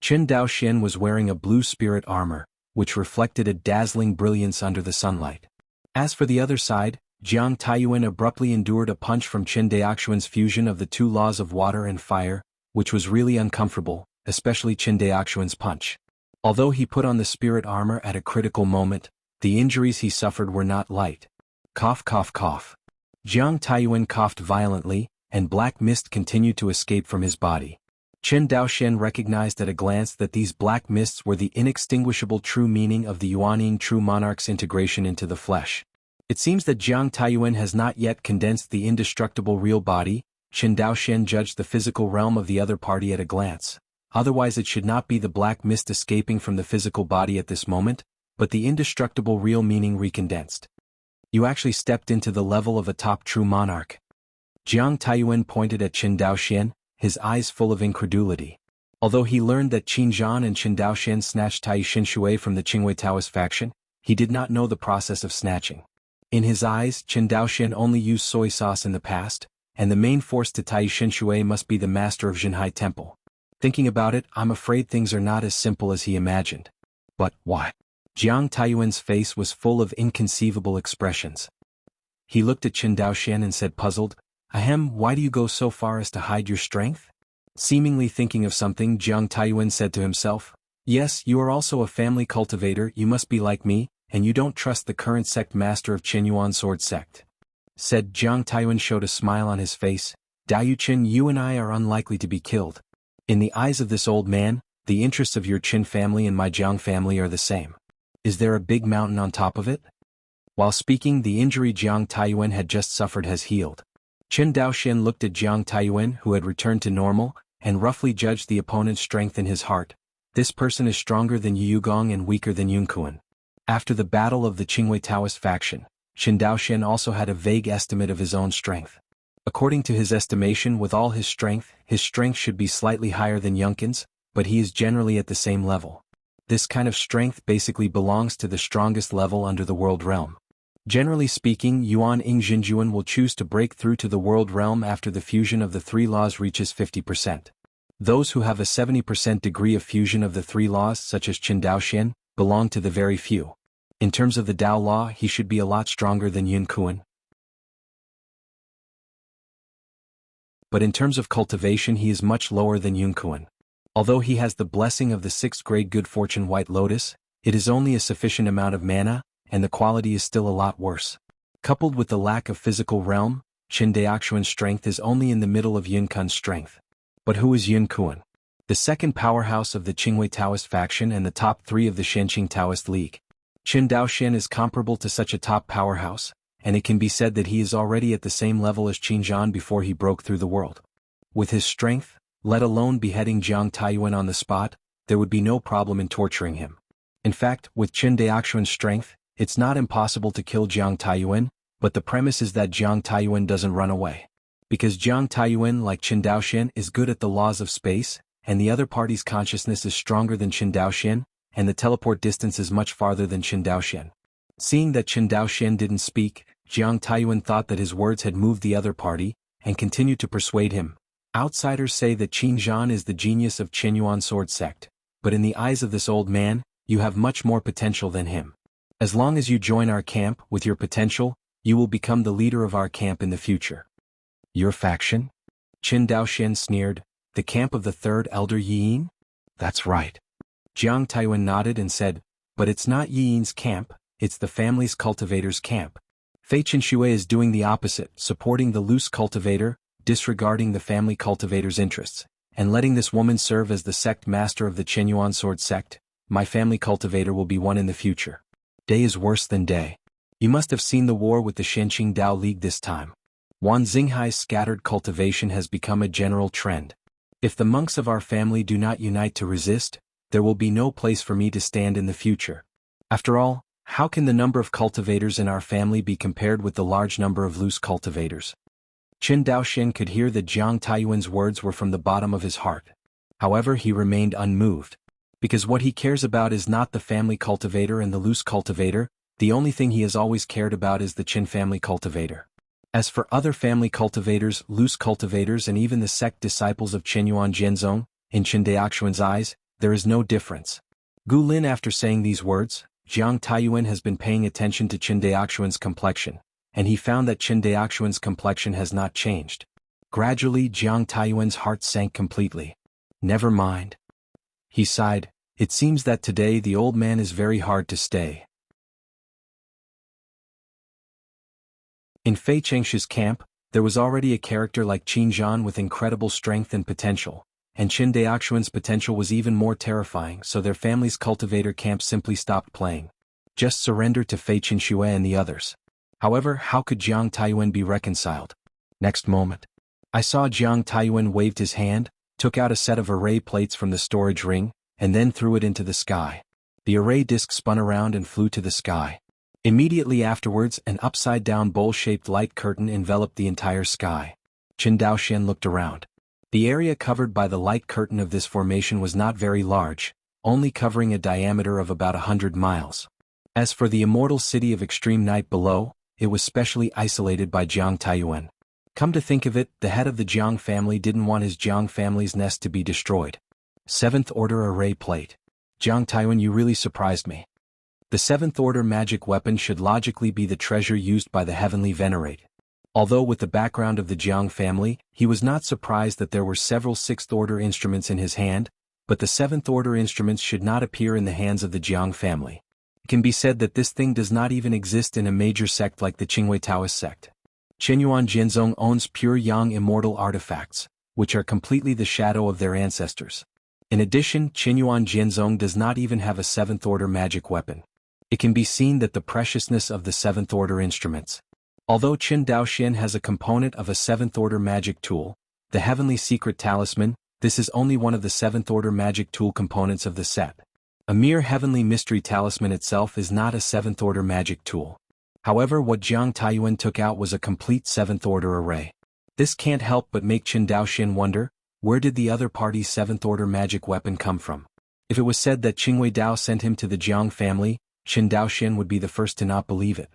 Qin Daoxian was wearing a blue spirit armor, which reflected a dazzling brilliance under the sunlight. As for the other side, Jiang Taiyuan abruptly endured a punch from Qin Daoxian's fusion of the two laws of water and fire, which was really uncomfortable, especially Qin Daoxian's punch. Although he put on the spirit armor at a critical moment, the injuries he suffered were not light. Cough cough cough. Jiang Taiyuan coughed violently, and black mist continued to escape from his body. Qin Daoxian recognized at a glance that these black mists were the inextinguishable true meaning of the Yuanying true monarch's integration into the flesh. It seems that Jiang Taiyuan has not yet condensed the indestructible real body. Qin Daoxian judged the physical realm of the other party at a glance. Otherwise it should not be the black mist escaping from the physical body at this moment, but the indestructible real meaning recondensed. You actually stepped into the level of a top true monarch. Jiang Taiyuan pointed at Qin Daoxian, his eyes full of incredulity. Although he learned that Qin Zhan and Qin Daoxian snatched Tai Xinshui from the Qingwei Taoist faction, he did not know the process of snatching. In his eyes, Qin Daoxian only used soy sauce in the past, and the main force to Tai Xinshui must be the master of Jinhai Temple. Thinking about it, I'm afraid things are not as simple as he imagined. But why? Jiang Taiyuan's face was full of inconceivable expressions. He looked at Qin Daoxian and said puzzled, "Ahem, why do you go so far as to hide your strength?" Seemingly thinking of something, Jiang Taiyuan said to himself, "Yes, you are also a family cultivator, you must be like me, and you don't trust the current sect master of Qinyuan Sword Sect." Said Jiang Taiyuan showed a smile on his face, "Dao Qin, you and I are unlikely to be killed. In the eyes of this old man, the interests of your Qin family and my Jiang family are the same. Is there a big mountain on top of it?" While speaking, the injury Jiang Taiyuan had just suffered has healed. Qin Daoxian looked at Jiang Taiyuan, who had returned to normal, and roughly judged the opponent's strength in his heart. This person is stronger than Yu Gong and weaker than Yun Kuan. After the battle of the Qingwei Taoist faction, Qin Daoxian also had a vague estimate of his own strength. According to his estimation, with all his strength should be slightly higher than Yunkin's, but he is generally at the same level. This kind of strength basically belongs to the strongest level under the world realm. Generally speaking, Yuan Ing Jinjuan will choose to break through to the world realm after the fusion of the three laws reaches 50%. Those who have a 70% degree of fusion of the three laws, such as Qin Daoxian, belong to the very few. In terms of the Dao law, he should be a lot stronger than Yun Kuan. But in terms of cultivation, he is much lower than Yun Kuan. Although he has the blessing of the 6th grade good fortune White Lotus, it is only a sufficient amount of mana, and the quality is still a lot worse. Coupled with the lack of physical realm, Qin Daoxian's strength is only in the middle of Yun Kuan's strength. But who is Yun Kuan? The second powerhouse of the Qingwei Taoist faction and the top 3 of the Shenqing Taoist League. Qin Daoxian is comparable to such a top powerhouse, and it can be said that he is already at the same level as Qin Zhan before he broke through the world. With his strength, let alone beheading Jiang Taiyuan on the spot, there would be no problem in torturing him. In fact, with Qin Daoxian's strength, it's not impossible to kill Jiang Taiyuan, but the premise is that Jiang Taiyuan doesn't run away. Because Jiang Taiyuan, like Qin Daoxian, is good at the laws of space, and the other party's consciousness is stronger than Qin Daoxian, and the teleport distance is much farther than Qin Daoxian. Seeing that Qin Daoxian didn't speak, Jiang Taiyuan thought that his words had moved the other party, and continued to persuade him. Outsiders say that Qin Zhan is the genius of Qinyuan Sword Sect, but in the eyes of this old man, you have much more potential than him. As long as you join our camp with your potential, you will become the leader of our camp in the future. Your faction? Qin Daoxian sneered, the camp of the third elder Yi? That's right. Jiang Taiyuan nodded and said, but it's not Yi's camp, it's the family's cultivator's camp. Fei Qinshui is doing the opposite, supporting the loose cultivator, disregarding the family cultivator's interests, and letting this woman serve as the sect master of the Qinyuan Sword Sect. My family cultivator will be one in the future. Day is worse than day. You must have seen the war with the Shenqing Dao League this time. Wan Xinghai's scattered cultivation has become a general trend. If the monks of our family do not unite to resist, there will be no place for me to stand in the future. After all, how can the number of cultivators in our family be compared with the large number of loose cultivators? Qin Daoxian could hear that Jiang Taiyuan's words were from the bottom of his heart. However, he remained unmoved. Because what he cares about is not the family cultivator and the loose cultivator, the only thing he has always cared about is the Qin family cultivator. As for other family cultivators, loose cultivators and even the sect disciples of Qinyuan Zhenzong, in Qin Daoxian's eyes, there is no difference. Gu Lin, after saying these words, Jiang Taiyuan has been paying attention to Qin Daoxian's complexion, and he found that Qin Daoxian's complexion has not changed. Gradually, Jiang Taiyuan's heart sank completely. Never mind. He sighed, it seems that today the old man is very hard to stay. In Fei Chengshi's camp, there was already a character like Qin Zhan with incredible strength and potential, and Qin Daoxian's potential was even more terrifying, so their family's cultivator camp simply stopped playing. Just surrender to Fei Qinshui and the others. However, how could Jiang Taiyuan be reconciled? Next moment, I saw Jiang Taiyuan waved his hand, took out a set of array plates from the storage ring, and then threw it into the sky. The array disc spun around and flew to the sky. Immediately afterwards, an upside-down bowl-shaped light curtain enveloped the entire sky. Qin Daoxian looked around. The area covered by the light curtain of this formation was not very large, only covering a diameter of about 100 miles. As for the immortal city of extreme night below, it was specially isolated by Jiang Taiyuan. Come to think of it, the head of the Jiang family didn't want his Jiang family's nest to be destroyed. 7th order array plate. Jiang Taiyuan, you really surprised me. The seventh-order magic weapon should logically be the treasure used by the Heavenly Venerate. Although with the background of the Jiang family, he was not surprised that there were several sixth-order instruments in his hand, but the seventh-order instruments should not appear in the hands of the Jiang family. It can be said that this thing does not even exist in a major sect like the Qingwei Taoist sect. Qinyuan Jianzong owns pure yang immortal artifacts, which are completely the shadow of their ancestors. In addition, Qinyuan Jianzong does not even have a seventh-order magic weapon. It can be seen that the preciousness of the seventh-order instruments. Although Qin Daoxian has a component of a seventh-order magic tool, the Heavenly Secret Talisman, this is only one of the seventh-order magic tool components of the set. A mere Heavenly Mystery Talisman itself is not a seventh-order magic tool. However, what Jiang Taiyuan took out was a complete seventh-order array. This can't help but make Qin Daoxian wonder, where did the other party's seventh-order magic weapon come from? If it was said that Qingwei Dao sent him to the Jiang family, Qin Daoxian would be the first to not believe it.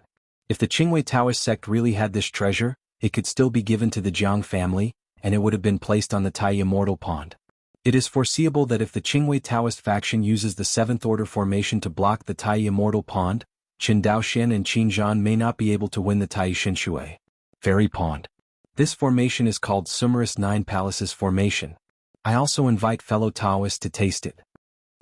If the Qingwei Taoist sect really had this treasure, it could still be given to the Jiang family, and it would have been placed on the Tai Immortal Pond. It is foreseeable that if the Qingwei Taoist faction uses the seventh-order formation to block the Tai Immortal Pond, Qin Daoxian and Qin Zhan may not be able to win the Tai Shinshui Fairy Pond. This formation is called Sumerus Nine Palaces Formation. I also invite fellow Taoists to taste it.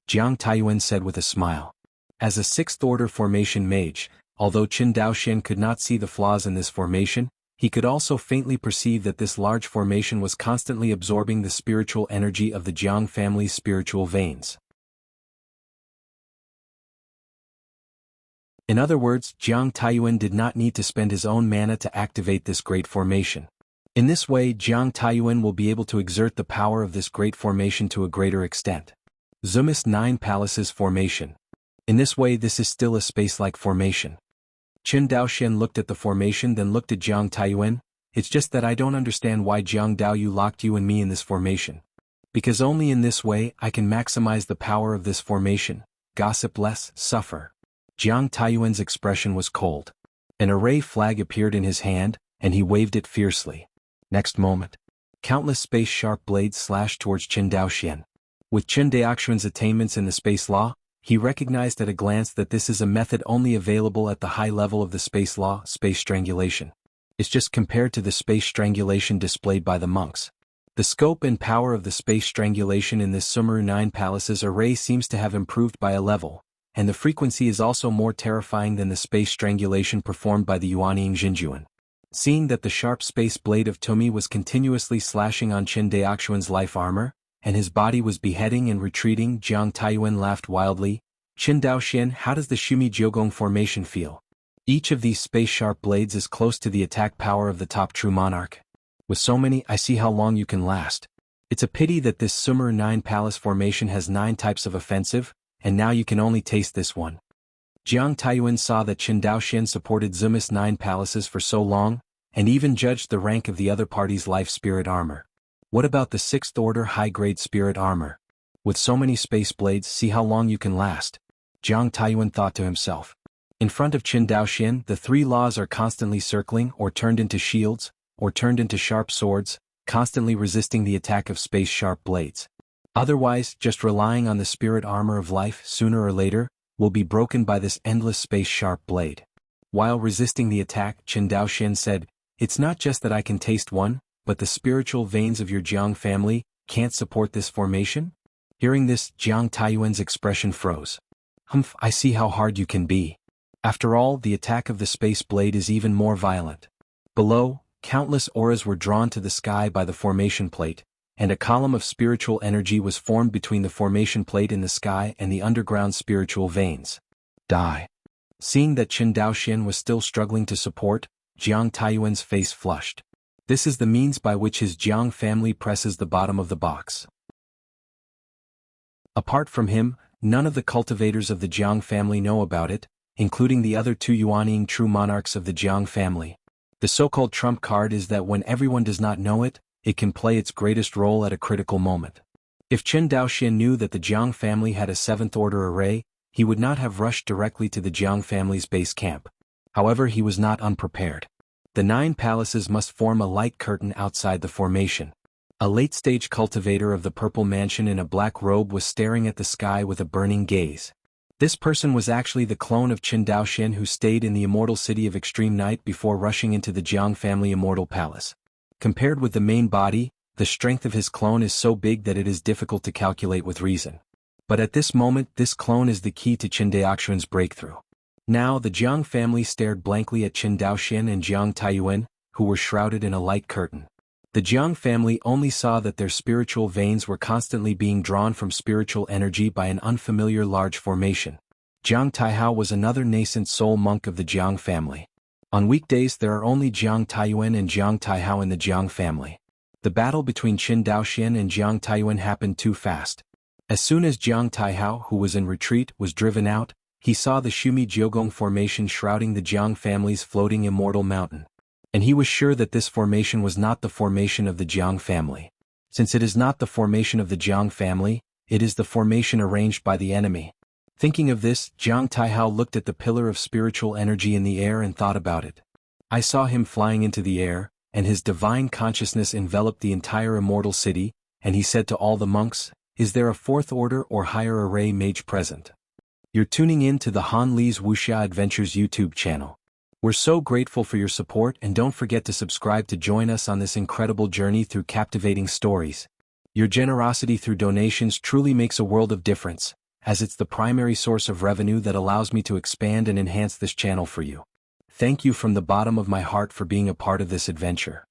Jiang Taiyuan said with a smile. As a sixth-order formation mage, although Qin Daoxian could not see the flaws in this formation, he could also faintly perceive that this large formation was constantly absorbing the spiritual energy of the Jiang family's spiritual veins. In other words, Jiang Taiyuan did not need to spend his own mana to activate this great formation. In this way, Jiang Taiyuan will be able to exert the power of this great formation to a greater extent. Sumerus Nine Palaces Formation. In this way, this is still a space-like formation. Qin Daoxian looked at the formation, then looked at Jiang Taiyuan. It's just that I don't understand why Jiang Daoyu locked you and me in this formation. Because only in this way I can maximize the power of this formation. Gossip less, suffer. Jiang Taiyuan's expression was cold. An array flag appeared in his hand, and he waved it fiercely. Next moment, countless space-sharp blades slashed towards Qin Daoxian. With Qin Daoxian's attainments in the space law, he recognized at a glance that this is a method only available at the high level of the space law, space strangulation. It's just compared to the space strangulation displayed by the monks. The scope and power of the space strangulation in this Sumeru Nine Palaces array seems to have improved by a level, and the frequency is also more terrifying than the space strangulation performed by the Yuanying Jinjuan. Seeing that the sharp space blade of Tomi was continuously slashing on Qin Daoxian's life armor, and his body was beheading and retreating, Jiang Taiyuan laughed wildly. Qin Daoxian, how does the Shumi Jiogong formation feel? Each of these space-sharp blades is close to the attack power of the top true monarch. With so many, I see how long you can last. It's a pity that this Sumeru Nine Palace formation has 9 types of offensive, and now you can only taste this one. Jiang Taiyuan saw that Qin Daoxian supported Sumerus Nine Palaces for so long, and even judged the rank of the other party's life spirit armor. What about the 6th order high-grade spirit armor? With so many space blades, see how long you can last. Jiang Taiyuan thought to himself. In front of Qin Daoxian, the 3 laws are constantly circling or turned into shields, or turned into sharp swords, constantly resisting the attack of space-sharp blades. Otherwise, just relying on the spirit armor of life, sooner or later, will be broken by this endless space-sharp blade. While resisting the attack, Qin Daoxian said, "It's not just that I can taste one, but the spiritual veins of your Jiang family can't support this formation?" Hearing this, Jiang Taiyuan's expression froze. "Humph, I see how hard you can be. After all, the attack of the space blade is even more violent." Below, countless auras were drawn to the sky by the formation plate, and a column of spiritual energy was formed between the formation plate in the sky and the underground spiritual veins. Die. Seeing that Qin Daoxian was still struggling to support, Jiang Taiyuan's face flushed. This is the means by which his Jiang family presses the bottom of the box. Apart from him, none of the cultivators of the Jiang family know about it, including the other 2 Yuanying true monarchs of the Jiang family. The so-called trump card is that when everyone does not know it, it can play its greatest role at a critical moment. If Qin Daoxian knew that the Jiang family had a 7th order array, he would not have rushed directly to the Jiang family's base camp. However, he was not unprepared. The 9 palaces must form a light curtain outside the formation. A late-stage cultivator of the Purple Mansion in a black robe was staring at the sky with a burning gaze. This person was actually the clone of Qin Daoxian who stayed in the immortal city of extreme night before rushing into the Jiang family immortal palace. Compared with the main body, the strength of his clone is so big that it is difficult to calculate with reason. But at this moment, this clone is the key to Qin Daoxian's breakthrough. Now the Jiang family stared blankly at Qin Daoxian and Jiang Taiyuan, who were shrouded in a light curtain. The Jiang family only saw that their spiritual veins were constantly being drawn from spiritual energy by an unfamiliar large formation. Jiang Taihao was another nascent soul monk of the Jiang family. On weekdays there are only Jiang Taiyuan and Jiang Taihao in the Jiang family. The battle between Qin Daoxian and Jiang Taiyuan happened too fast. As soon as Jiang Taihao, who was in retreat, was driven out, he saw the Shumi Jiogong formation shrouding the Jiang family's floating immortal mountain. And he was sure that this formation was not the formation of the Jiang family. Since it is not the formation of the Jiang family, it is the formation arranged by the enemy. Thinking of this, Jiang Taihao looked at the pillar of spiritual energy in the air and thought about it. I saw him flying into the air, and his divine consciousness enveloped the entire immortal city, and he said to all the monks, "Is there a fourth order or higher array mage present?" You're tuning in to the Han Li's Wuxia Adventures YouTube channel. We're so grateful for your support, and don't forget to subscribe to join us on this incredible journey through captivating stories. Your generosity through donations truly makes a world of difference, as it's the primary source of revenue that allows me to expand and enhance this channel for you. Thank you from the bottom of my heart for being a part of this adventure.